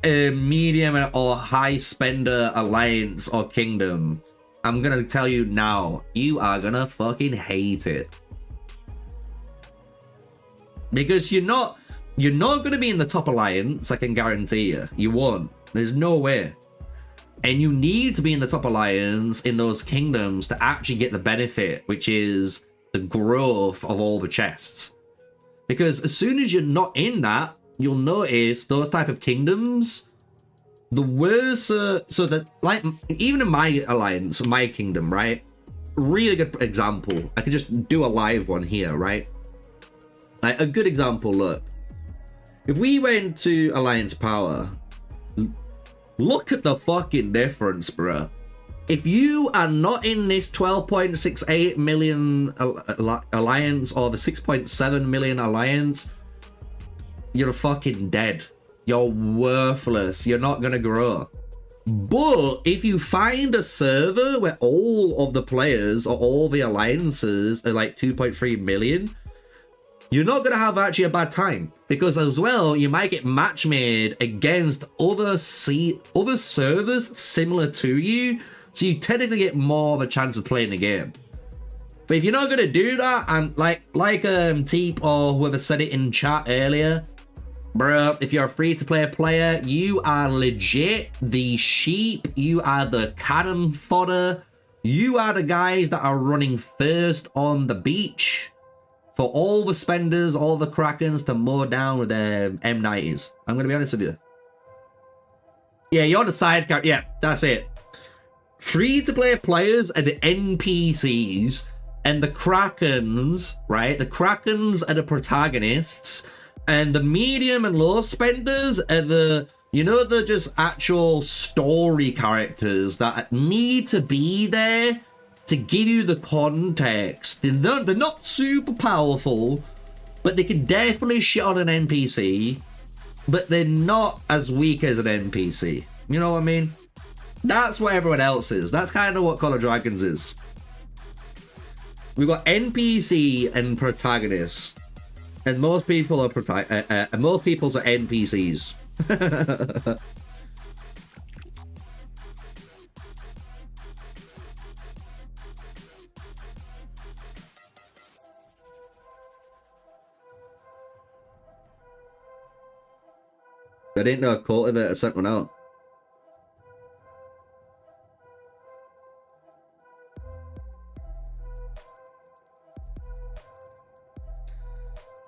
a medium or high spender alliance or kingdom, I'm gonna tell you now, you are gonna fucking hate it. Because you're not gonna be in the top alliance, I can guarantee you. You won't. There's no way. And you need to be in the top alliance in those kingdoms to actually get the benefit, which is the growth of all the chests. Because as soon as you're not in that, you'll notice those type of kingdoms, the worse, so that, like, even in my alliance, my kingdom, right? Really good example. I could just do a live one here, right? Like, a good example, look. If we went to Alliance Power, look at the fucking difference, bro. If you are not in this 12.68 million alliance or the 6.7 million alliance, you're fucking dead. You're worthless. You're not gonna grow. But if you find a server where all of the players or all the alliances are like 2.3 million, you're not gonna have actually a bad time, because as well you might get match made against other servers similar to you, so you technically get more of a chance of playing the game. But if you're not gonna do that, and like Teep or whoever said it in chat earlier, bro, if you're a free-to-play player, you are legit the sheep. You are the cannon fodder. You are the guys that are running first on the beach for all the spenders, all the Krakens to mow down with their M90s. I'm going to be honest with you. Yeah, you're on the side character. Yeah, that's it. Free-to-play players are the NPCs, and the Krakens, right? The Krakens are the protagonists, and the medium and low spenders are the, you know, the just actual story characters that need to be there to give you the context. They're not super powerful, but they can definitely shit on an NPC, but they're not as weak as an NPC. You know what I mean? That's what everyone else is. That's kind of what Call of Dragons is. We've got NPC and protagonists, and most people are most people's are NPCs. I didn't know a cultivator sent one out.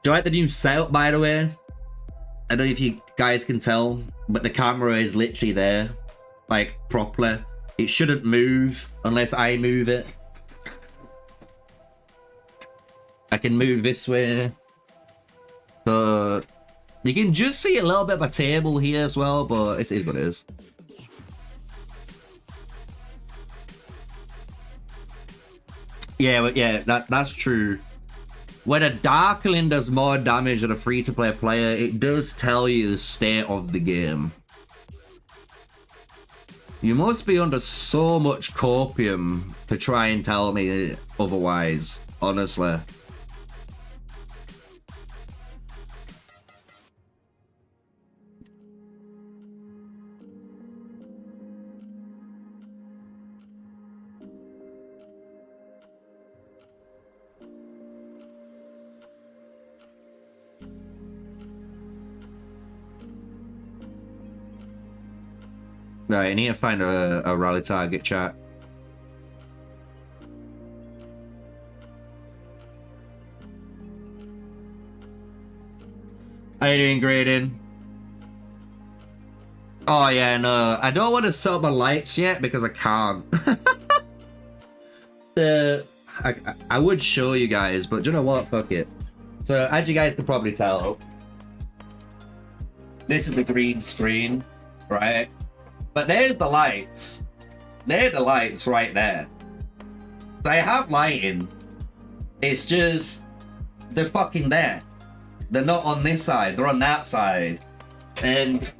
Do you like the new setup, by the way? I don't know if you guys can tell, but the camera is literally there, like, properly. It shouldn't move unless I move it. I can move this way. So you can just see a little bit of a table here as well, but it is what it is. Yeah, that's true. When a Darkling does more damage than a free-to-play player, it does tell you the state of the game. You must be under so much copium to try and tell me otherwise, honestly. Right, I need to find a rally target, chat. How you doing, Graydon? Oh yeah, no, I don't want to set up my lights yet because I can't. I would show you guys, but do you know what? Fuck it. So, as you guys can probably tell, this is the green screen, right? But there's the lights. They're the lights right there. They have lighting. It's just, they're fucking there. They're not on this side, they're on that side. And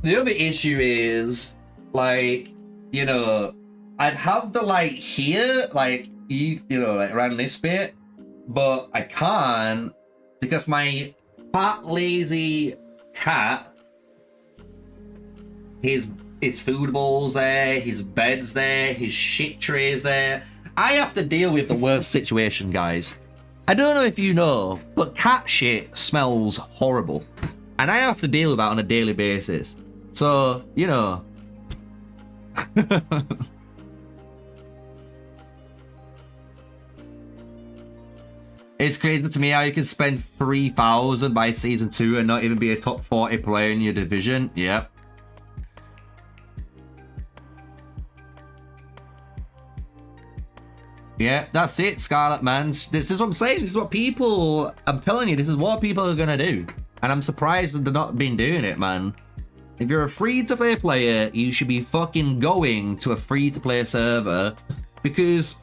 the other issue is, like, you know, I'd have the light here, like, you know, like around this bit, but I can't because my fat, lazy cat, his food bowl's there, his bed's there, his shit tray's there. I have to deal with the worst situation, guys. I don't know if you know, but cat shit smells horrible. And I have to deal with that on a daily basis. So, you know. It's crazy to me how you can spend 3,000 by season 2 and not even be a top 40 player in your division. Yep. Yeah, that's it, Scarlet, man. This is what I'm saying. This is what people... I'm telling you, this is what people are gonna do. And I'm surprised that they're not been doing it, man. If you're a free-to-play player, you should be fucking going to a free-to-play server, because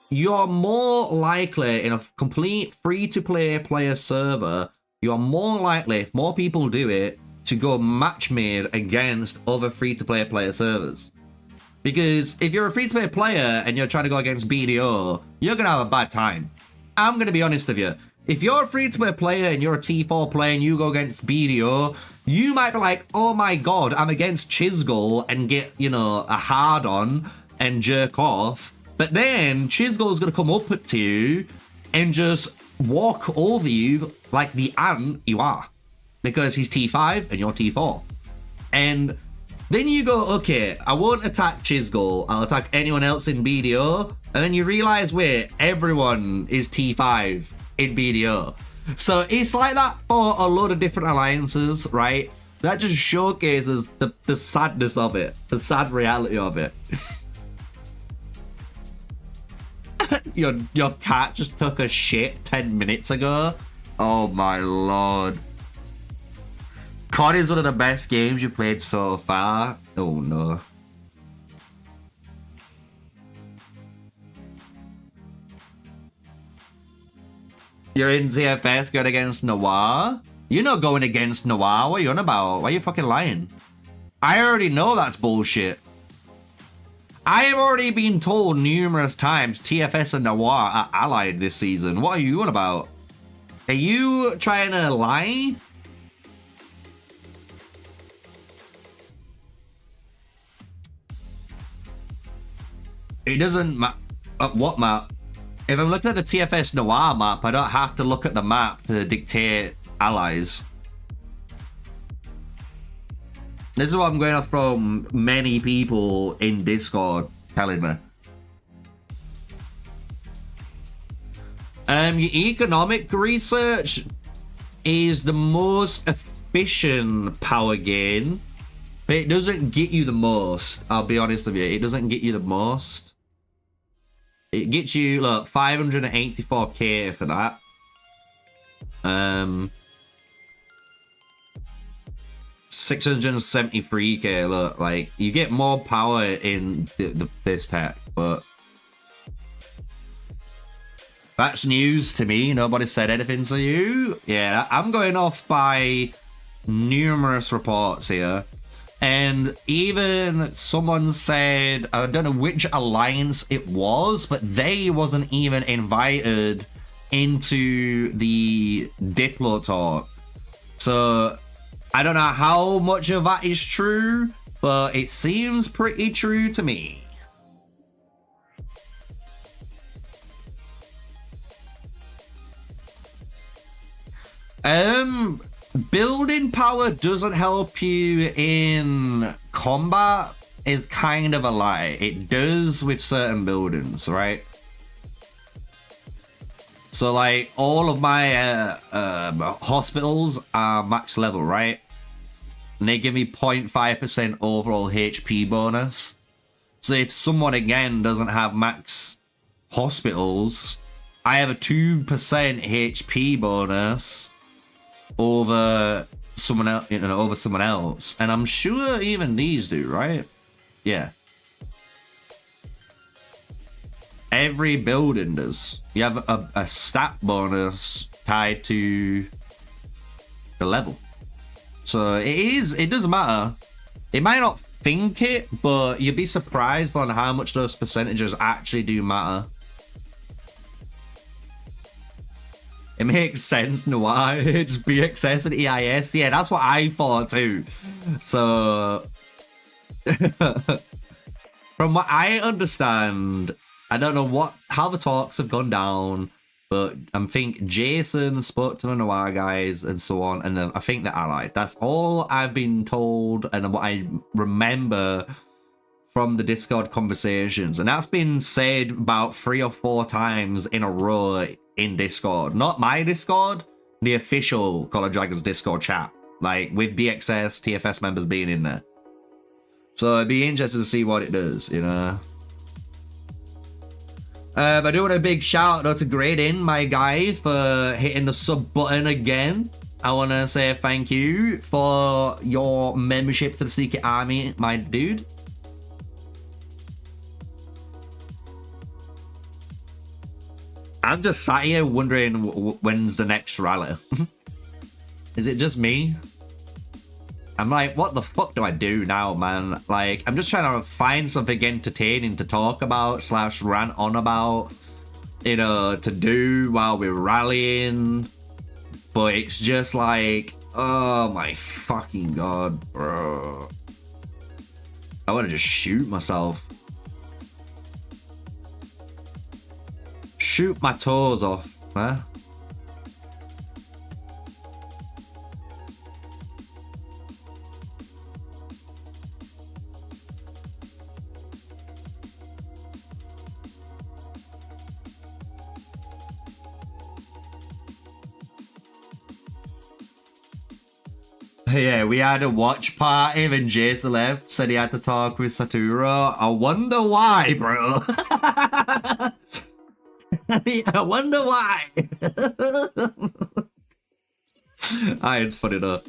you're more likely in a complete free-to-play player server, you're more likely, if more people do it, to go match-made against other free-to-play player servers. Because if you're a free-to-play player and you're trying to go against BDO, you're going to have a bad time. I'm going to be honest with you. If you're a free-to-play player and you're a T4 player and you go against BDO, you might be like, oh my god, I'm against Chisgull, and get, you know, a hard-on and jerk off. But then Chisgull's going to come up to you and just walk over you like the ant you are. Because he's T5 and you're T4. And then you go, okay, I won't attack Chisgull, I'll attack anyone else in BDO. And then you realize, wait, everyone is T5 in BDO. So it's like that for a lot of different alliances, right? That just showcases the sadness of it, the sad reality of it. Your cat just took a shit 10 minutes ago. Oh my lord. COD is one of the best games you played so far. Oh no. You're in ZFS going against Noir? You're not going against Noir. What are you on about? Why are you fucking lying? I already know that's bullshit. I have already been told numerous times TFS and Noir are allied this season. What are you on about? Are you trying to lie? It doesn't matter. What map? If I'm looking at the TFS Noir map, I don't have to look at the map to dictate allies. This is what I'm going off from many people in Discord telling me. Your economic research is the most efficient power gain, but it doesn't get you the most. I'll be honest with you, it doesn't get you the most. It gets you, look, 584k for that. 673k, look, like, you get more power in this tech, but that's news to me. Nobody said anything to you. Yeah, I'm going off by numerous reports here. And even someone said, I don't know which alliance it was, but they wasn't even invited into the Diplo talk. So I don't know how much of that is true, but it seems pretty true to me. Building power doesn't help you in combat is kind of a lie. It does with certain buildings, right? So like all of my hospitals are max level, right? And they give me 0.5% overall HP bonus. So if someone again doesn't have max hospitals, I have a 2% HP bonus over someone else, you know, over someone else. And I'm sure even these do, right? Yeah. Every building does. You have a stat bonus tied to the level. So it doesn't matter. It might not think it, but you'd be surprised on how much those percentages actually do matter. It makes sense, Noir. It's BXS and EIS. Yeah, that's what I thought too. So, from what I understand, I don't know how the talks have gone down, but I think Jason spoke to the Noir guys and so on, and then I think they're allied. That's all I've been told, and what I remember from the Discord conversations. And that's been said about 3 or 4 times in a row in Discord. Not my Discord, the official Call of Dragons Discord chat. Like, with BXS, TFS members being in there. So it'd be interesting to see what it does, you know. I do want a big shout out to Gradin, my guy, for hitting the sub button again. I want to say thank you for your membership to the Sneaky Army, my dude. I'm just sat here wondering when's the next rally. Is it just me? I'm like, what the fuck do I do now, man? Like, I'm just trying to find something entertaining to talk about / rant on about, you know, to do while we're rallying. But it's just like, oh my fucking god, bro. I want to just shoot myself. Shoot my toes off, huh? Yeah, we had a watch party when Jason left, said he had to talk with Satoru. I wonder why, bro. I wonder why. It's funny though.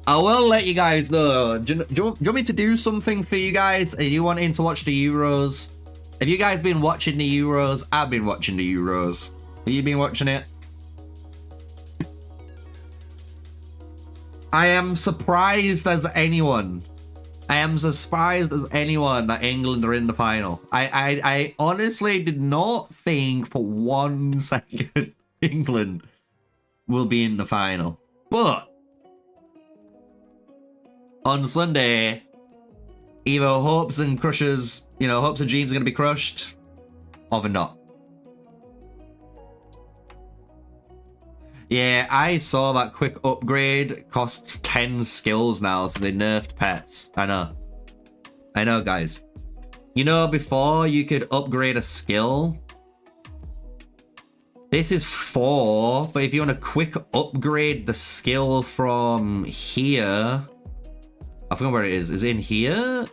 I will let you guys know. Do you want me to do something for you guys? Are you wanting to watch the Euros? Have you guys been watching the Euros? I've been watching the Euros. Have you been watching it? I am surprised as anyone. I am surprised as anyone that England are in the final. I honestly did not think for 1 second England will be in the final. But on Sunday, either hopes and crushes, you know, hopes and dreams are going to be crushed, or they're not. Yeah, I saw that quick upgrade costs 10 skills now, so they nerfed pets. I know. I know, guys. You know, before you could upgrade a skill. This is 4, but if you want to quick upgrade the skill from here... I forgot where it is. Is it in here?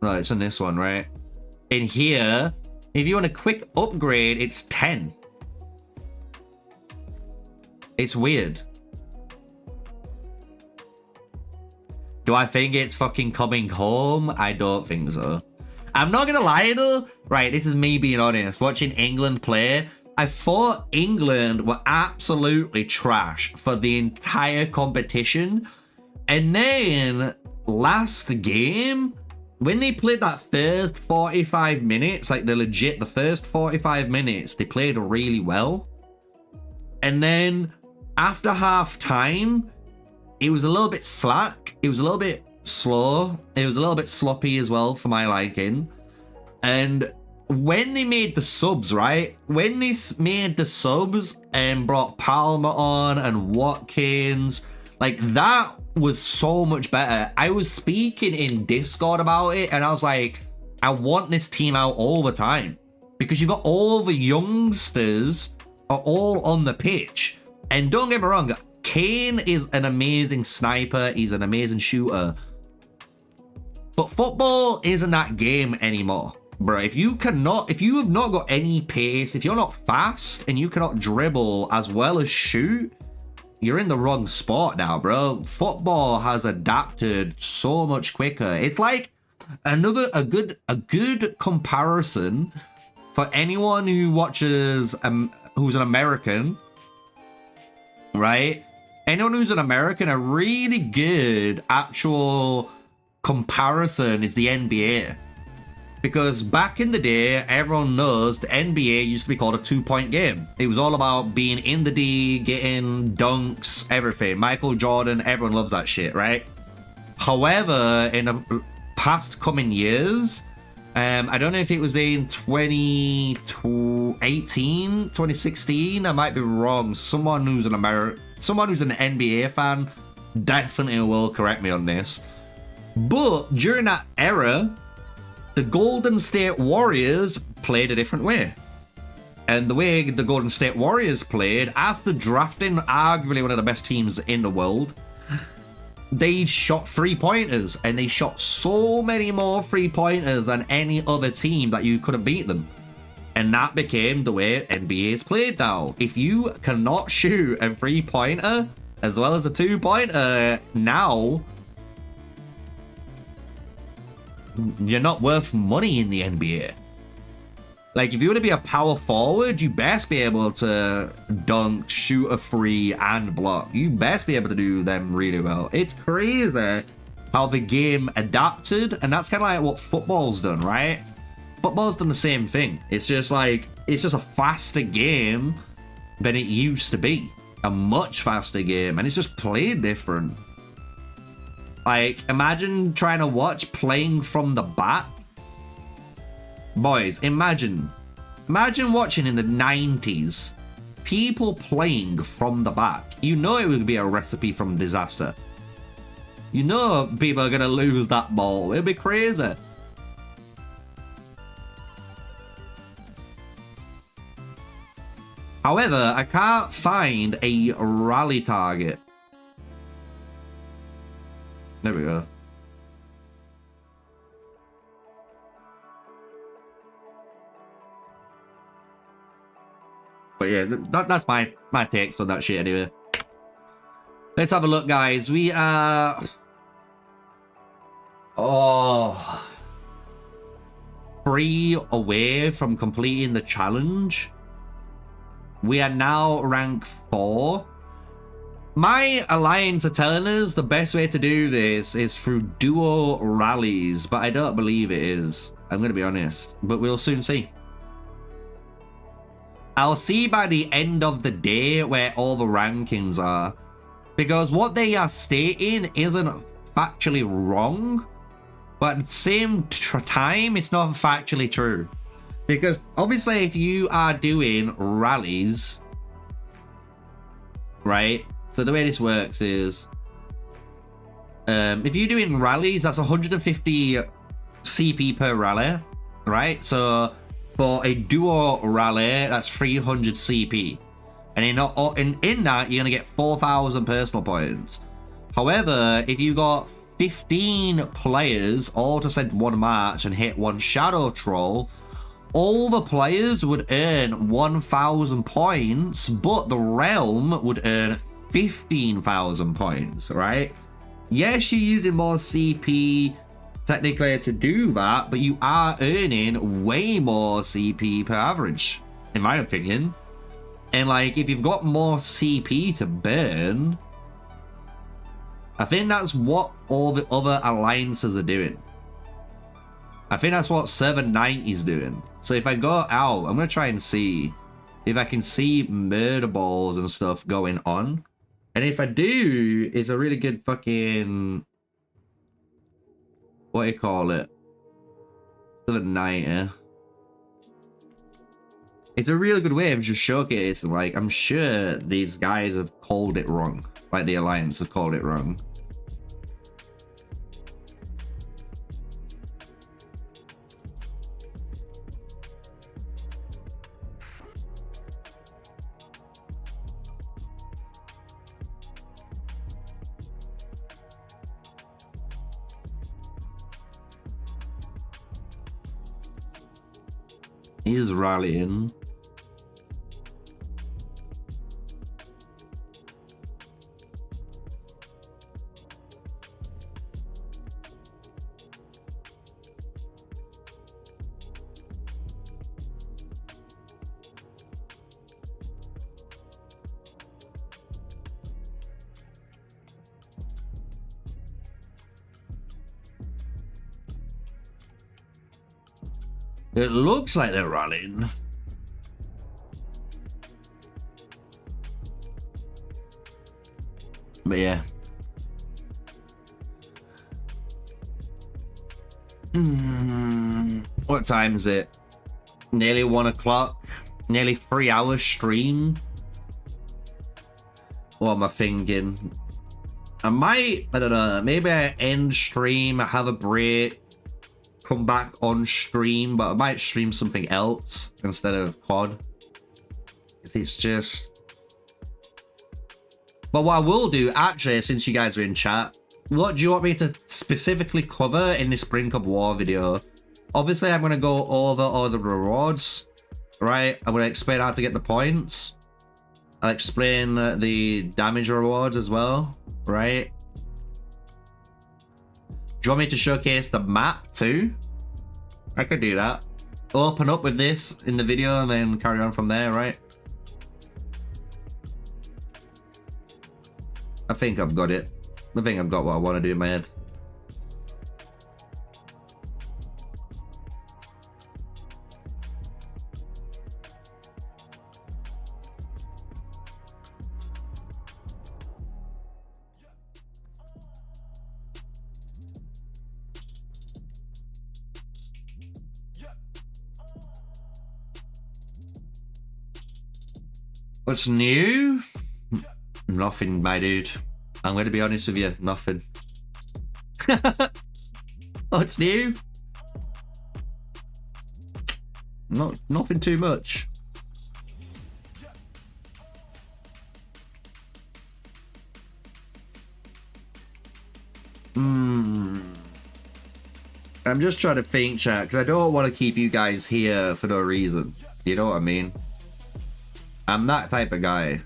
No, it's in this one, right? In here, if you want a quick upgrade, it's 10. It's weird. Do I think it's fucking coming home? I don't think so. I'm not gonna lie though. Right, this is me being honest. Watching England play, I thought England were absolutely trash for the entire competition. And then last game, when they played that first 45 minutes, like the first 45 minutes, they played really well. And then after half time, it was a little bit slack. It was a little bit slow. It was a little bit sloppy as well for my liking. And when they made the subs, right? When they made the subs and brought Palmer on and Watkins, like that was so much better. I was speaking in Discord about it and I was like, I want this team out all the time because you've got all the youngsters are all on the pitch. And don't get me wrong, Kane is an amazing sniper. He's an amazing shooter. But football isn't that game anymore, bro. If you have not got any pace, if you're not fast and you cannot dribble as well as shoot, you're in the wrong sport now, bro. Football has adapted so much quicker. It's like a good comparison for anyone who watches who's an American. Right? Anyone who's an American, a really good actual comparison is the NBA. Because back in the day, everyone knows the NBA used to be called a 2-point game. It was all about being in the D, getting dunks, everything. Michael Jordan, everyone loves that shit, right? However, in the past coming years, I don't know if it was in 2018, 2016. I might be wrong. Someone who's an NBA fan definitely will correct me on this. But during that era, the Golden State Warriors played a different way. And the way the Golden State Warriors played, after drafting arguably one of the best teams in the world, they shot 3-pointers, and they shot so many more 3-pointers than any other team that you couldn't beat them. And that became the way NBA is played now. If you cannot shoot a 3-pointer as well as a 2-pointer now, you're not worth money in the NBA. Like, if you want to be a power forward, you best be able to dunk, shoot a 3, and block. You best be able to do them really well. It's crazy how the game adapted, and that's kind of like what football's done, right? Football's done the same thing. It's just like, it's just a faster game than it used to be. A much faster game, and it's just played different. Like, imagine trying to watch playing from the back. Boys, imagine watching in the 90s people playing from the back. You know it would be a recipe from disaster. You know people are gonna lose that ball. It'd be crazy. However, I can't find a rally target. There we go. But yeah, that's my takes on that shit anyway. Let's have a look, guys. We are... Oh... 3 away from completing the challenge. We are now rank 4. My alliance are telling us the best way to do this is through duo rallies, but I don't believe it is. I'm going to be honest, but we'll soon see. I'll see by the end of the day where all the rankings are, because what they are stating isn't factually wrong, but at the same time, it's not factually true. Because obviously, if you are doing rallies, right? So the way this works is, if you're doing rallies, that's 150 CP per rally, right? So for a duo rally, that's 300 CP. And in that, you're going to get 4,000 personal points. However, if you got 15 players all to send one march and hit one shadow troll, all the players would earn 1,000 points, but the realm would earn 15,000 points, right? Yes, you're using more CP technically to do that, but you are earning way more CP per average, in my opinion. And like, if you've got more CP to burn, I think that's what all the other alliances are doing. I think that's what 790 is doing. So if I go out, I'm going to try and see if I can see murder balls and stuff going on. And if I do, it's a really good fucking... What do you call it? 790. It's a really good way of just showcasing, like, I'm sure these guys have called it wrong. Like, the Alliance have called it wrong. He's rallying. It looks like they're rallying. But yeah. What time is it? Nearly 1 o'clock. Nearly 3 hours stream. What am I thinking? I don't know, maybe I end stream, have a break, come back on stream, but I might stream something else instead of COD. It's just... But what I will do, actually, since you guys are in chat, what do you want me to specifically cover in this Brink of War video? Obviously, I'm going to go over all the rewards, right? I'm going to explain how to get the points. I'll explain the damage rewards as well, right? Do you want me to showcase the map too? I could do that. Open up with this in the video and then carry on from there, right? I think I've got it. I think I've got what I want to do in my head. What's new? Nothing, my dude. I'm going to be honest with you. Nothing. What's new? Nothing too much. I'm just trying to think, chat, because I don't want to keep you guys here for no reason. You know what I mean? I'm that type of guy.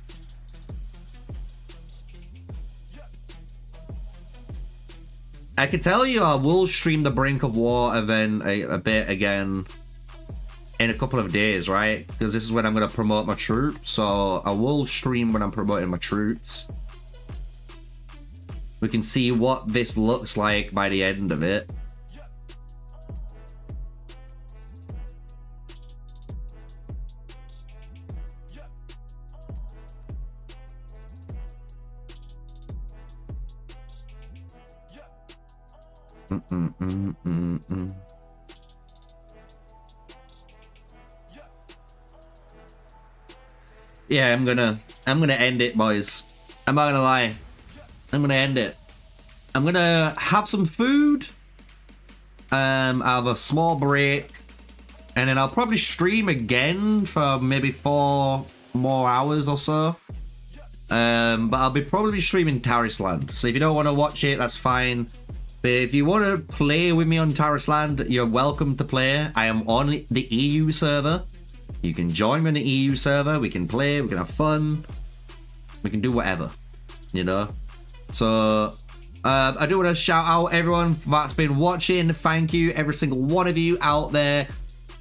I can tell you I will stream the Brink of War event a bit again in a couple of days, right? Because this is when I'm going to promote my troops. So I will stream when I'm promoting my troops. We can see what this looks like by the end of it. Yeah, I'm gonna end it, boys. I'm not gonna lie. I'm gonna end it. I'm gonna have some food. I'll have a small break, and then I'll probably stream again for maybe 4 more hours or so. But I'll be probably streaming Tarisland. So if you don't want to watch it, that's fine. But if you want to play with me on Tarisland, you're welcome to play. I am on the EU server. You can join me on the EU server. We can play. We can have fun. We can do whatever, you know. So I do want to shout out everyone that's been watching. Thank you, every single one of you out there.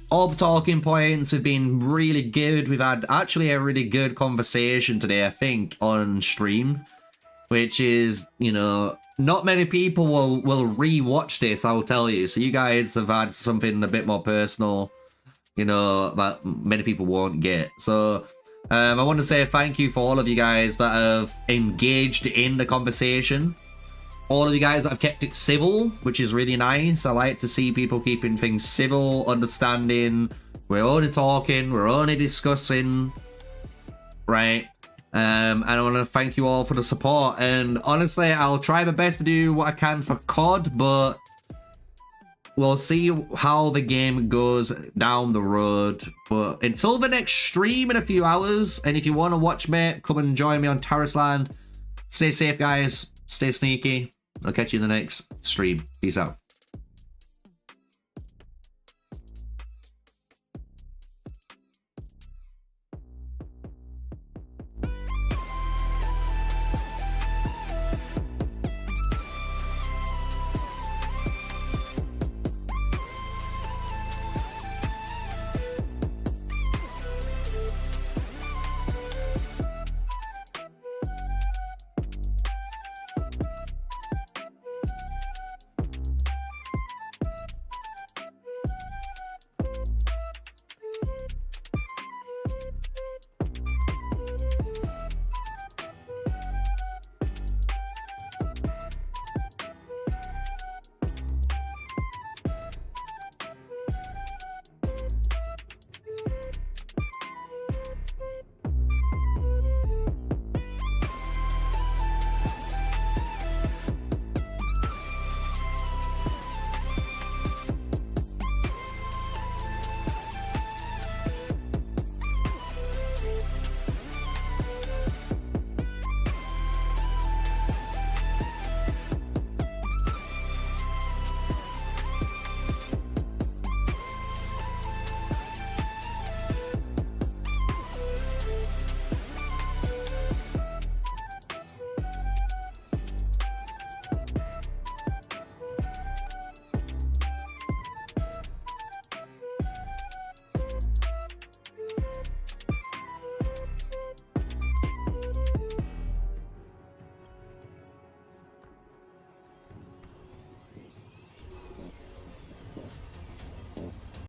All the talking points have been really good. We've had actually a really good conversation today, I think, on stream, which is, you know, not many people will re-watch this, I will tell you. So you guys have had something a bit more personal, you know, that many people won't get. So I want to say thank you for all of you guys that have engaged in the conversation. All of you guys that have kept it civil, which is really nice. I like to see people keeping things civil, understanding. We're only talking, we're only discussing, right? And I want to thank you all for the support. And honestly, I'll try my best to do what I can for COD, but we'll see how the game goes down the road. But until the next stream in a few hours, and if you want to watch me, come and join me on Tarisland. Stay safe, guys. Stay sneaky. I'll catch you in the next stream. Peace out.